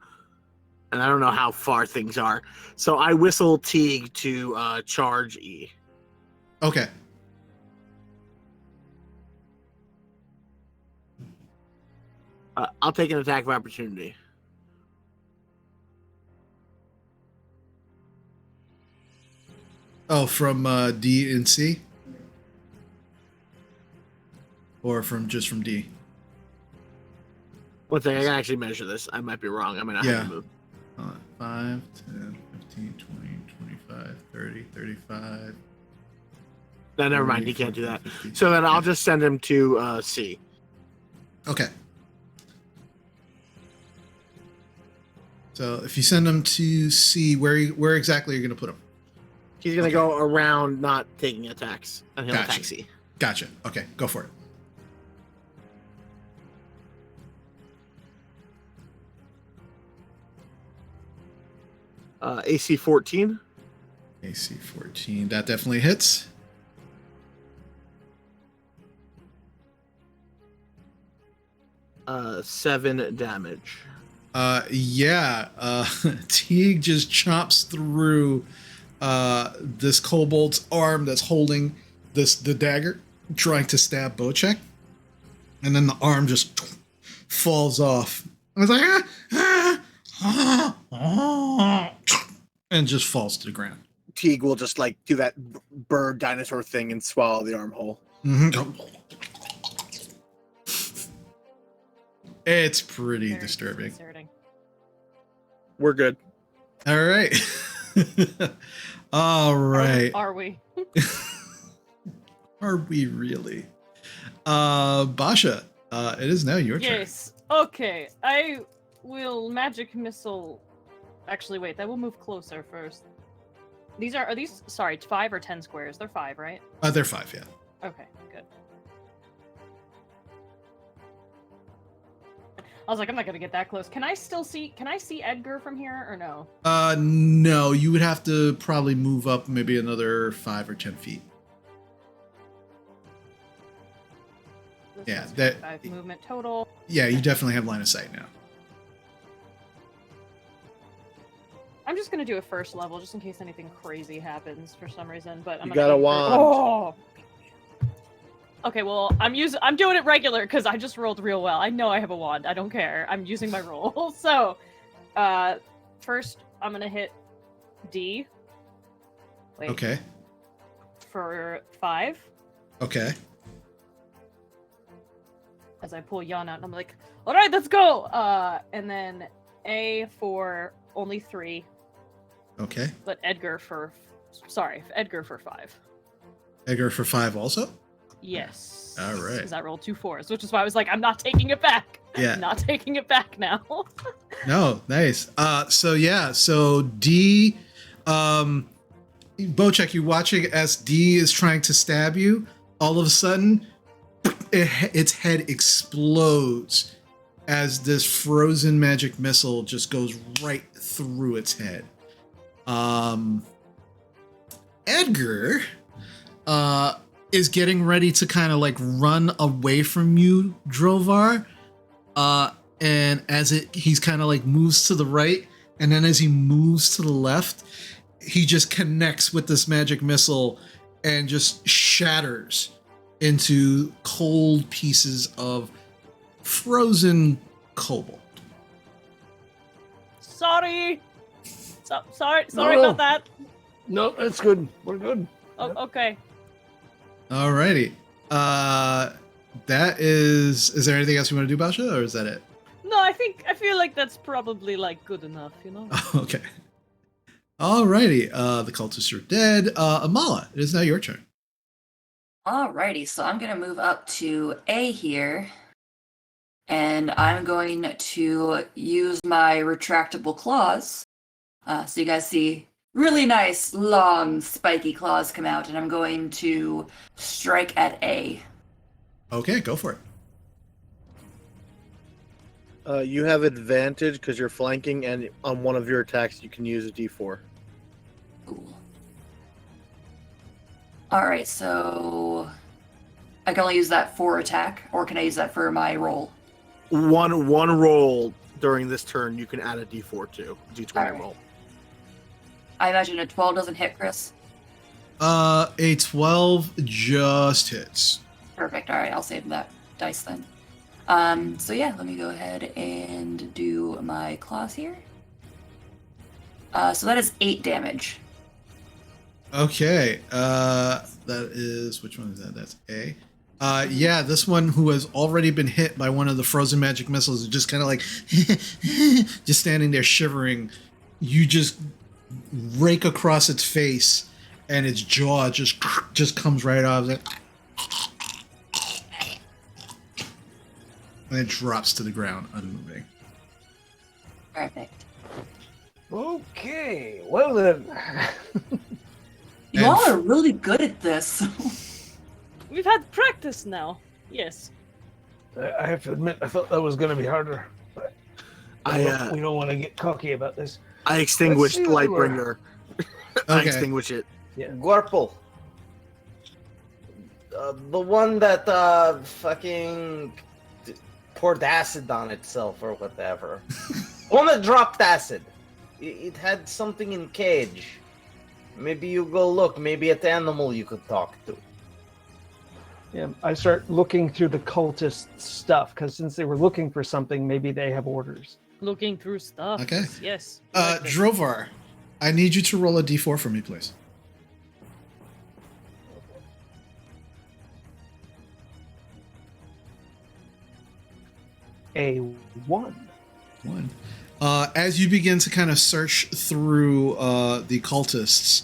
and I don't know how far things are. So I whistle Teague to charge E. Okay. I'll take an attack of opportunity. Oh, from D and C? Or from D? One thing, I can actually measure this. I might be wrong. I might not have to move. 5, 10, 15, 20, 25, 30, 35. No, never mind. He can't do that. So then I'll just send him to C. Okay. So if you send him to C, where exactly are you going to put him? He's going to go around not taking attacks, and he'll attack C. Gotcha. Okay, go for it. AC 14. AC 14. That definitely hits. Uh, 7 damage. Teague just chomps through this kobold's arm that's holding the dagger, trying to stab Bocek, and then the arm just falls off. I was like, and just falls to the ground. Teague will just like do that bird dinosaur thing and swallow the armhole. It's pretty Very disturbing. disconcerting. We're good. All right. All right. Are we? Are we really? Basha, it is now your turn. Yes. Okay. I will magic missile. Actually, wait. That will move closer first. These are these? Sorry, 5 or 10 squares? They're 5, right? They're 5, yeah. Okay. Good. I was like, I'm not gonna get that close. Can I still see? Can I see Edgar from here or no? No, you would have to probably move up maybe another 5 or 10 feet. This Yeah, is that- 5 movement total. Yeah, you definitely have line of sight now. I'm just gonna do a first level just in case anything crazy happens for some reason. But I'm You gonna got a aim for- wand. Oh. Okay, well, I'm doing it regular because I just rolled real well. I know I have a wand. I don't care. I'm using my roll. So, first I'm gonna hit D. Wait. Okay. For 5. Okay. As I pull Jan out, and I'm like, all right, let's go. And then A for only 3, Okay. but Edgar for 5. Edgar for 5 also? Yes. All right. Because I rolled 2 4s, which is why I was like, I'm not taking it back. Yeah. I'm not taking it back now. No, nice. So D, Bocek, you're watching as D is trying to stab you. All of a sudden, its head explodes as this frozen magic missile just goes right through its head. Edgar, is getting ready to kind of like run away from you, Drovar. And as he's kind of like moves to the right, and then as he moves to the left, he just connects with this magic missile and just shatters into cold pieces of frozen cobalt. Sorry. Sorry No. about that. No, that's good. We're good. Oh, okay. Alrighty. That is there anything else you want to do, Basha, or is that it? No, I feel like that's probably like good enough, you know? Okay. Alrighty. The cultists are dead. Amala, it is now your turn. Alrighty, so I'm gonna move up to A here, and I'm going to use my retractable claws. So you guys see really nice, long, spiky claws come out, and I'm going to strike at A. Okay, go for it. You have advantage because you're flanking, and on one of your attacks, you can use a D4. Cool. Alright, so I can only use that for attack, or can I use that for my roll? One roll during this turn, you can add a D4 to D20 Alright. roll. I imagine a 12 doesn't hit, Chris. A 12 just hits. Perfect. Alright, I'll save that dice then. So yeah, let me go ahead and do my claws here. So that is 8 damage. Okay. That is, which one is that? That's A. Yeah, this one who has already been hit by one of the frozen magic missiles is just kind of like just standing there shivering. You just rake across its face, and its jaw just comes right off. Like, and it drops to the ground, unmoving. Perfect. Okay, well then. You all are really good at this. We've had practice now. Yes. I have to admit, I thought that was going to be harder. But we don't want to get cocky about this. I extinguished Let's see what we were- Lightbringer. I Okay. extinguish it. Gorple. The one that fucking poured acid on itself or whatever. One that dropped acid. It had something in cage. Maybe you go look. Maybe it's animal you could talk to. Yeah, I start looking through the cultist stuff because since they were looking for something, maybe they have orders. Looking through stuff. Okay. Yes. Drovar, I need you to roll a d4 for me, please. a 1. One. As you begin to kind of search through the cultists,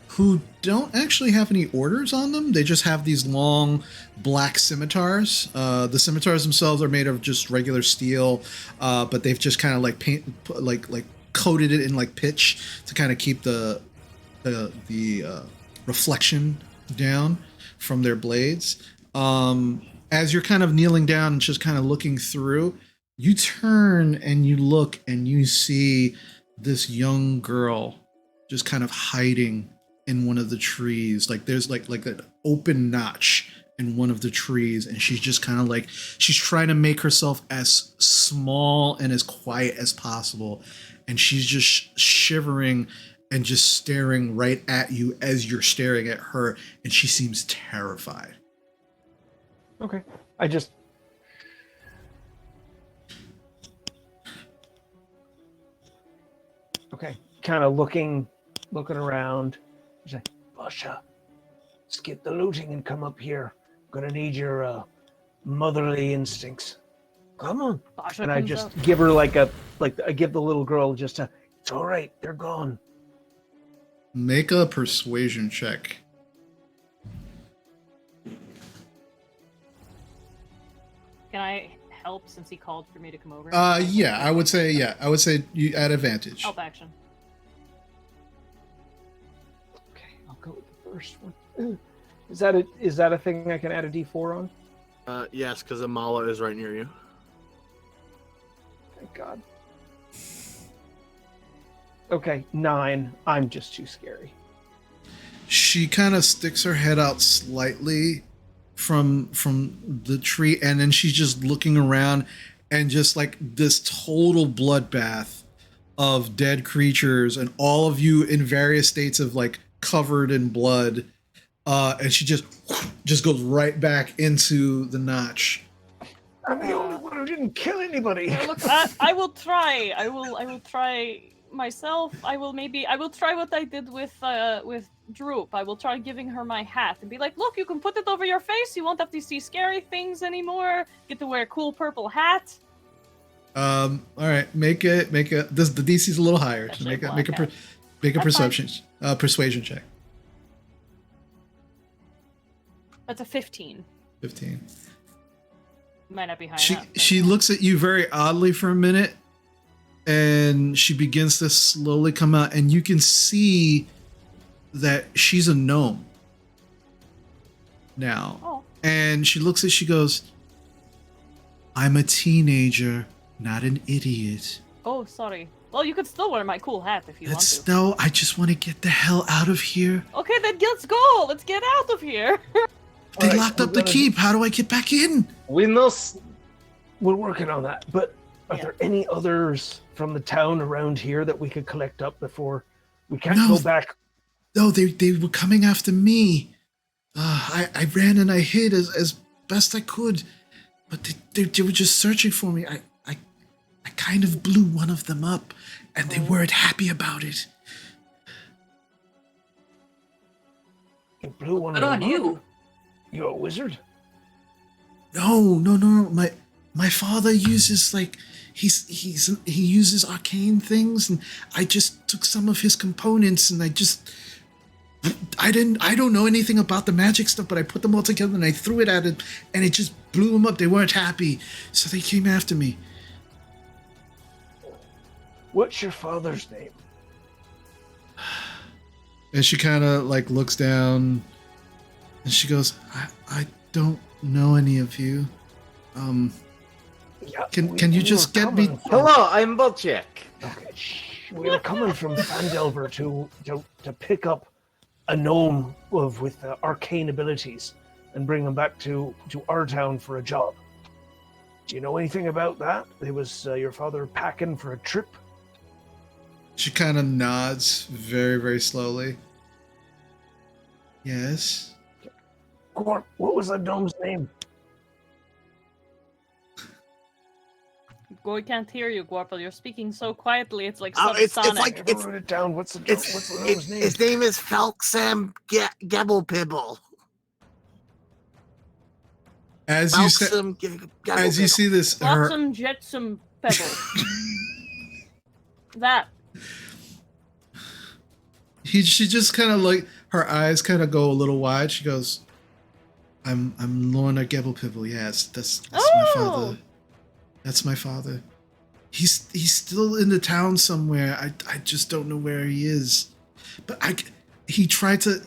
who don't actually have any orders on them, they just have these long black scimitars. The scimitars themselves are made of just regular steel, but they've just kind of like coated it in like pitch to kind of keep the reflection down from their blades. As you're kind of kneeling down and just kind of looking through, you turn and you look and you see this young girl just kind of hiding in one of the trees. Like there's like an open notch in one of the trees, and she's just kind of like, she's trying to make herself as small and as quiet as possible. And she's just shivering and just staring right at you as you're staring at her, and she seems terrified. Okay. I just... Okay. Kind of looking around. She's like, Basha, skip the looting and come up here. I'm gonna need your motherly instincts. Come on. Basha And I comes just up. give her I give the little girl just a, it's all right, they're gone. Make a persuasion check. Can I help since he called for me to come over? Yeah, I would say you add advantage. Help action. Okay, I'll go with the first one. Is that a thing I can add a D4 on? Yes, because Amala is right near you. Thank God. Okay, 9. I'm just too scary. She kind of sticks her head out slightly from the tree, and then she's just looking around, and just like this total bloodbath of dead creatures and all of you in various states of like covered in blood, and she just goes right back into the notch. I'm the only one who didn't kill anybody. Look, I will try. I will try myself. I will try what I did with Droop. I will try giving her my hat and be like, look, you can put it over your face. You won't have to see scary things anymore. Get to wear a cool purple hat. All right, make a this the DC's a little higher. So make a persuasion check. That's a 15. 15. Might not be high enough. She looks at you very oddly for a minute, and she begins to slowly come out, and you can see that she's a gnome now. Oh. And she goes, I'm a teenager, not an idiot. Oh, sorry. Well, you could still wear my cool hat if you want to. No, I just want to get the hell out of here. Okay, then let's go. Let's get out of here. They locked up the keep. How do I get back in? We know. We're working on that. But are there any others from the town around here that we could collect up before we can't go back? No, they were coming after me. I ran and I hid as best I could, but they were just searching for me. I kind of blew one of them up, and they weren't happy about it. You blew one Good of on them you. up? You a wizard? No. My father uses he uses arcane things, and I just took some of his components, and I don't know anything about the magic stuff, but I put them all together and I threw it at it, and it just blew them up. They weren't happy, so they came after me. What's your father's name? And she kind of looks down, and she goes, I don't know any of you. Can you just get me? Hello, I'm Bolchek. Okay, we were coming from Fandelver to pick up a gnome with arcane abilities and bring them back to our town for a job. Do you know anything about that? It was your father packing for a trip? She kind of nods very, very slowly. Yes. Gorp, what was that gnome's name? Goy can't hear you, Gorple. You're speaking so quietly. It's like It's subsonic. like Never wrote it down. What's the gnome's name? His name is Felksam Gebelpibble. As you say, as you see this, her, Flotsam, jetsam, pebble. That. she just kind of like her eyes kind of go a little wide. She goes, I'm Lorna Gebblepibble. Yes, that's my father. That's my father. He's still in the town somewhere. I just don't know where he is. But he tried to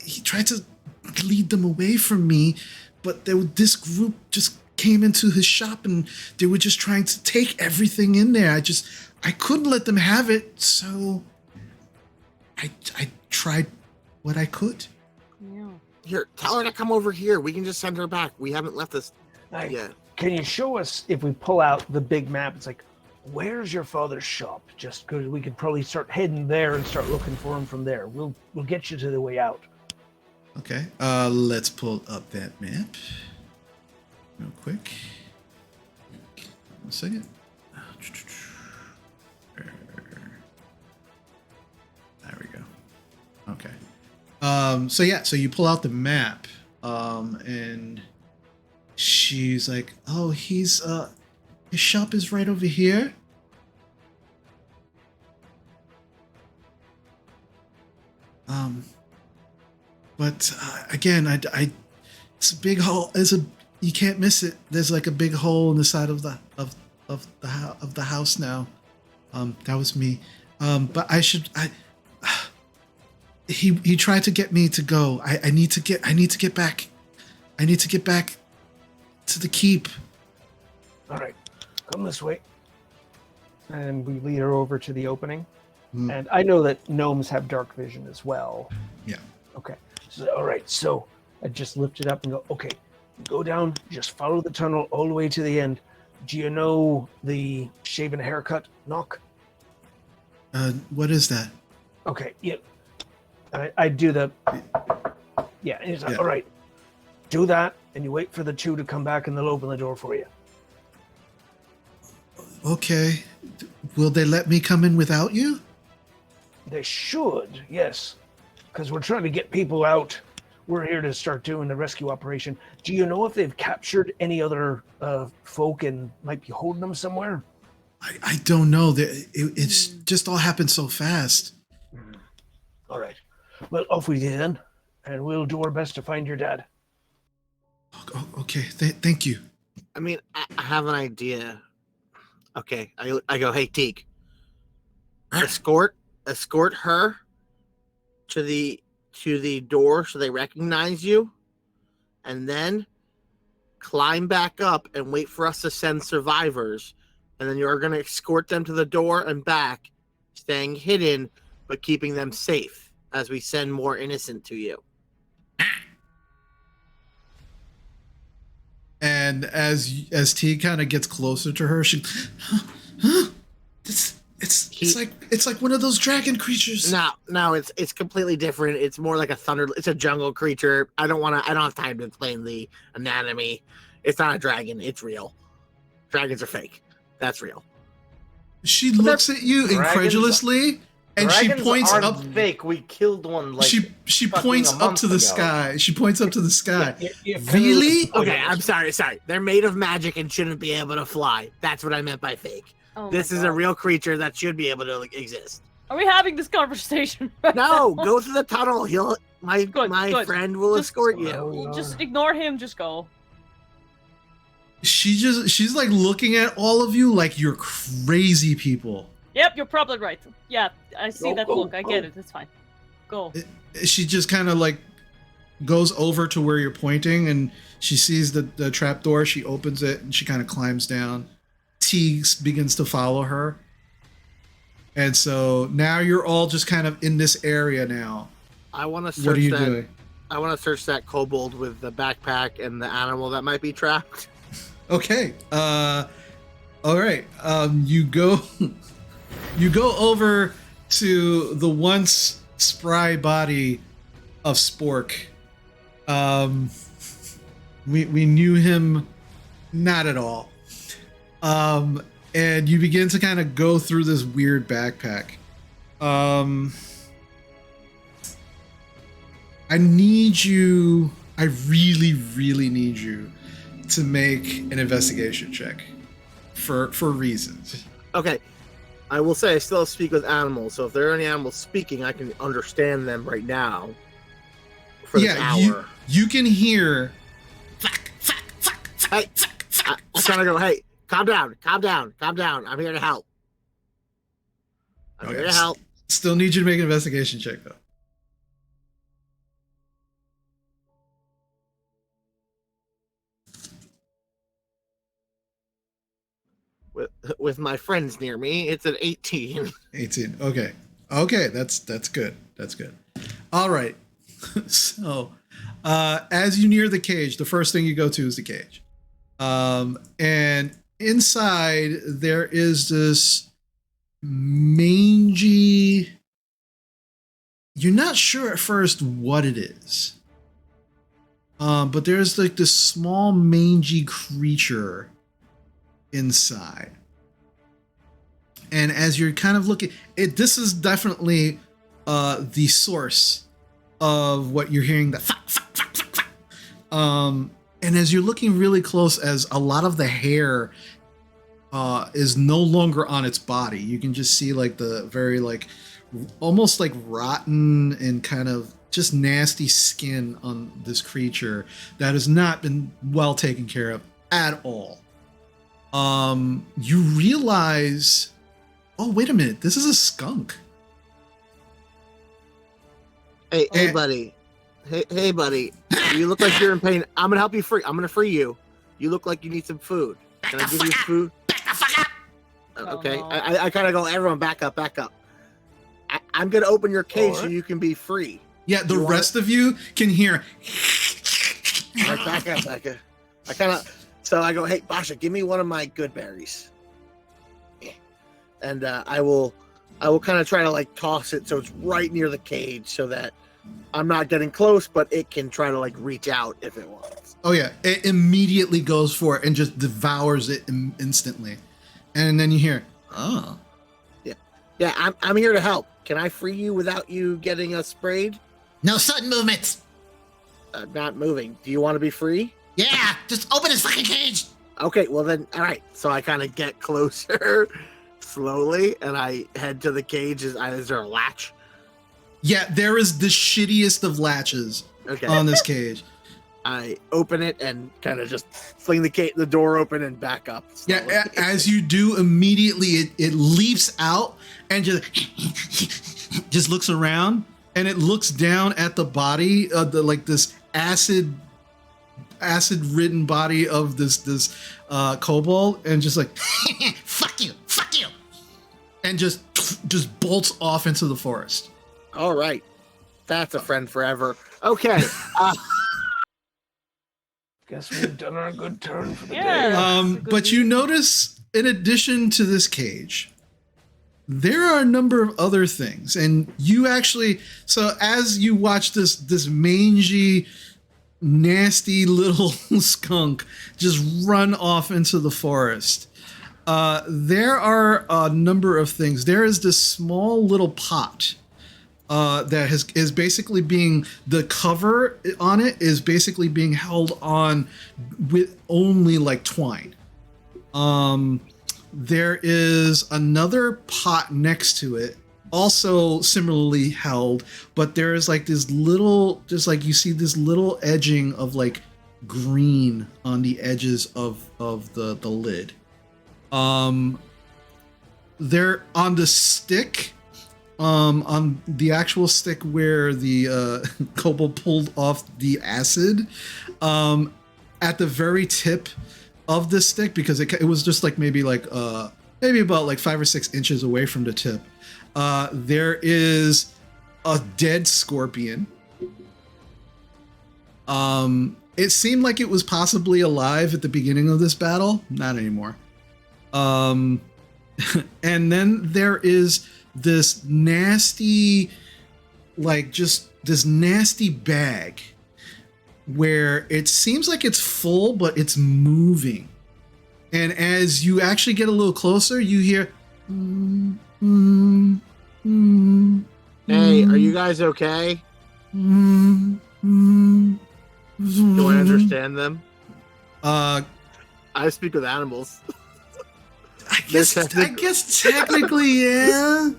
lead them away from me, but this group just came into his shop and they were just trying to take everything in there. I couldn't let them have it, so I tried what I could. Yeah. Here, tell her to come over here. We can just send her back. We haven't left this yet. Can you show us, if we pull out the big map, it's like, where's your father's shop? Just because we could probably start heading there and start looking for him from there. We'll get you to the way out. Okay, let's pull up that map real quick. 1 second. There we go. Okay. So you pull out the map, and she's like, "Oh, his shop is right over here." But again, it's a big hole. You can't miss it. There's like a big hole in the side of the house now. That was me. But he tried to get me to go. I need to get back. I need to get back to the keep. All right, come this way. And we lead her over to the opening. And I know that gnomes have dark vision as well. Yeah. Okay. So, all right. So I just lift it up and go, okay, go down, just follow the tunnel all the way to the end. Do you know the shaven haircut knock? What is that? Okay. Yeah. I do the, yeah. And he's like, all right, do that. And you wait for the two to come back and they'll open the door for you. Okay. Will they let me come in without you? They should, yes. Because we're trying to get people out. We're here to start doing the rescue operation. Do you know if they've captured any other folk and might be holding them somewhere? I don't know. It's just all happened so fast. All right. Well, off we get then, and we'll do our best to find your dad. Okay. Thank you. I mean, I have an idea. Okay, I go, hey, Teak, escort her to the door so they recognize you, and then climb back up and wait for us to send survivors, and then you're going to escort them to the door and back, staying hidden but keeping them safe as we send more innocent to you. And as T kind of gets closer to her, she, it's like one of those dragon creatures. No, it's completely different. It's more like it's a jungle creature. I don't have time to explain the anatomy. It's not a dragon. It's real. Dragons are fake. That's real. She looks at you incredulously. And she points up. Fake. We killed one. Like she points up to the sky. She points up to the sky. Really? Okay, I'm sorry. They're made of magic and shouldn't be able to fly. That's what I meant by fake. This is a real creature that should be able to exist. Are we having this conversation? No, go through the tunnel. My friend will escort you. Just ignore him. Just go. She's like looking at all of you like you're crazy people. Yep, you're probably right. Yeah, I see that look. I get it. It's fine. Go. She just kind of like goes over to where you're pointing, and she sees the trap door. She opens it, and she kind of climbs down. T begins to follow her. And so now you're all just kind of in this area now. I want to search What are you doing? I want to search that kobold with the backpack and the animal that might be trapped. Okay. All right. You go over to the once spry body of Spork. We knew him not at all. And you begin to kind of go through this weird backpack. I really, really need you to make an investigation check for reasons. Okay. I will say I still speak with animals, so if there are any animals speaking, I can understand them right now. For this hour. You can hear. Hey, I kind of go, hey, calm down. I'm here to help. I'm here to help. Still need you to make an investigation check, though. With my friends near me, it's an 18. 18. Okay. That's good. That's good. All right. So, as you near the cage, the first thing you go to is the cage. And inside there is this mangy. You're not sure at first what it is. But there's like this small mangy creature inside. And as you're kind of looking, this is definitely the source of what you're hearing. And as you're looking really close, as a lot of the hair is no longer on its body, you can just see like the very like almost like rotten and kind of just nasty skin on this creature that has not been well taken care of at all. You realize, oh, wait a minute, this is a skunk. Hey, buddy. Hey, buddy. You look like you're in pain. I'm gonna help you free. I'm gonna free you. You look like you need some food. Can I give you food? Okay. no. I kind of go, everyone, back up. I'm gonna open your cage so you can be free. Yeah, the rest of you can hear. All right, back up. I kind of. So I go, hey, Basha, give me one of my good berries. And I will kind of try to like toss it so it's right near the cage so that I'm not getting close, but it can try to like reach out if it wants. Oh yeah, it immediately goes for it and just devours it instantly. And then you hear, oh. Yeah, I'm here to help. Can I free you without you getting us sprayed? No sudden movements. Not moving. Do you want to be free? Yeah, just open his fucking cage. Okay, well then, all right. So I kind of get closer slowly, and I head to the cage. Is there a latch? Yeah, there is the shittiest of latches on this cage. I open it and kind of just fling the door open and back up. Slowly. Yeah, as you do, immediately it leaps out and just looks around, and it looks down at the body of this acid-ridden body of this kobold, and just like fuck you, and just bolts off into the forest. All right, that's a friend forever. Okay. Guess we've done our good turn for the Yeah. day. But you notice, in addition to this cage, there are a number of other things, and you actually. So as you watch this mangy, nasty little skunk just run off into the forest, there are a number of things. There is this small little pot. That is basically being, the cover on it is basically being held on with only like twine. There is another pot next to it, also similarly held, but there is like this little, just like you see this little edging of like green on the edges of the lid. There on the stick. On the actual stick where the kobold pulled off the acid, at the very tip of the stick, because it was just like maybe about like 5 or 6 inches away from the tip, there is a dead scorpion. It seemed like it was possibly alive at the beginning of this battle, not anymore. And then there is this nasty, like just this nasty bag where it seems like it's full, but it's moving. And as you actually get a little closer, you hear, Hey, are you guys okay? Do I understand them? Uh, I speak with animals. I guess technically, yeah.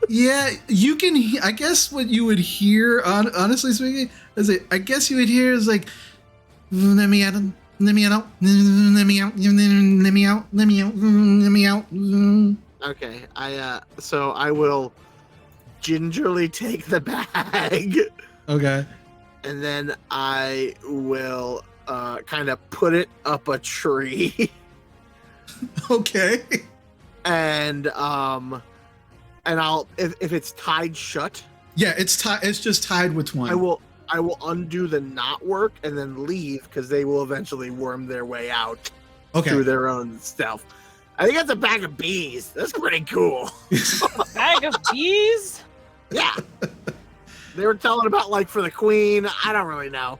Yeah, you can. I guess what you would hear, honestly speaking, I guess you would hear is like, let me out, let me out, let me out, let me out, let me out, let me out. Okay, so I will gingerly take the bag, Okay. and then I will kind of put it up a tree, Okay. and I'll if it's tied shut, Yeah, it's tied. It's just tied with twine. I will undo the knot work and then leave because they will eventually worm their way out Okay. through their own stealth. I think that's a bag of bees. That's pretty cool. Bag of bees? Yeah. They were telling about like for the queen. I don't really know.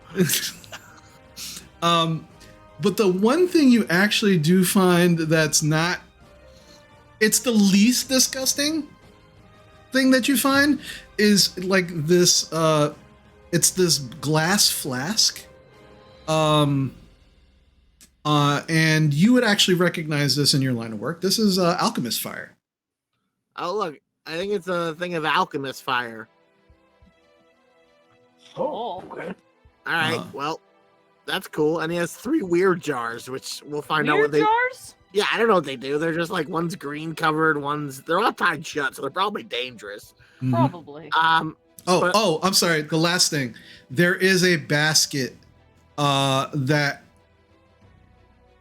But the one thing you actually do find that's not, it's the least disgusting thing that you find is like this, it's this glass flask. And you would actually recognize this in your line of work. This is alchemist fire. Oh look, I think it's a thing of alchemist fire. Oh, okay. All right, well, that's cool. And he has 3 weird jars, which we'll find out what Weird they. jars? Yeah, I don't know what they do. They're just like one's green covered, they're all tied shut, so they're probably dangerous. Mhm. Probably. I'm sorry. The last thing, there is a basket that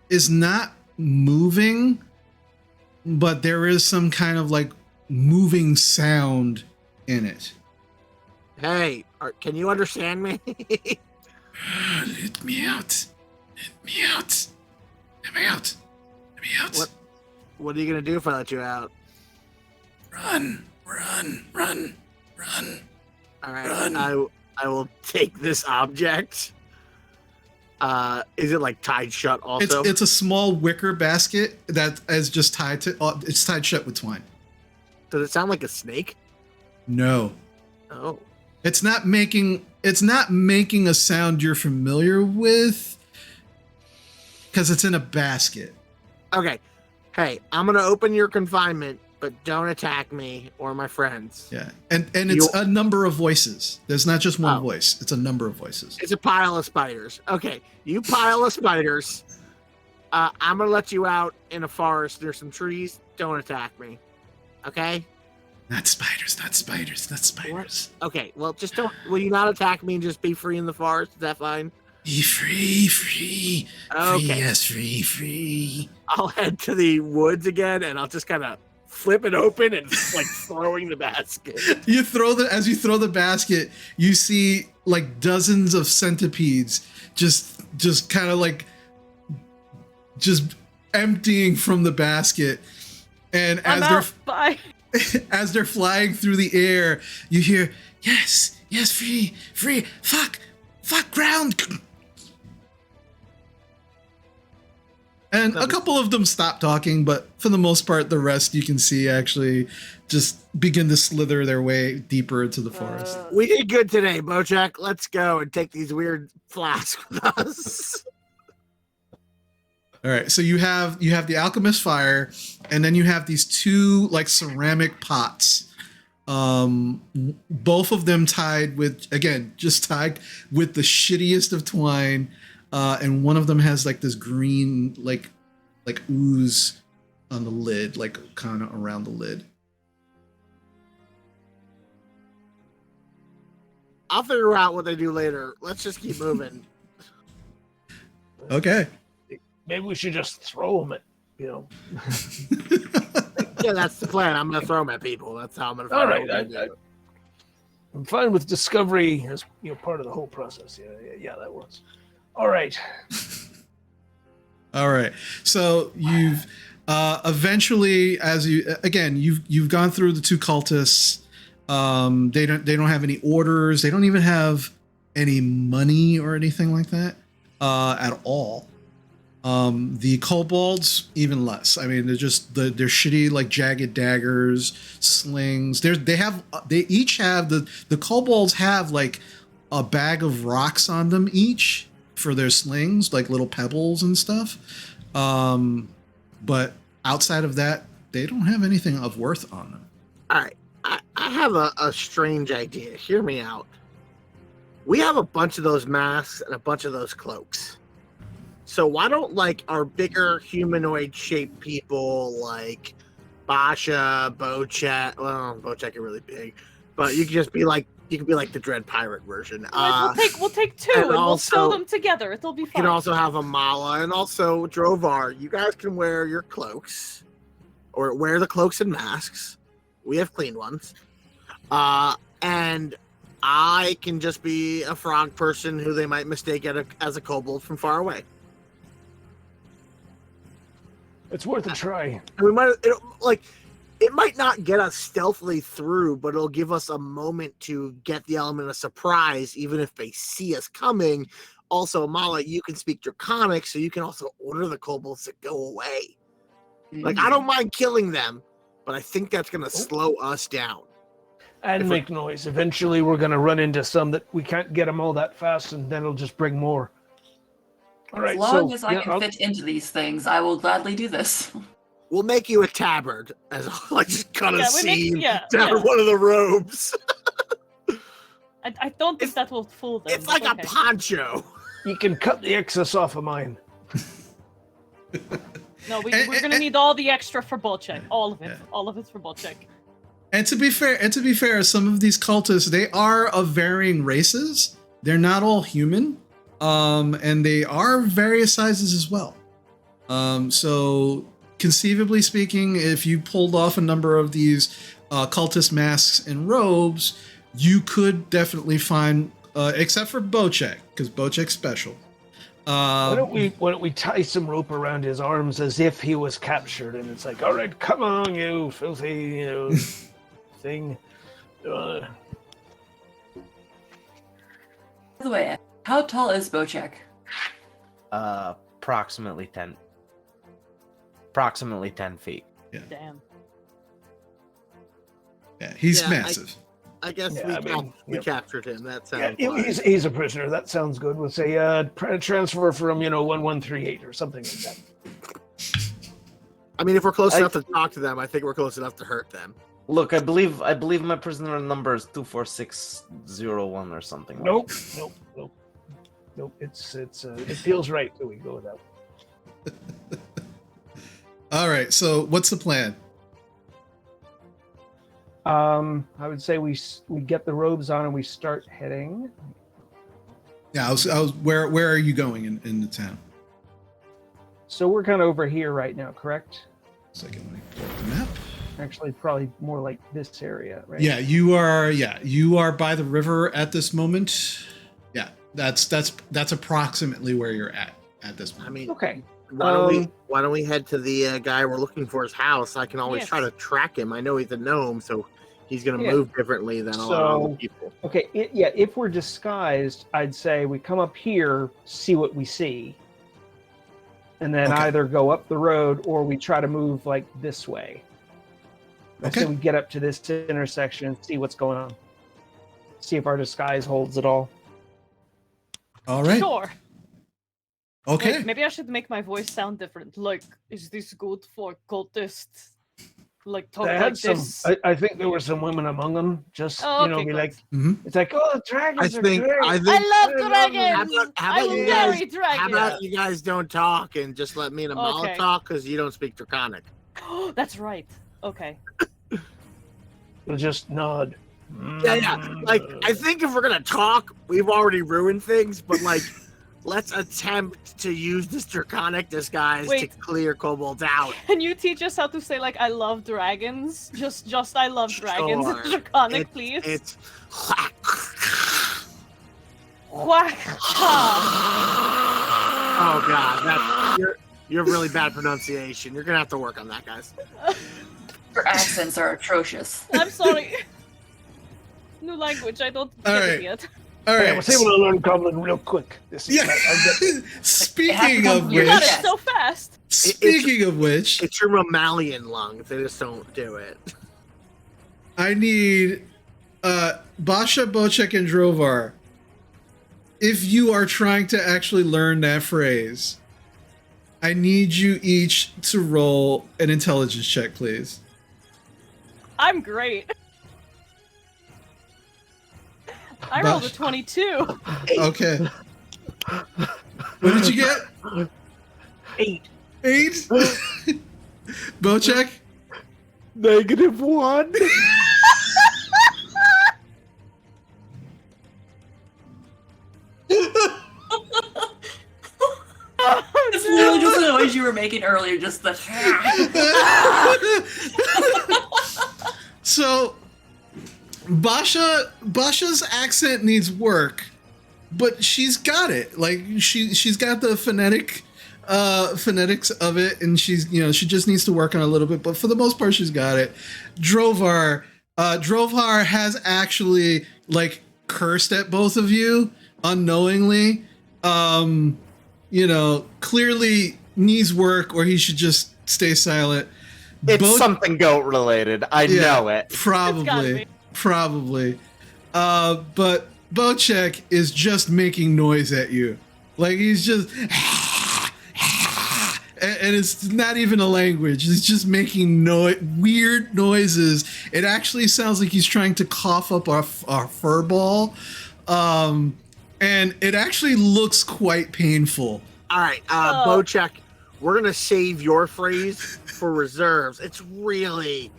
is not moving, but there is some kind of like moving sound in it. Hey, can you understand me? Let me out. Let me out. Let me out. Let me out. What are you gonna do if I let you out? Run. Run. Run. Run. All right, Run. I will take this object. Is it like tied shut also? It's a small wicker basket that is just tied to. It's tied shut with twine. Does it sound like a snake? No, Oh. it's not making. It's not making a sound you're familiar with because it's in a basket. Okay. Hey, I'm gonna open your confinement, but don't attack me or my friends. Yeah, and it's a number of voices. There's not just one Oh. voice. It's a number of voices. It's a pile of spiders. Okay, you pile of spiders. I'm gonna let you out in a forest. There's some trees. Don't attack me. Okay? Not spiders. Not spiders. Not spiders. Okay, well, just don't. Will you not attack me and just be free in the forest? Is that fine? Be free. Free. Okay. Free. Yes. Free. Free. I'll head to the woods again and I'll just kind of flip it open and like throwing the basket. You throw as you throw the basket, you see like dozens of centipedes just kind of like just emptying from the basket, and I'm out. Bye. as they're flying through the air, you hear yes, free, fuck, ground. And a couple of them stop talking, but for the most part, the rest you can see actually just begin to slither their way deeper into the forest. We did good today, Bojack. Let's go and take these weird flasks with us. All right, so you have the alchemist fire, and then you have these 2 like ceramic pots. Both of them tied with tied with the shittiest of twine. And one of them has like this green like ooze on the lid, like kind of around the lid. I'll figure out what they do later. Let's just keep moving. Okay. Maybe we should just throw them at, Yeah, that's the plan. I'm gonna throw them at people. That's how I'm gonna. All right, I'm fine with discovery as part of the whole process. Yeah, that works. All right. All right. So you've eventually, you've gone through the 2 cultists. They don't have any orders. They don't even have any money or anything like that at all. The kobolds even less. I mean, they're just they're shitty like jagged daggers, slings. They each have the kobolds have like a bag of rocks on them each for their slings, like little pebbles and stuff. But outside of that, they don't have anything of worth on them. All right. I have a strange idea. Hear me out. We have a bunch of those masks and a bunch of those cloaks. So why don't like our bigger humanoid shaped people like Basha, Bocek? Well, Bocek are really big, but you could just be like the Dread Pirate version. We'll take two and we'll sew them together. It'll be fine. You can also have a Mala and also Drovar. You guys can wear your cloaks, or wear the cloaks and masks. We have clean ones. And I can just be a frog person who they might mistake as a kobold from far away. It's worth a try. It might not get us stealthily through, but it'll give us a moment to get the element of surprise, even if they see us coming. Also, Mala, you can speak Draconic, so you can also order the kobolds to go away. Like, I don't mind killing them, but I think that's going to slow us down. And make noise. Eventually, we're going to run into some that we can't get them all that fast, and then it'll just bring more. All right, as long as I can fit into these things, I will gladly do this. We'll make you a tabard, as like just cut a seam down one of the robes. I don't think that will fool them. It's like a poncho. You can cut the excess off of mine. No, we're going to need all the extra for Bolchek. All of it. All of it's for Bolchek. And to be fair, some of these cultists, they are of varying races. They're not all human. And they are various sizes as well. So conceivably speaking, if you pulled off a number of these cultist masks and robes, you could definitely find, except for Bocek, because Bocek's special. Why don't we tie some rope around his arms as if he was captured, and it's like, all right, come on, you filthy, thing. By the way, how tall is Bocek? Approximately 10 feet. Yeah. Damn. Yeah, he's massive. I guess we captured him. That sounds. Yeah, he's a prisoner. That sounds good. We'll say transfer from 1138 or something like that. I mean, if we're close enough to talk to them, I think we're close enough to hurt them. Look, I believe my prisoner number is 24601 or something. Nope. It feels right, so we go with that. All right. So what's the plan? I would say we get the robes on and we start heading. Yeah, I was. Where are you going in the town? So we're kind of over here right now, correct? Second, let me pull up the map. Actually, probably more like this area, right? Yeah, you are. Yeah, you are by the river at this moment. Yeah, that's approximately where you're at this moment. I mean, okay. Why don't we head to the guy we're looking for's house? I can always try to track him. I know he's a gnome, so he's going to move differently than a lot of other people. Okay, if we're disguised, I'd say we come up here, see what we see, and then either go up the road or we try to move like this way. So we get up to this intersection and see what's going on. See if our disguise holds at all. All right. Sure. Okay. Like, maybe I should make my voice sound different. Like, is this good for cultists? Like, talk like this. I think there were some women among them. Just be like, it's like, dragons are great. I love dragons. How about dragons. How about you guys don't talk and just let me and Amala talk because you don't speak Draconic. That's right. Okay. We'll just nod. Yeah. Like, I think if we're gonna talk, we've already ruined things. But like, let's attempt to use this Draconic disguise to clear kobolds out. Can you teach us how to say like I love dragons? Just I love dragons. Draconic, please. It's whack. Oh god, you have really bad pronunciation. You're gonna have to work on that, guys. Your accents are atrocious. I'm sorry. New language. I don't get it yet. All right. I was able to learn Goblin real quick. Speaking of which, you got it so fast. Speaking of which, it's your mammalian lungs. They just don't do it. I need Basha, Bocek, and Drovar. if you are trying to actually learn that phrase, I need you each to roll an intelligence check, please. I'm great. I rolled a 22. Okay. What did you get? 8. 8? Bocek? -1. It's literally just the noise you were making earlier, just the. So, Basha's accent needs work, but she's got it. Like she's got the phonetics of it, and she just needs to work on it a little bit. But for the most part, she's got it. Drovar has actually like cursed at both of you unknowingly. Clearly needs work, or he should just stay silent. It's something goat related. I know it. Probably. But Bocek is just making noise at you. Like he's just and it's not even a language. He's just making weird noises. It actually sounds like he's trying to cough up our fur ball. And it actually looks quite painful. All right, Bocek, we're gonna save your phrase for reserves. It's really,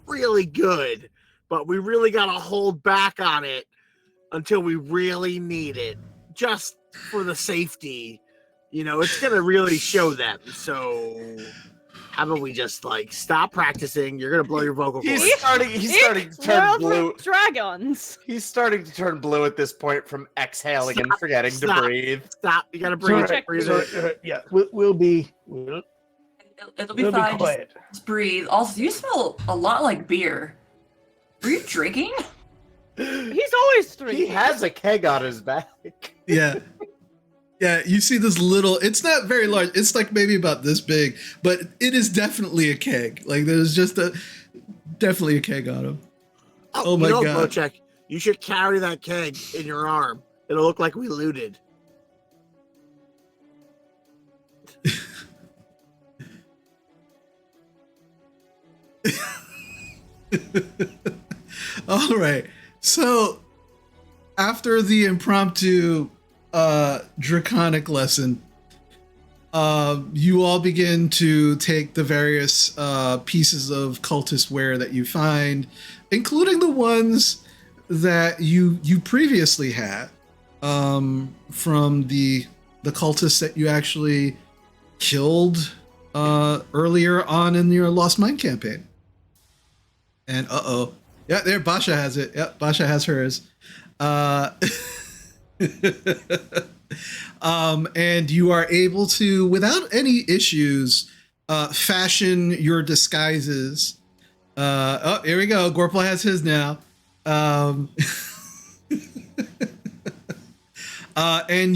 really good, but we really gotta hold back on it until we really need it, just for the safety. It's gonna really show them. So how about we just stop practicing? You're gonna blow your vocal cords. He's starting to turn blue. Dragons. He's starting to turn blue at this point from exhaling and forgetting to breathe. Stop! You gotta breathe. Yeah, we'll be. It'll be fine. Just breathe. Also, you smell a lot like beer. Were you drinking? He's always drinking. He has a keg on his back. Yeah. Yeah, you see this little, it's not very large. It's like maybe about this big, but it is definitely a keg. Like there's just definitely a keg on him. Oh my God. Bocek, you should carry that keg in your arm. It'll look like we looted. All right. So after the impromptu draconic lesson, you all begin to take the various pieces of cultist wear that you find, including the ones that you previously had from the cultists that you actually killed earlier on in your Lost Mine campaign. And yeah, there Basha has it. Yep, Basha has hers. And you are able to, without any issues, fashion your disguises. Here we go. Gorpal has his now. And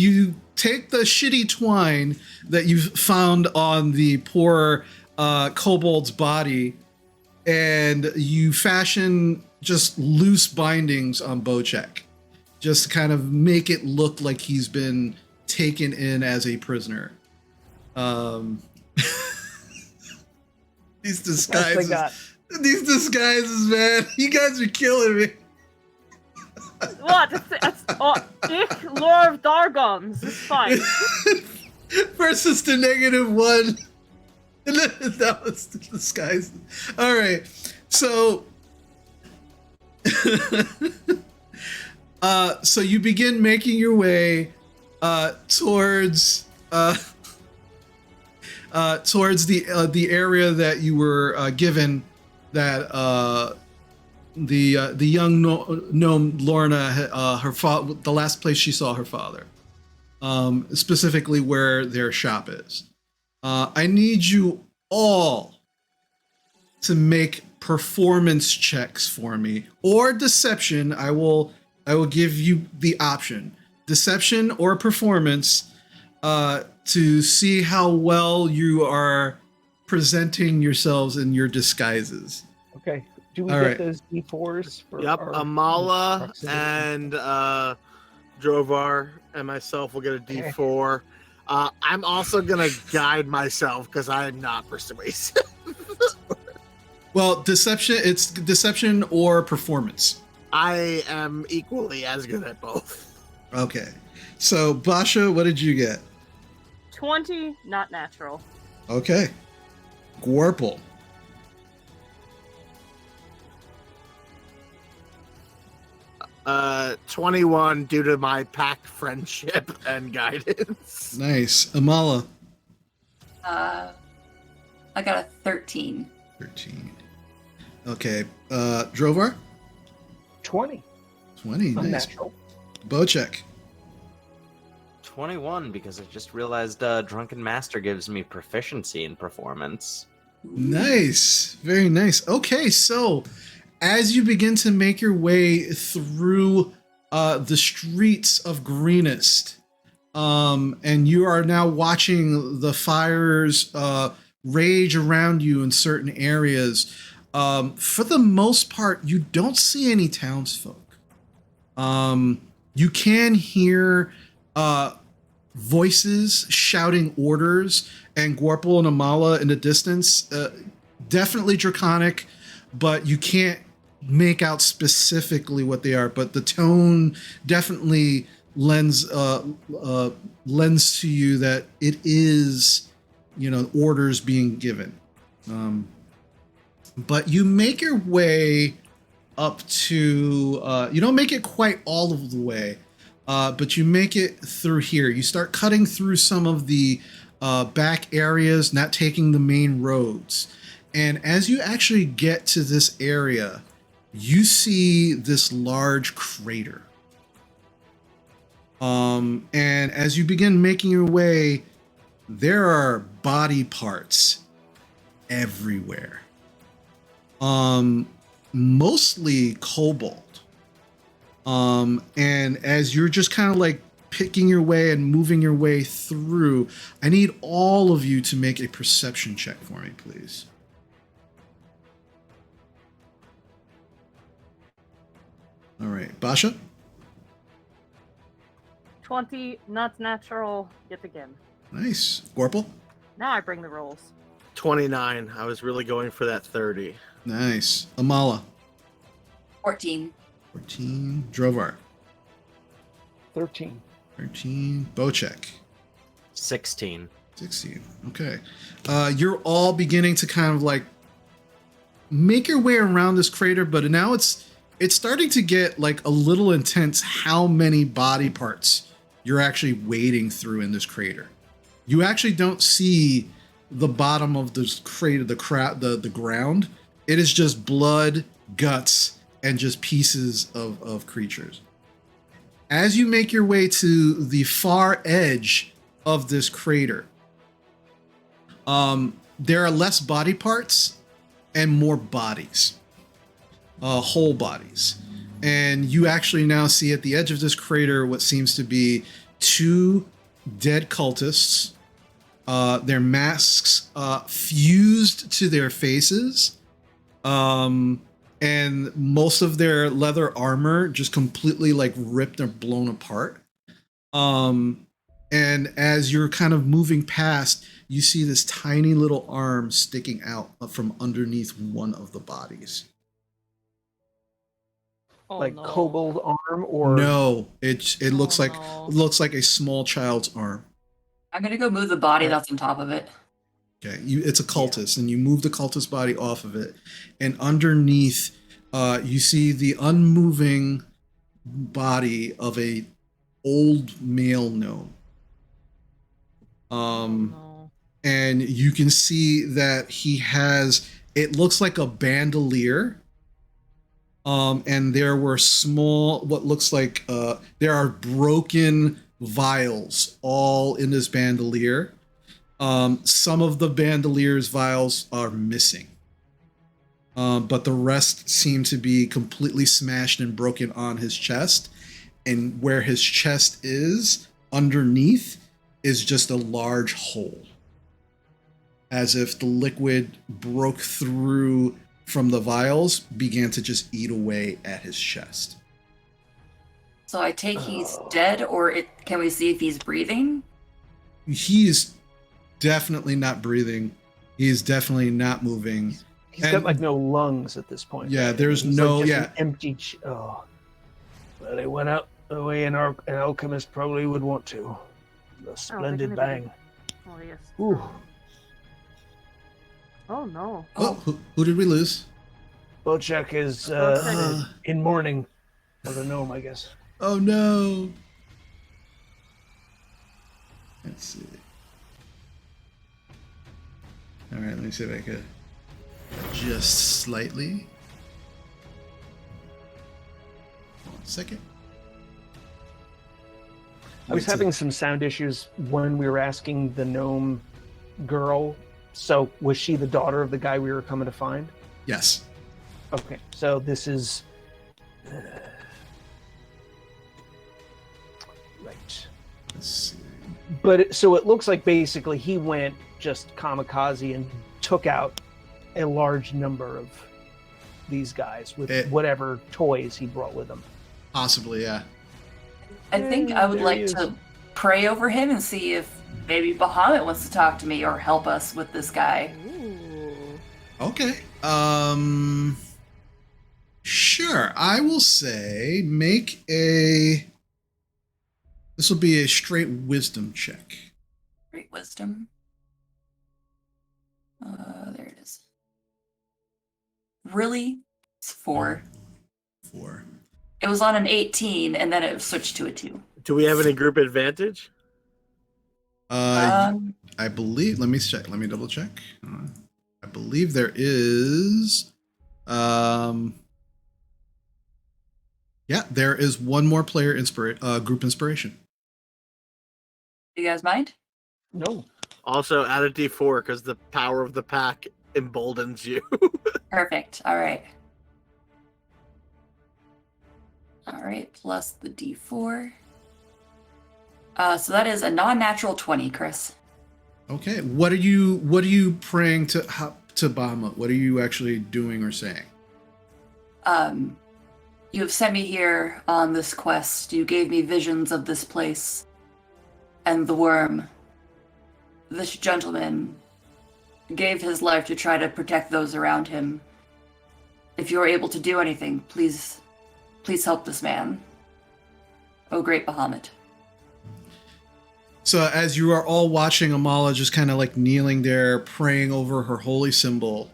you take the shitty twine that you found on the poor kobold's body, and you fashion just loose bindings on Bocek, just to kind of make it look like he's been taken in as a prisoner. These disguises, man, you guys are killing me. What? Ich, Lord of Dargons. It's fine. Versus the -1. And then that was the disguise. All right. So, so you begin making your way towards the area that you were given, that the young gnome Lorna, her father, the last place she saw her father, specifically where their shop is. I need you all to make performance checks for me, or deception. I will give you the option, deception or performance, to see how well you are presenting yourselves in your disguises. Okay. Do we All get right. those D4s? For Yep, our Amala proximity? and Drovar and myself will get a D4. I'm also gonna guide myself because I am not persuasive. Well, deception. It's deception or performance. I am equally as good at both. Okay. So, Basha, what did you get? 20, not natural. Okay. Gorple. 21 due to my packed friendship and guidance. Nice. Amala. I got a 13. 13. Okay. Drovar. 20. 20. Nice. Unnatural. Bocek. 21, because I just realized Drunken Master gives me proficiency in performance. Nice. Very nice. Okay, so as you begin to make your way through the streets of Greenest, and you are now watching the fires rage around you in certain areas, for the most part, you don't see any townsfolk. You can hear voices shouting orders, and Gorple and Amala in the distance. Definitely draconic, but you can't make out specifically what they are. But the tone definitely lends to you that it is, orders being given. But you make your way up to, you don't make it quite all of the way, but you make it through here. You start cutting through some of the back areas, not taking the main roads. And as you actually get to this area, you see this large crater. And as you begin making your way, there are body parts everywhere. Mostly cobalt. And as you're just kind of like picking your way and moving your way through, I need all of you to make a perception check for me, please. All right, Basha? 20, not natural, yet again. Nice. Gorple? Now I bring the rolls. 29. I was really going for that 30. Nice. Amala? 14. 14. Drovar? 13. 13. Bocek? 16. 16. Okay. You're all beginning to kind of like make your way around this crater, but now it's starting to get like a little intense how many body parts you're actually wading through in this crater. You actually don't see the bottom of this crater, the ground. It is just blood, guts, and just pieces of creatures. As you make your way to the far edge of this crater, there are less body parts and more bodies. Whole bodies. And you actually now see at the edge of this crater what seems to be 2 dead cultists. Their masks fused to their faces. And most of their leather armor just completely like ripped or blown apart. And as you're kind of moving past, you see this tiny little arm sticking out from underneath one of the bodies. Oh, Like no. kobold arm or No, it looks like no. looks like a small child's arm. I'm gonna go move the body that's on top of it. Okay, it's a cultist, and you move the cultist body off of it, and underneath, you see the unmoving body of a old male gnome. No. And you can see that he has. It looks like a bandolier. And there were small, what looks like there are broken vials all in this bandolier. Some of the bandelier's vials are missing, but the rest seem to be completely smashed and broken on his chest. And where his chest is, underneath, is just a large hole, as if the liquid broke through from the vials, began to just eat away at his chest. So I take he's dead, or can we see if he's breathing? He is definitely not breathing. He is definitely not moving. He's got like no lungs at this point. Yeah, right? there's He's no like just yeah. an empty. Well, they went out the way an alchemist probably would want to. The splendid bang. Oh yes. Ooh. Oh no. Oh, who did we lose? Bochek is in mourning for the gnome, I guess. Oh no. Let's see. All right, let me see if I could adjust slightly. 1 second. I was having some sound issues when we were asking the gnome girl. So was she the daughter of the guy we were coming to find? Yes. Okay, so this is right. Let's see. But so it looks like basically he went just kamikaze and took out a large number of these guys with whatever toys he brought with him. Possibly, yeah. I think I would There like he is. to pray over him and see if maybe Bahamut wants to talk to me or help us with this guy. Ooh. Okay. Sure. I will say make a. This will be a straight wisdom check. Great wisdom. There it is. Really? It's 4. 4. It was on an 18, and then it switched to a 2. Do we have any group advantage? I believe. Let me check. Let me double check. I believe there is. Yeah, there is one more player group inspiration. Do you guys mind? No. Also, add a D4 because the power of the pack emboldens you. Perfect. All right. All right, plus the D4. So that is a non-natural 20, Chris. Okay. What are you praying to Bahamut? What are you actually doing or saying? You have sent me here on this quest. You gave me visions of this place and the worm. This gentleman gave his life to try to protect those around him. If you are able to do anything, please help this man. Oh, great Bahamut. So as you are all watching Amala just kind of like kneeling there, praying over her holy symbol,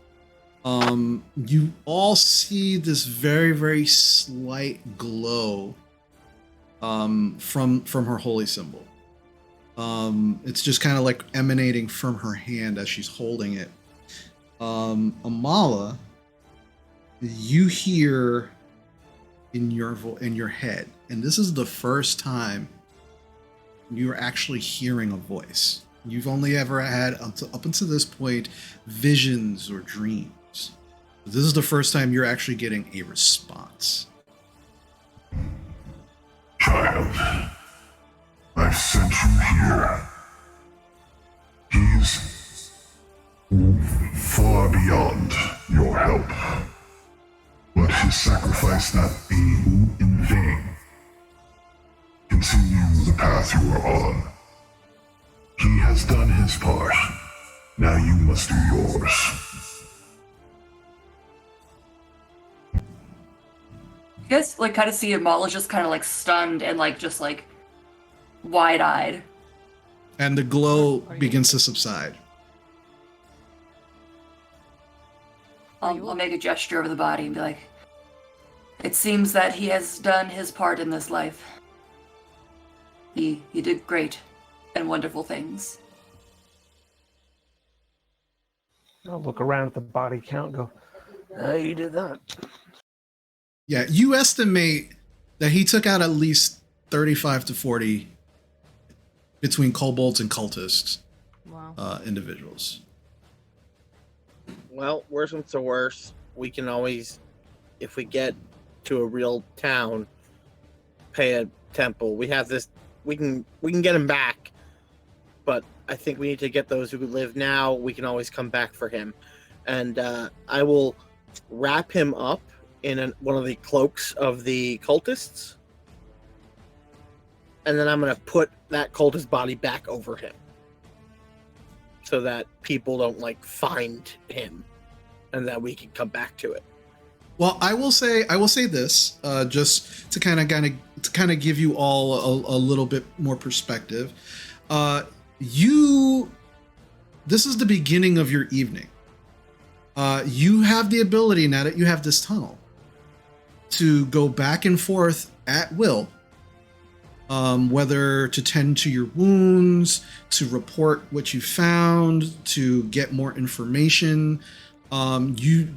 you all see this very, very slight glow from her holy symbol. It's just kind of like emanating from her hand as she's holding it. Amala, you hear in your head, and this is the first time you're actually hearing a voice. You've only ever had up until this point visions or dreams. This is the first time you're actually getting a response. Child, I've sent you here. He's far beyond your help. But his sacrifice not be in vain. Continue the path you are on. He has done his part. Now you must do yours. You guys like kind of see Amala just kind of like stunned and like just like wide-eyed. And the glow begins to subside. I'll make a gesture over the body and be like, it seems that he has done his part in this life. He did great and wonderful things. I'll look around at the body count and go, you did that. Yeah, you estimate that he took out at least 35 to 40 between kobolds and cultists. Wow. Individuals. Well, worse comes to worse, we can always, if we get to a real town, pay a temple. We have this. We can get him back, but I think we need to get those who live now. We can always come back for him, and I will wrap him up in one of the cloaks of the cultists, and then I'm gonna put that cultist body back over him, so that people don't like find him, and that we can come back to it. Well, I will say this, just to kind of give you all a little bit more perspective. This is the beginning of your evening. You have the ability, now that you have this tunnel, to go back and forth at will, whether to tend to your wounds, to report what you found, to get more information. You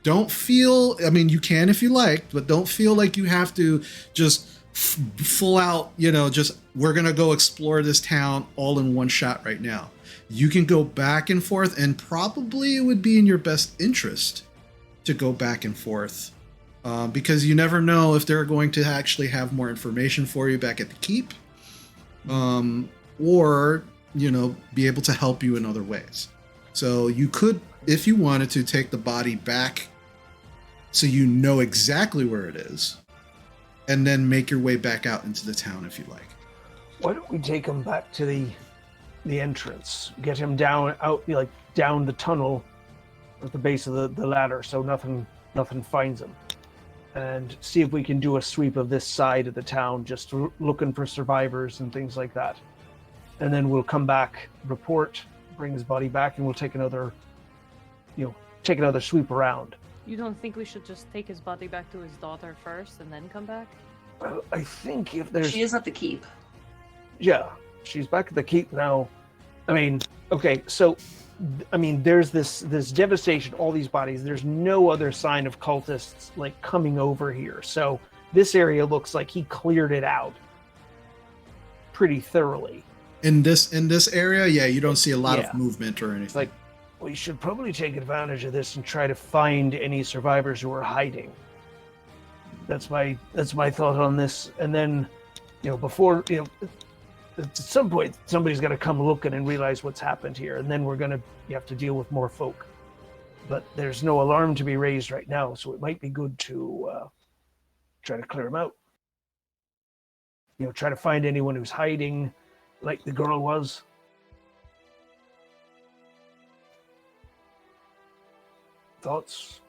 don't feel, I mean, you can if you like, but don't feel like you have to just full out, just we're going to go explore this town all in one shot right now. You can go back and forth, and probably it would be in your best interest to go back and forth, because you never know if they're going to actually have more information for you back at the keep, or, be able to help you in other ways. So you could, if you wanted to, take the body back so you know exactly where it is, and then make your way back out into the town if you like. Why don't we take him back to the entrance, get him down the tunnel at the base of the ladder, so nothing finds him, and see if we can do a sweep of this side of the town, just looking for survivors and things like that. And then we'll come back, report, bring his body back, and we'll take another sweep around. You don't think we should just take his body back to his daughter first and then come back? Well, I think if there's... She is at the keep. Yeah, she's back at the keep now. I mean, okay, so, there's this devastation, all these bodies. There's no other sign of cultists, coming over here. So this area looks like he cleared it out pretty thoroughly. In this area, yeah, you don't see a lot of movement or anything. We should probably take advantage of this and try to find any survivors who are hiding. That's my thought on this. And then, before, at some point, somebody's got to come looking and realize what's happened here. And then you have to deal with more folk. But there's no alarm to be raised right now, so it might be good to try to clear them out. Try to find anyone who's hiding, like the girl was. Thoughts?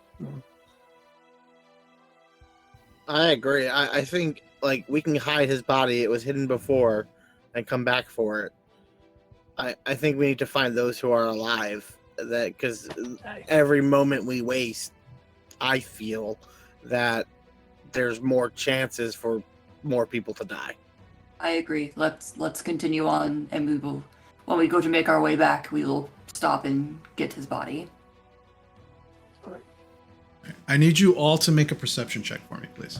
I agree. I think we can hide his body. It was hidden before, and come back for it. I think we need to find those who are alive. Because every moment we waste, I feel that there's more chances for more people to die. I agree. Let's continue on, and we will. When we go to make our way back, we will stop and get his body. I need you all to make a perception check for me, please.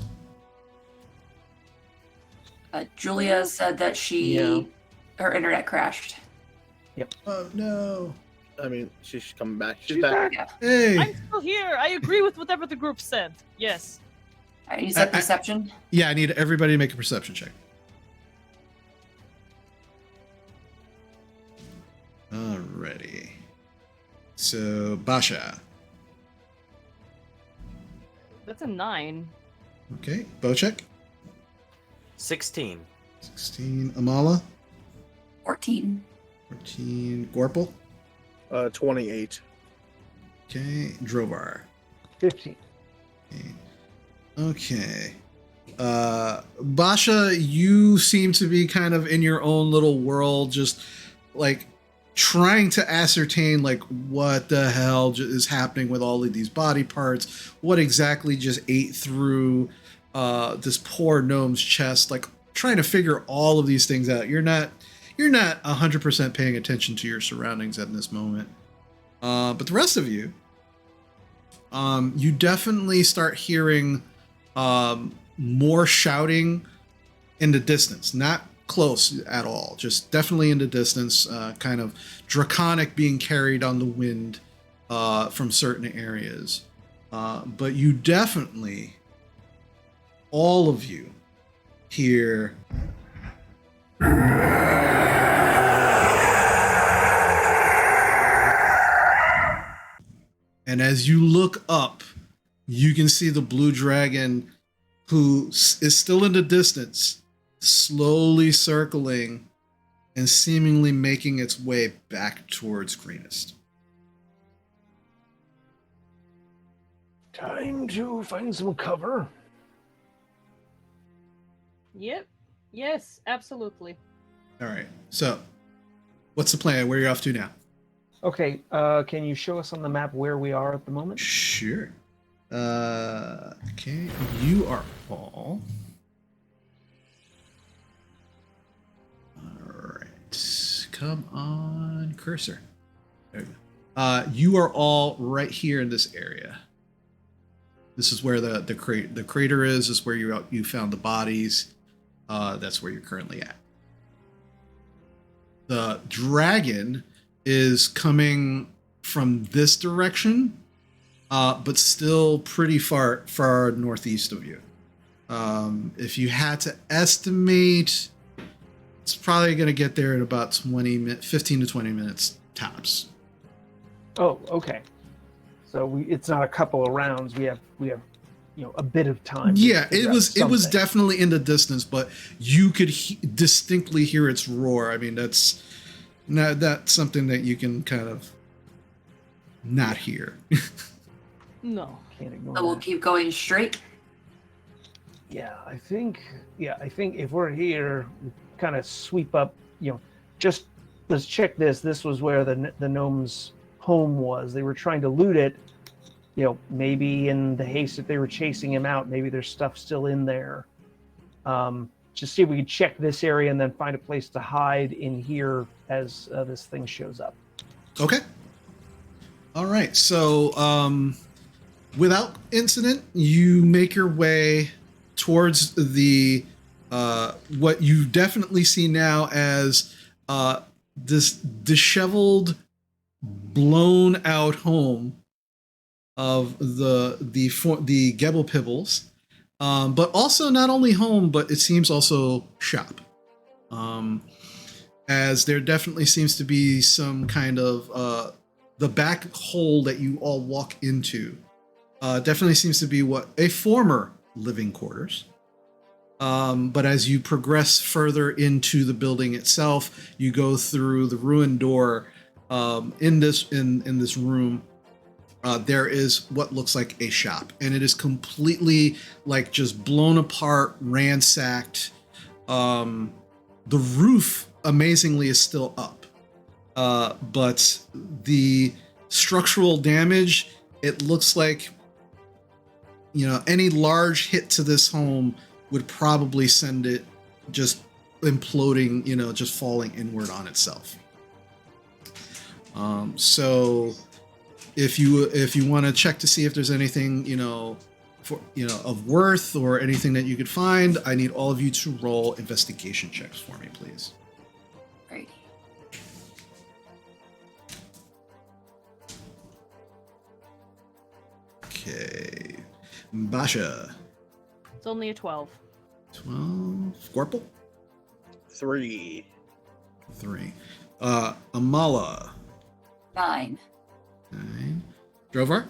Julia said that her internet crashed. Yep. Oh no. She's coming back. She's back. Yeah. Hey. I'm still here. I agree with whatever the group said. Yes. All right, you said perception? Yeah, I need everybody to make a perception check. Alrighty. So, Basha. That's a 9. Okay. Bocek. 16. 16. Amala. 14. 14. Gorple. 28. Okay. Drovar. 15. Okay. Basha, you seem to be kind of in your own little world, just trying to ascertain what the hell is happening with all of these body parts, what exactly just ate through this poor gnome's chest, trying to figure all of these things out. You're not 100% paying attention to your surroundings at this moment. But the rest of you, you definitely start hearing more shouting in the distance, not close at all, just definitely in the distance, kind of draconic being carried on the wind from certain areas. But you definitely, all of you, hear and as you look up, you can see the blue dragon, who is still in the distance, slowly circling and seemingly making its way back towards Greenest. Time to find some cover. Yep. Yes, absolutely. All right. So, what's the plan? Where are you off to now? Okay, can you show us on the map where we are at the moment? Sure. Okay. You are all. All right. Come on, cursor. There we go. You are all right here in this area. This is where the crater is. This is where you found the bodies. That's where you're currently at. The dragon is coming from this direction, but still pretty far northeast of you. If you had to estimate, it's probably going to get there in about 15 to 20 minutes tops. Oh, okay. So it's not a couple of rounds. We have a bit of time. Yeah, it was definitely in the distance, but you could distinctly hear its roar. I mean, that's something that you can kind of not hear. No. Can't ignore So we'll that. keep going straight. Yeah, I think if we're here, we kind of sweep up. Just let's check this. This was where the gnome's home was. They were trying to loot it. Maybe in the haste that they were chasing him out, maybe there's stuff still in there. Just see if we can check this area and then find a place to hide in here as this thing shows up. Okay. All right. So, without incident, you make your way towards the what you definitely see now as this disheveled, blown out home of the Gebel Pibbles. But also not only home, but it seems also shop. As there definitely seems to be some kind of the back hole that you all walk into definitely seems to be what a former living quarters. But as you progress further into the building itself, you go through the ruined door. In this room, there is what looks like a shop, and it is completely like just blown apart, ransacked. The roof amazingly is still up, but the structural damage, it looks like any large hit to this home would probably send it just imploding, just falling inward on itself. So if you want to check to see if there's anything, of worth or anything that you could find, I need all of you to roll investigation checks for me, please. Right. Okay. Basha. It's only a 12. 12. Scorple? 3. 3. Amala. 9. 9. Drovar?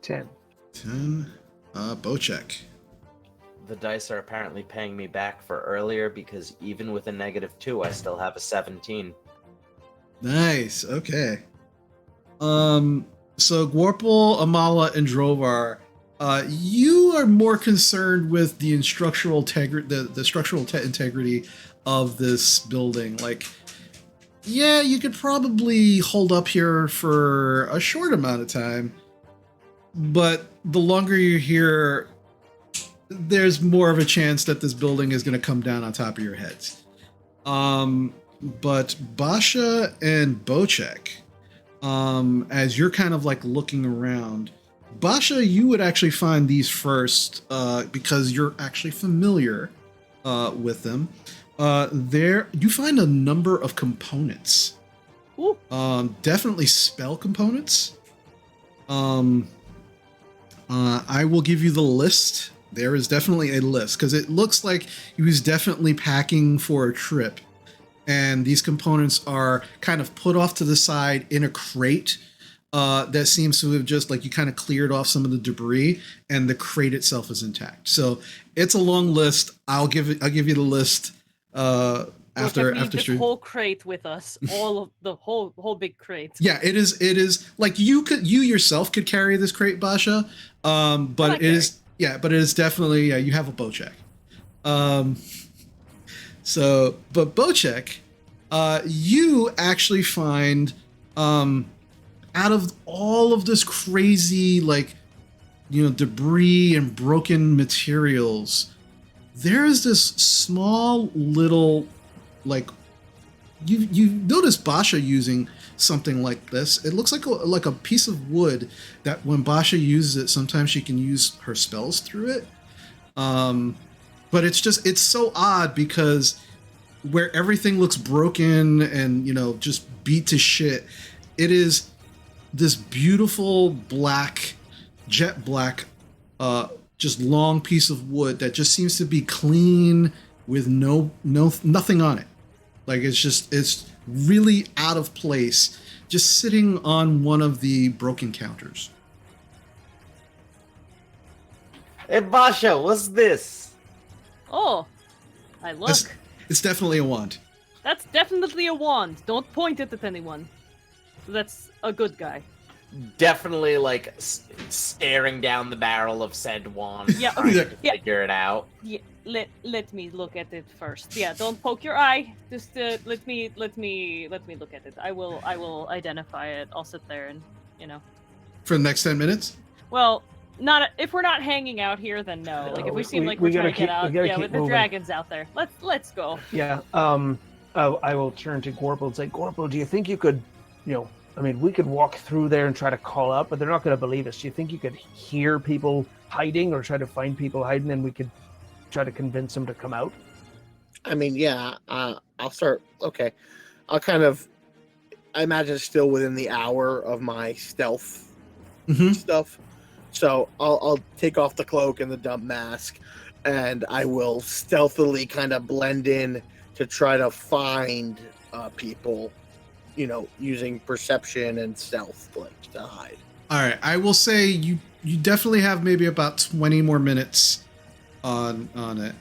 10. 10. Bocek. The dice are apparently paying me back for earlier because even with a -2, I still have a 17. Nice. Okay. So Gwarple, Amala, and Drovar, you are more concerned with the structural integrity of this building. Like, yeah, you could probably hold up here for a short amount of time, but the longer you're here, there's more of a chance that this building is going to come down on top of your heads. But Basha and Bocek, as you're kind of like looking around, Basha, you would actually find these first because you're actually familiar with them. There, you find a number of components. Ooh. Definitely spell components. I will give you the list. There is definitely a list because it looks like he was definitely packing for a trip. And these components are kind of put off to the side in a crate that seems to have just like you kind of cleared off some of the debris, and the crate itself is intact. So it's a long list. I'll give you the list after this stream. whole crate with us, all of the whole big crate. Yeah, it is like you yourself could carry this crate, Basha. But it is definitely you have a Bocek. But Bocek, you actually find out of all of this crazy debris and broken materials, there is this small little you notice Basha using something like this. It looks like a piece of wood that when Basha uses it, sometimes she can use her spells through it. But it's so odd because where everything looks broken and just beat to shit, it is this beautiful jet black just long piece of wood that just seems to be clean with nothing on it. Like it's really out of place, just sitting on one of the broken counters. Hey Basha, what's this? Oh, I look. It's definitely a wand. That's definitely a wand. Don't point it at anyone. That's a good guy. Definitely staring down the barrel of said wand, trying to figure it out. Yeah, let me look at it first. Yeah, don't poke your eye. Just let me look at it. I will identify it. I'll sit there and For the next 10 minutes? Well, not if we're not hanging out here, then no. Like if we seem like we're trying to get out, with the dragons out there. Let's go. Yeah. I will turn to Gorple and say, Gorple, do you think you could, we could walk through there and try to call out, but they're not going to believe us. Do you think you could hear people hiding or try to find people hiding, and we could try to convince them to come out? I'll start. Okay. I imagine still within the hour of my stealth stuff. So I'll take off the cloak and the dump mask, and I will stealthily kind of blend in to try to find people, using perception and stealth to hide. All right, I will say you definitely have maybe about 20 more minutes on it.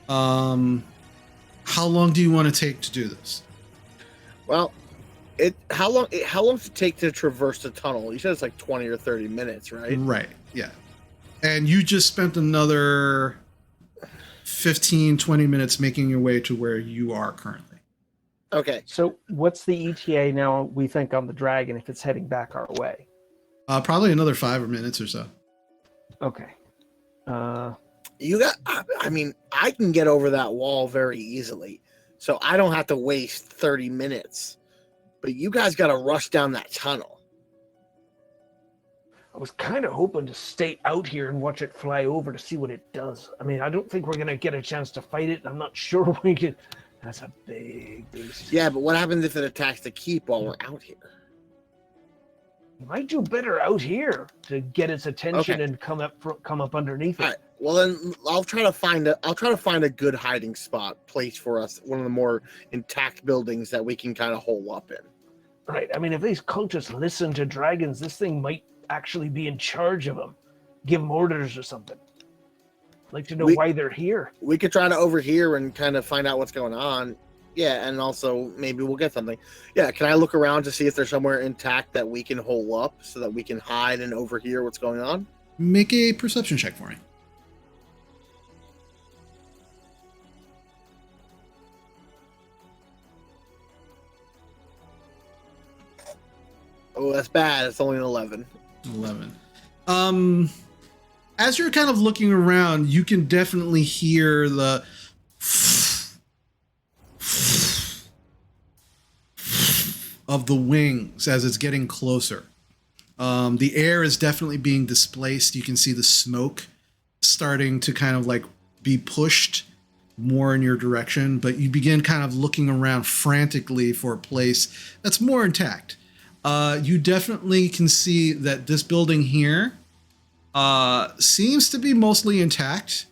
How long do you want to take to do this? Well, how long does it take to traverse the tunnel? You said it's like 20 or 30 minutes, right? Right. Yeah. And you just spent another 15, 20 minutes making your way to where you are currently. Okay. So what's the ETA now, we think, on the dragon if it's heading back our way? Probably another 5 minutes or so. Okay. I can get over that wall very easily, so I don't have to waste 30 minutes. But you guys got to rush down that tunnel. I was kind of hoping to stay out here and watch it fly over to see what it does. I don't think we're going to get a chance to fight it. I'm not sure we could. That's a big beast. Yeah, but what happens if it attacks the keep while we're out here? You might do better out here to get its attention and come up underneath it. All right. Well, then I'll try to find a good hiding spot place for us, one of the more intact buildings that we can kind of hole up in. Right. If these cultists listen to dragons, this thing might actually be in charge of them. Give them orders or something. I'd like to know why they're here. We could try to overhear and kind of find out what's going on. Yeah, and also maybe we'll get something. Yeah, can I look around to see if there's somewhere intact that we can hole up so that we can hide and overhear what's going on? Make a perception check for me. Oh, that's bad. It's only an 11. 11. As you're kind of looking around, you can definitely hear the of the wings as it's getting closer. The air is definitely being displaced. You can see the smoke starting to kind of be pushed more in your direction, but you begin kind of looking around frantically for a place that's more intact. You definitely can see that this building here seems to be mostly intact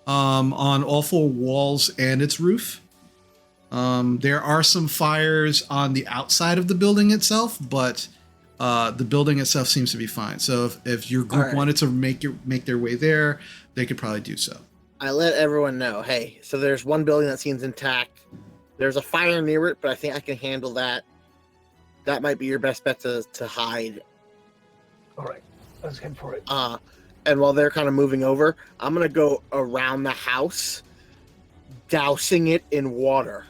on all four walls and its roof. There are some fires on the outside of the building itself, but The building itself seems to be fine. So if your group Alright. wanted to make their way there, they could probably do so. I let everyone know, hey, so there's one building that seems intact. There's a fire near it, but I think I can handle that. That might be your best bet to hide. All right, let's head for it. And while they're kind of moving over, I'm going to go around the house, dousing it in water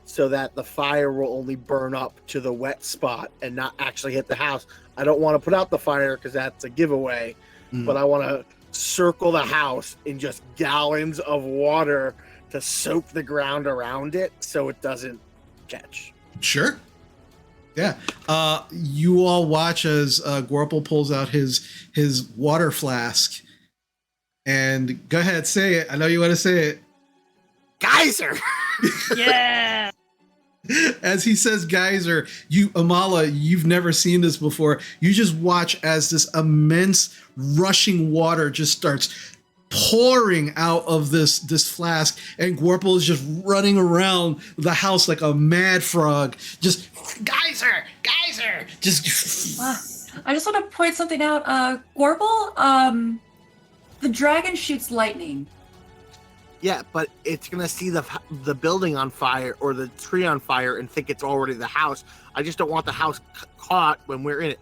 so that the fire will only burn up to the wet spot and not actually hit the house. I don't want to put out the fire because that's a giveaway, but I want to circle the house in just gallons of water to soak the ground around it so it doesn't catch. Sure. Yeah. You all watch as Gorple pulls out his water flask. And go ahead, say it. I know you want to say it. Geyser! Yeah. As he says geyser, Amala, you've never seen this before. You just watch as this immense rushing water just starts pouring out of this flask, and Gorple is just running around the house like a mad frog. Just Geyser! just I just want to point something out. Gorble, the dragon shoots lightning. Yeah, but it's gonna see the building on fire or the tree on fire and think it's already the house. I just don't want the house caught when we're in it.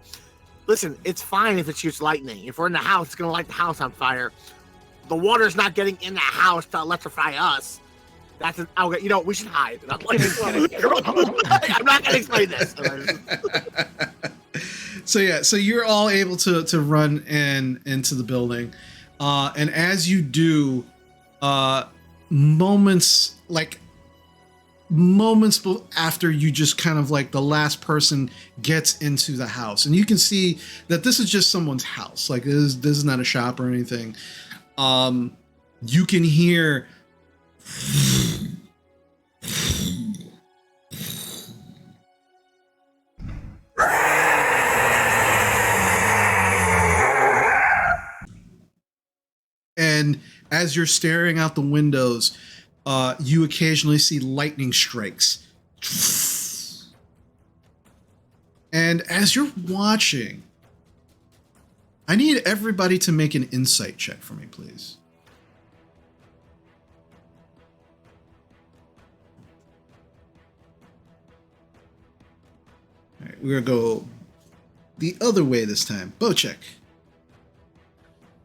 Listen, it's fine if it shoots lightning. If we're in the house, it's gonna light the house on fire. The water's not getting in the house to electrify us. That's okay. You know, we should hide. I'm not gonna explain this. So you're all able to run into the building, and as you do, moments after you just kind of like the last person gets into the house, and you can see that this is just someone's house. Like this is not a shop or anything. You can hear and as you're staring out the windows, you occasionally see lightning strikes. And as you're watching, I need everybody to make an insight check for me, please. All right, we're gonna go the other way this time. Bocek.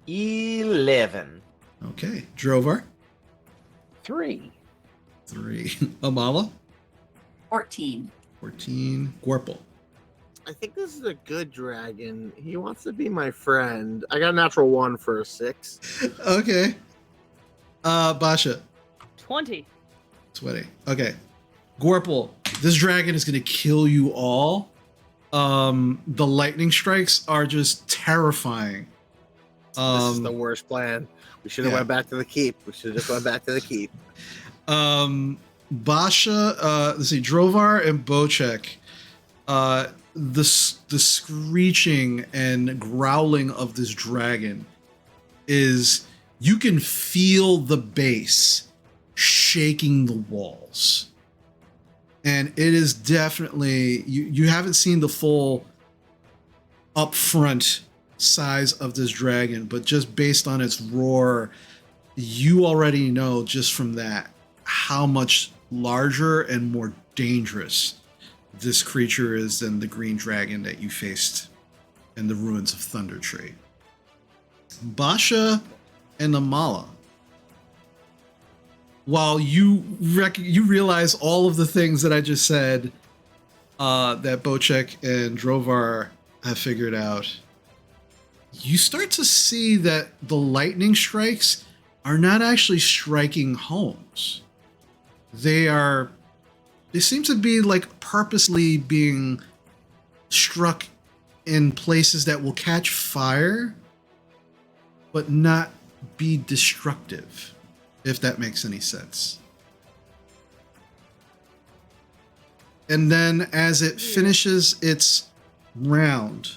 11. Okay. Drovar. 3. 3. Amala. 14. 14. Gorple. I think this is a good dragon. He wants to be my friend. I got a natural 1 for a 6. Okay. Basha. 20. 20. Okay. Gorple, this dragon is going to kill you all. The lightning strikes are just terrifying. This is the worst plan. We should have went back to the keep. We should have just went back to the keep. Basha, let's see, Drovar and Bocek, the screeching and growling of this dragon is, you can feel the base shaking the walls. And it is definitely, you haven't seen the full upfront size of this dragon, but just based on its roar, you already know just from that how much larger and more dangerous this creature is than the green dragon that you faced in the ruins of Thunder Tree. Basha and Amala, while you realize all of the things that I just said, that Bocek and Drovar have figured out, you start to see that the lightning strikes are not actually striking homes. They seem to be like purposely being struck in places that will catch fire, but not be destructive, if that makes any sense. And then as it finishes its round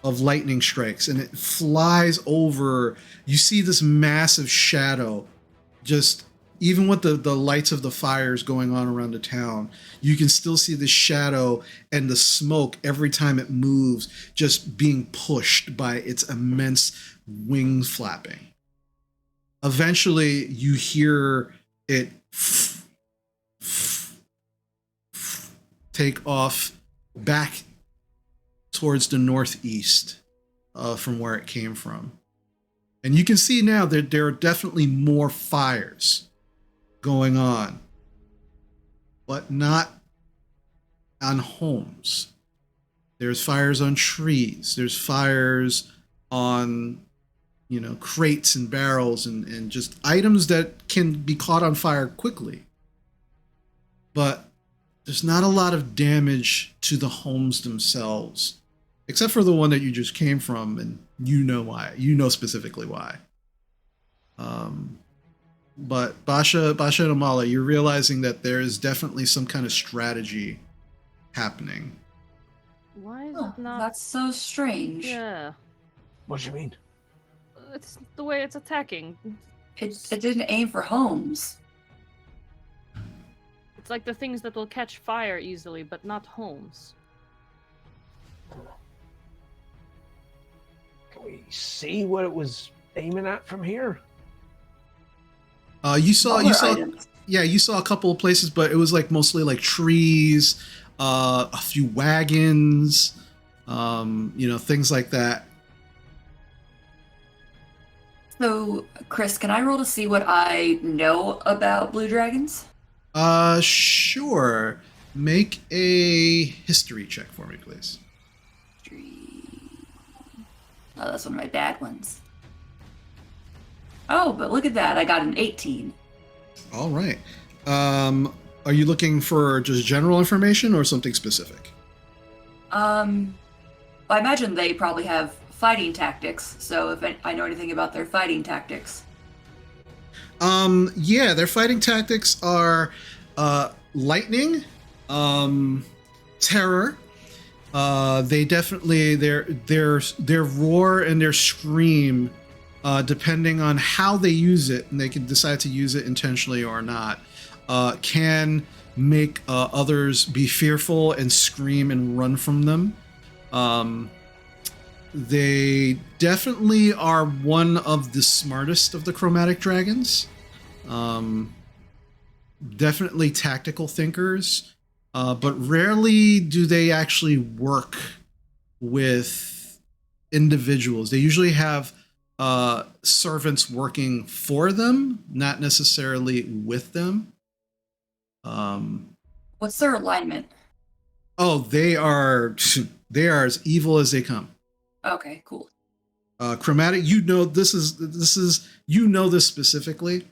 of lightning strikes and it flies over, you see this massive shadow just even with the lights of the fires going on around the town, you can still see the shadow and the smoke every time it moves, just being pushed by its immense wings flapping. Eventually, you hear it take off back towards the northeast from where it came from. And you can see now that there are definitely more fires going on, but not on homes. There's fires on trees. There's fires on, crates and barrels and just items that can be caught on fire quickly. But there's not a lot of damage to the homes themselves, except for the one that you just came from, and you know why. You know specifically why. But Basha and Amala, you're realizing that there is definitely some kind of strategy happening. Why is Oh, it not? that's so strange. Yeah, What do you mean? it's the way it's attacking. It didn't aim for homes. It's like the things that will catch fire easily, but not homes. Can we see what it was aiming at from here? You saw Items. you saw a couple of places, but it was like mostly like trees, a few wagons, things like that. So, Chris, can I roll to see what I know about blue dragons? Sure. Make a history check for me, please. Oh, that's one of my bad ones. Oh, but look at that. I got an 18. All right. Are you looking for just general information or something specific? I imagine they probably have fighting tactics, so if I know anything about their fighting tactics. Yeah, their fighting tactics are lightning, terror. They definitely their roar and their scream, depending on how they use it, and they can decide to use it intentionally or not, can make others be fearful and scream and run from them. They definitely are one of the smartest of the chromatic dragons. Definitely tactical thinkers, but rarely do they actually work with individuals. They usually have servants working for them, not necessarily with them. What's their alignment? Oh, they are as evil as they come. Okay, cool. Chromatic, this is this specifically.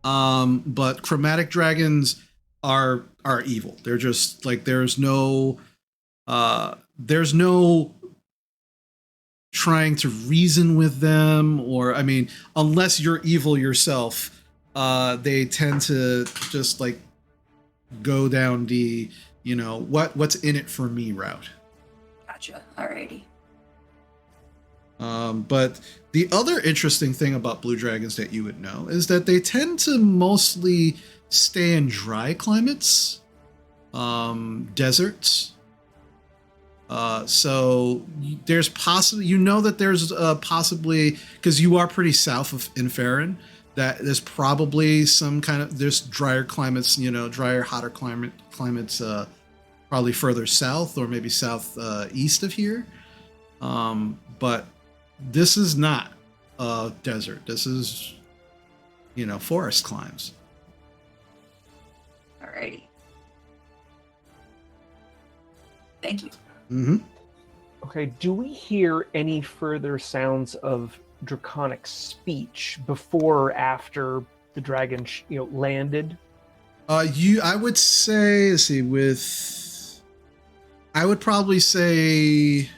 But chromatic dragons are evil. They're just like there's no trying to reason with them, or unless you're evil yourself, they tend to just like go down the what's in it for me route. Gotcha. Alrighty. But the other interesting thing about blue dragons that you would know is that they tend to mostly stay in dry climates, deserts. So there's possibly, there's possibly, because you are pretty south of Inferin, that there's probably there's drier climates, drier, hotter climates, probably further south or maybe southeast of here. But this is not a desert. This is, forest climes. Alrighty. Thank you. Mm-hmm. Okay, do we hear any further sounds of draconic speech before or after the dragon, landed? I would say, I would probably say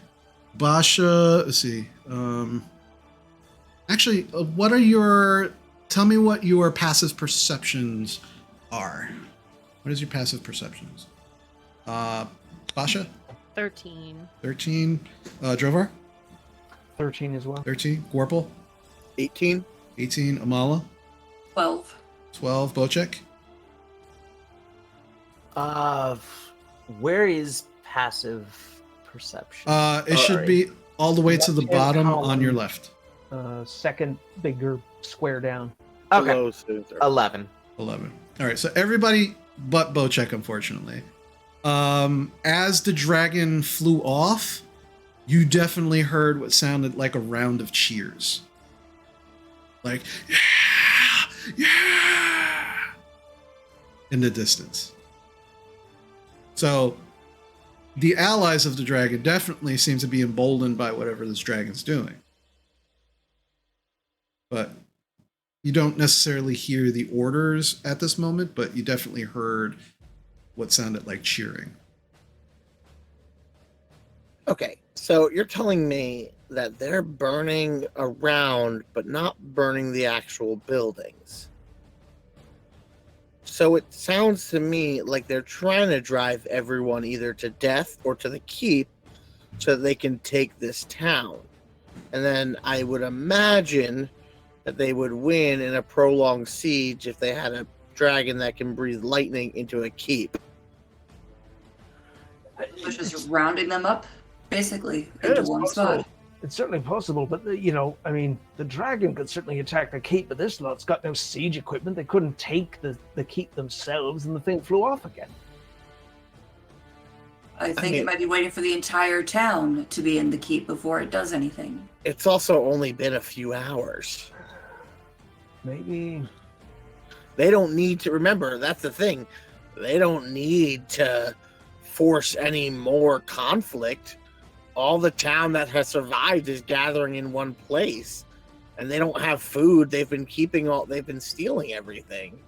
Basha, tell me what your passive perceptions are. What is your passive perceptions? Basha? 13. 13. Drovar? 13 as well. 13. Gorple? 18. 18. Amala? 12. 12, Bocek. Where is passive perception? It should be all the way to the Left-hand bottom column. on your left. Second bigger square down. Okay, Below Caesar. 11. 11. All right, so everybody but Bocek, unfortunately. As the dragon flew off, you definitely heard what sounded like a round of cheers. Like, yeah, yeah, in the distance. So the allies of the dragon definitely seem to be emboldened by whatever this dragon's doing. But you don't necessarily hear the orders at this moment, but you definitely heard what sounded like cheering. Okay, so you're telling me that they're burning around, but not burning the actual buildings. So it sounds to me like they're trying to drive everyone either to death or to the keep so they can take this town. And then I would imagine that they would win in a prolonged siege if they had a dragon that can breathe lightning into a keep. Which is rounding them up, basically, Yeah, into it's one possible. spot. It's certainly possible, but I mean, the dragon could certainly attack the keep, but this lot's got no siege equipment. They couldn't take the keep themselves, and the thing flew off again. I think mean- it might be waiting for the entire town to be in the keep before it does anything. It's also only been a few hours. Maybe. They don't need to remember, that's the thing. They don't need to force any more conflict. All the town that has survived is gathering in one place. And they don't have food. They've been stealing everything.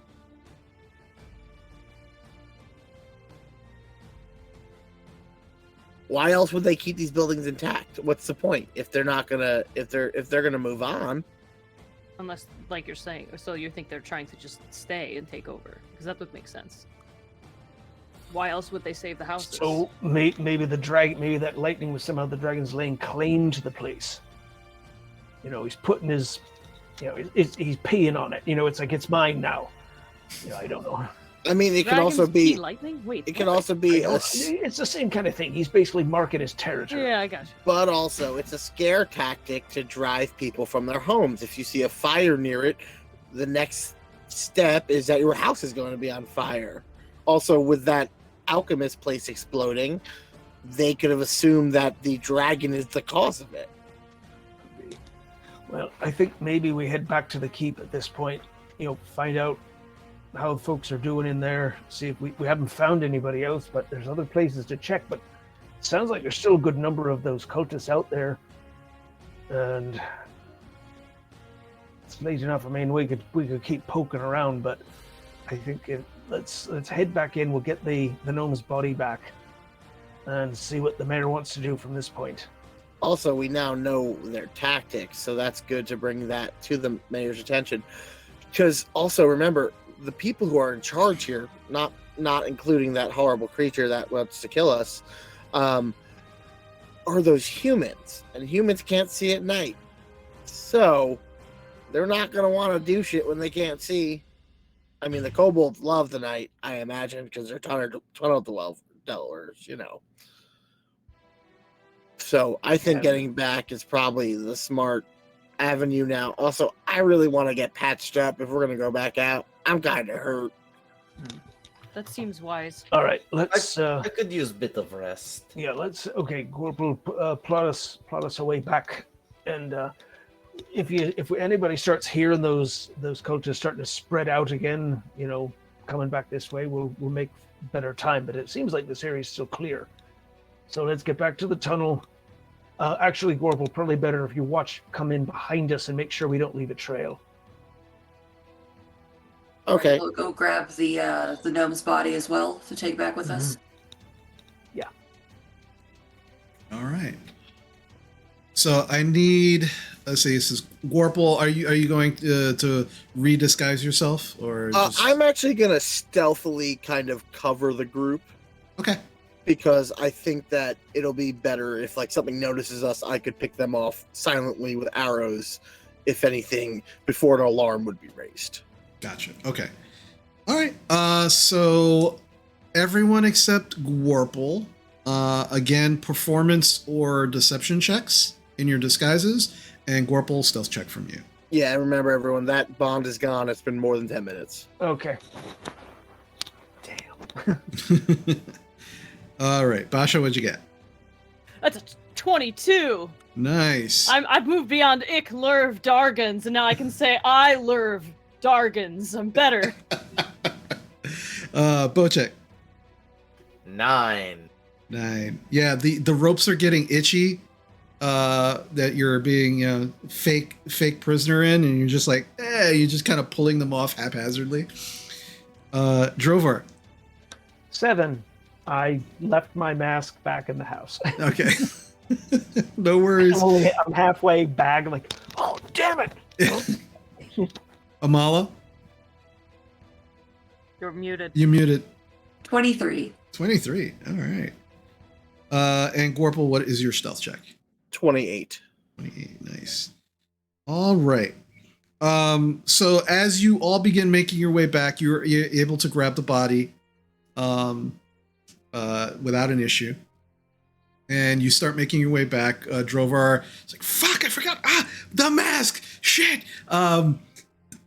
Why else would they keep these buildings intact? What's the point if they're not gonna if they're gonna move on? Unless, like you're saying, so you think they're trying to just stay and take over? Because that would make sense. Why else would they save the houses? So maybe that lightning was somehow the dragon's laying claim to the place. He's putting his, he's peeing on it. It's like it's mine now. I don't know. I mean, it could Dragons also pee be. lightning. Wait, It could what? also be It's the same kind of thing. He's basically marking his territory. Yeah, I got you. but also it's a scare tactic to drive people from their homes. If you see a fire near it, the next step is that your house is going to be on fire. Also, with that alchemist place exploding, they could have assumed that the dragon is the cause of it. Well, I think maybe we head back to the keep at this point. Find out how folks are doing in there. See if we haven't found anybody else, but there's other places to check. But it sounds like there's still a good number of those cultists out there, and it's late enough. I mean, we could keep poking around, but I think let's head back in. We'll get the gnome's body back and see what the mayor wants to do from this point. Also, we now know their tactics, so that's good to bring that to the mayor's attention. Because also remember, the people who are in charge here, not including that horrible creature that wants to kill us, are those humans, and humans can't see at night. So they're not going to want to do shit when they can't see. I mean, the kobolds love the night, I imagine, because they're tunnel dwellers, So I think getting back is probably the smart avenue now. Also, I really want to get patched up if we're going to go back out. I'm kind of hurt. That seems wise. All right, let's. I could use a bit of rest. Yeah, let's. Okay, Corporal, plot us away back, and if anybody starts hearing those cultists starting to spread out again, coming back this way, we'll make better time. But it seems like this area is still clear, so let's get back to the tunnel. Actually, Corporal, probably better if you come in behind us and make sure we don't leave a trail. Okay. We'll go grab the gnome's body as well to take back with us. All right. So I need. Let's see. This is Gorple. Are you going to redisguise yourself, or? Just... I'm actually gonna stealthily kind of cover the group. Okay. Because I think that it'll be better if something notices us, I could pick them off silently with arrows, if anything, before an alarm would be raised. Gotcha. Okay. All right. So everyone except Gwarple, again, performance or deception checks in your disguises, and Gwarple stealth check from you. Yeah, remember everyone, that bond is gone. It's been more than 10 minutes. Okay. All right, Basha, what'd you get? That's a 22. Nice. I've moved beyond ick, lurv, dargans, and now I can say I lurv dargans. I'm better. Bocek. 9. 9. Yeah, the ropes are getting itchy. That you're being fake prisoner in, and you're just like, you're just kind of pulling them off haphazardly. Drovar. 7. I left my mask back in the house. Okay. No worries. I'm halfway back. I'm like, oh, damn it. Amala, You're muted. you muted. 23. 23. All right. And Gwarple, what is your stealth check? 28. 28. Nice. All right. So as you all begin making your way back, you're able to grab the body without an issue. And you start making your way back. Drovar is like, fuck, I forgot. The mask. Shit. And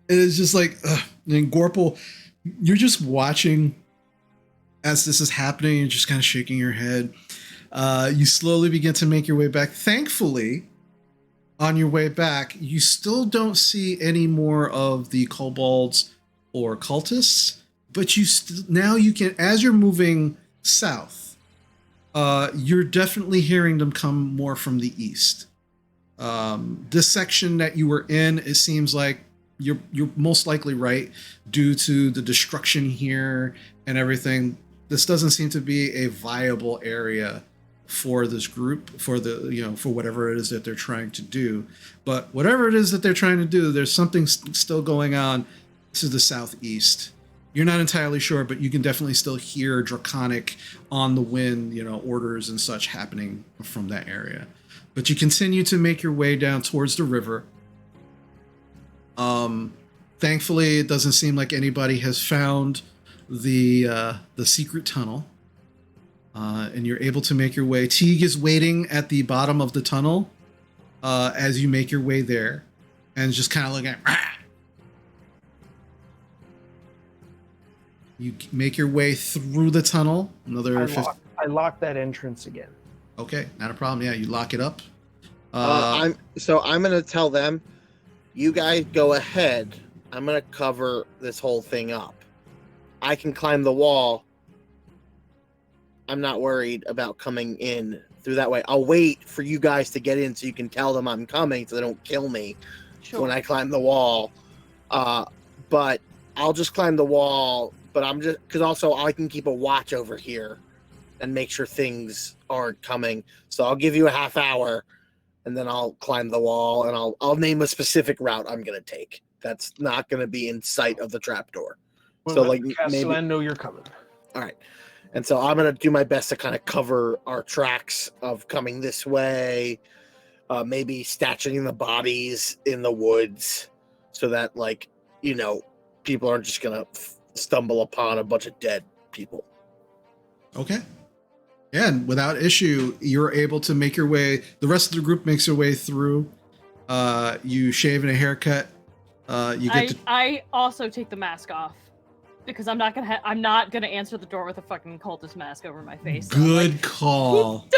it's just like, and Gwarple, you're just watching as this is happening. You're just kind of shaking your head. You slowly begin to make your way back. Thankfully, on your way back, you still don't see any more of the kobolds or cultists, but now you can, as you're moving south, you're definitely hearing them come more from the east. This section that you were in, it seems like you're most likely right due to the destruction here and everything. This doesn't seem to be a viable area for this group, for whatever it is that they're trying to do. But whatever it is that they're trying to do, there's something still going on to the southeast. You're not entirely sure, but you can definitely still hear draconic on the wind, orders and such happening from that area. But you continue to make your way down towards the river. Thankfully, it doesn't seem like anybody has found the secret tunnel. And you're able to make your way. Teague is waiting at the bottom of the tunnel as you make your way there, and just kind of looking at. You make your way through the tunnel. I locked that entrance again. Okay, not a problem. Yeah, you lock it up. I'm gonna tell them, you guys go ahead. I'm gonna cover this whole thing up. I can climb the wall. I'm not worried about coming in through that way. I'll wait for you guys to get in so you can tell them I'm coming so they don't kill me when I climb the wall. But I'll just climb the wall. But I'm just, because also I can keep a watch over here and make sure things aren't coming. So I'll give you a half hour and then I'll climb the wall and I'll name a specific route I'm going to take. That's not going to be in sight of the trapdoor. So like maybe I know you're coming. All right. And so I'm going to do my best to kind of cover our tracks of coming this way, maybe stashing the bodies in the woods so that people aren't just going to stumble upon a bunch of dead people. Okay. Yeah, and without issue, you're able to make your way. The rest of the group makes their way through. You shave and a haircut. I also take the mask off because I'm not gonna answer the door with a fucking cultist mask over my face. So Good call.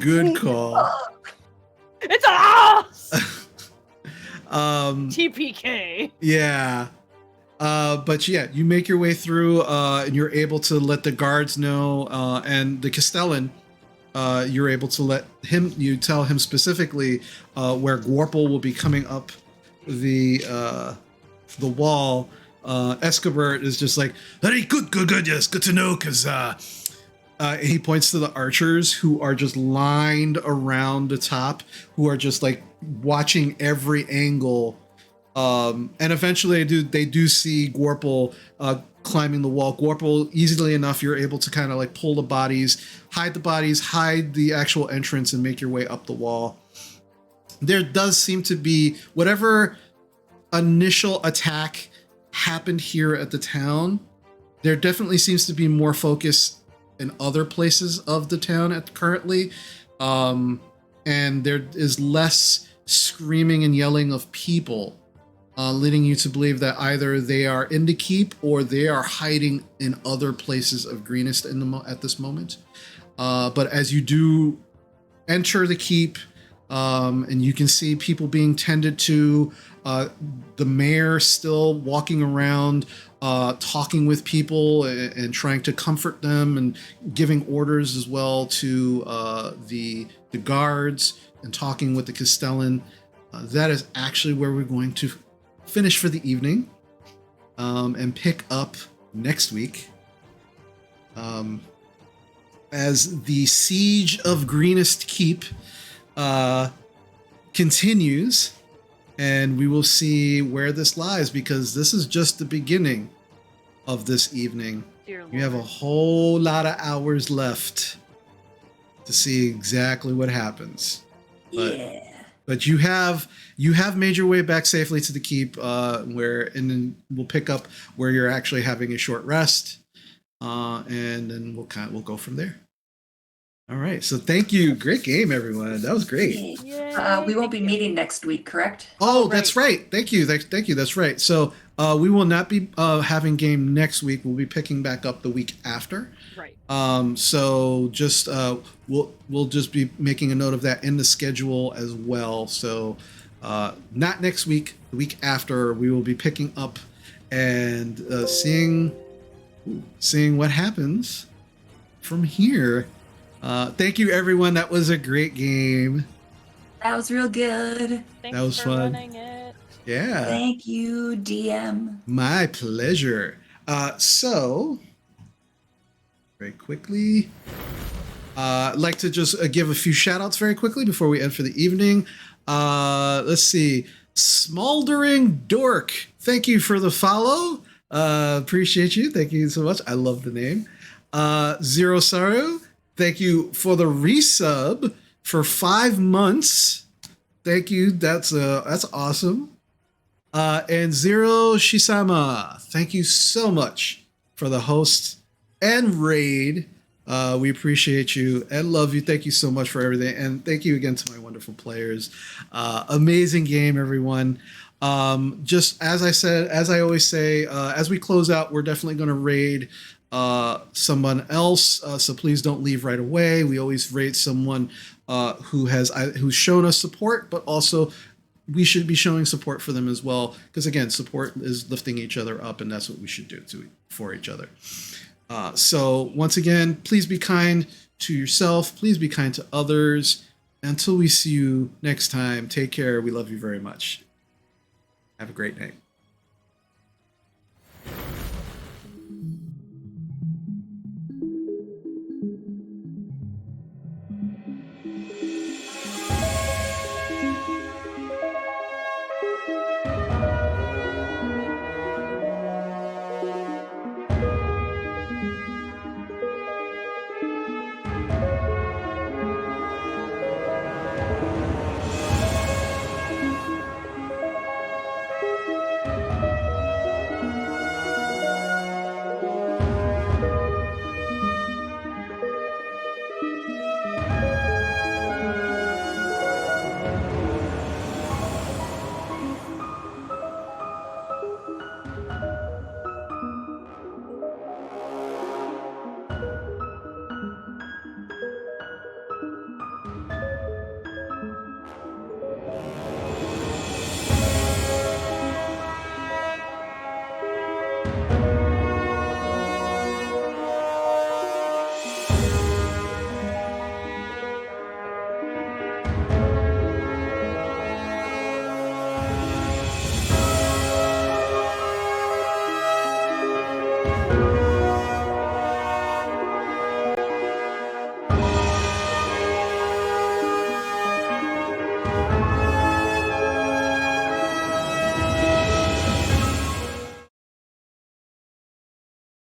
Good call. It's us. TPK. Yeah. But yeah, you make your way through, and you're able to let the guards know, and the Castellan, you're able to you tell him specifically where Gwarple will be coming up the wall. Escobert is just like, hey, good, yes, good to know, because he points to the archers who are just lined around the top, who are just like watching every angle. And eventually they do see Gwarple climbing the wall. Gwarple, easily enough, you're able to kind of like pull the bodies, hide the actual entrance, and make your way up the wall. There does seem to be whatever initial attack happened here at the town, there definitely seems to be more focus in other places of the town currently. And there is less screaming and yelling of people, leading you to believe that either they are in the keep or they are hiding in other places of Greenest at this moment. But as you do enter the keep, and you can see people being tended to, the mayor still walking around, talking with people and trying to comfort them and giving orders as well to the guards and talking with the Castellan. That is actually where we're going to finish for the evening, and pick up next week. As the siege of Greenest Keep continues, and we will see where this lies, because this is just the beginning of this evening. Dear You have a Lord. whole lot of hours left to see exactly what happens. But, Yeah. but you have made your way back safely to the keep, and then we'll pick up where you're actually having a short rest, and then we'll go from there. All right. So thank you. Great game, everyone. That was great. Yay, We won't be thank you. meeting next week, correct? Oh, that's right. Thank you. Thank you. That's right. So we will not be having game next week. We'll be picking back up the week after. Right. So just we'll just be making a note of that in the schedule as well. So not next week, the week after, we will be picking up and seeing what happens from here. Thank you, everyone. That was a great game. That was real good. Thanks was for fun. running it. Yeah. Thank you, DM. My pleasure. So, very quickly, I'd like to just give a few shout outs very quickly before we end for the evening. Let's see. Smoldering Dork, thank you for the follow. Appreciate you. Thank you so much. I love the name. Zero Saru, thank you for the resub for 5 months. Thank you. That's awesome. And Zero Shisama, thank you so much for the host and raid. We appreciate you and love you. Thank you so much for everything. And thank you again to my wonderful players. Amazing game, everyone. Just as I said, as I always say, as we close out, we're definitely going to raid someone else. So please don't leave right away. We always raid someone who's shown us support, but also we should be showing support for them as well. Because again, support is lifting each other up, and that's what we should do for each other. So once again, please be kind to yourself. Please be kind to others. Until we see you next time, take care. We love you very much. Have a great night.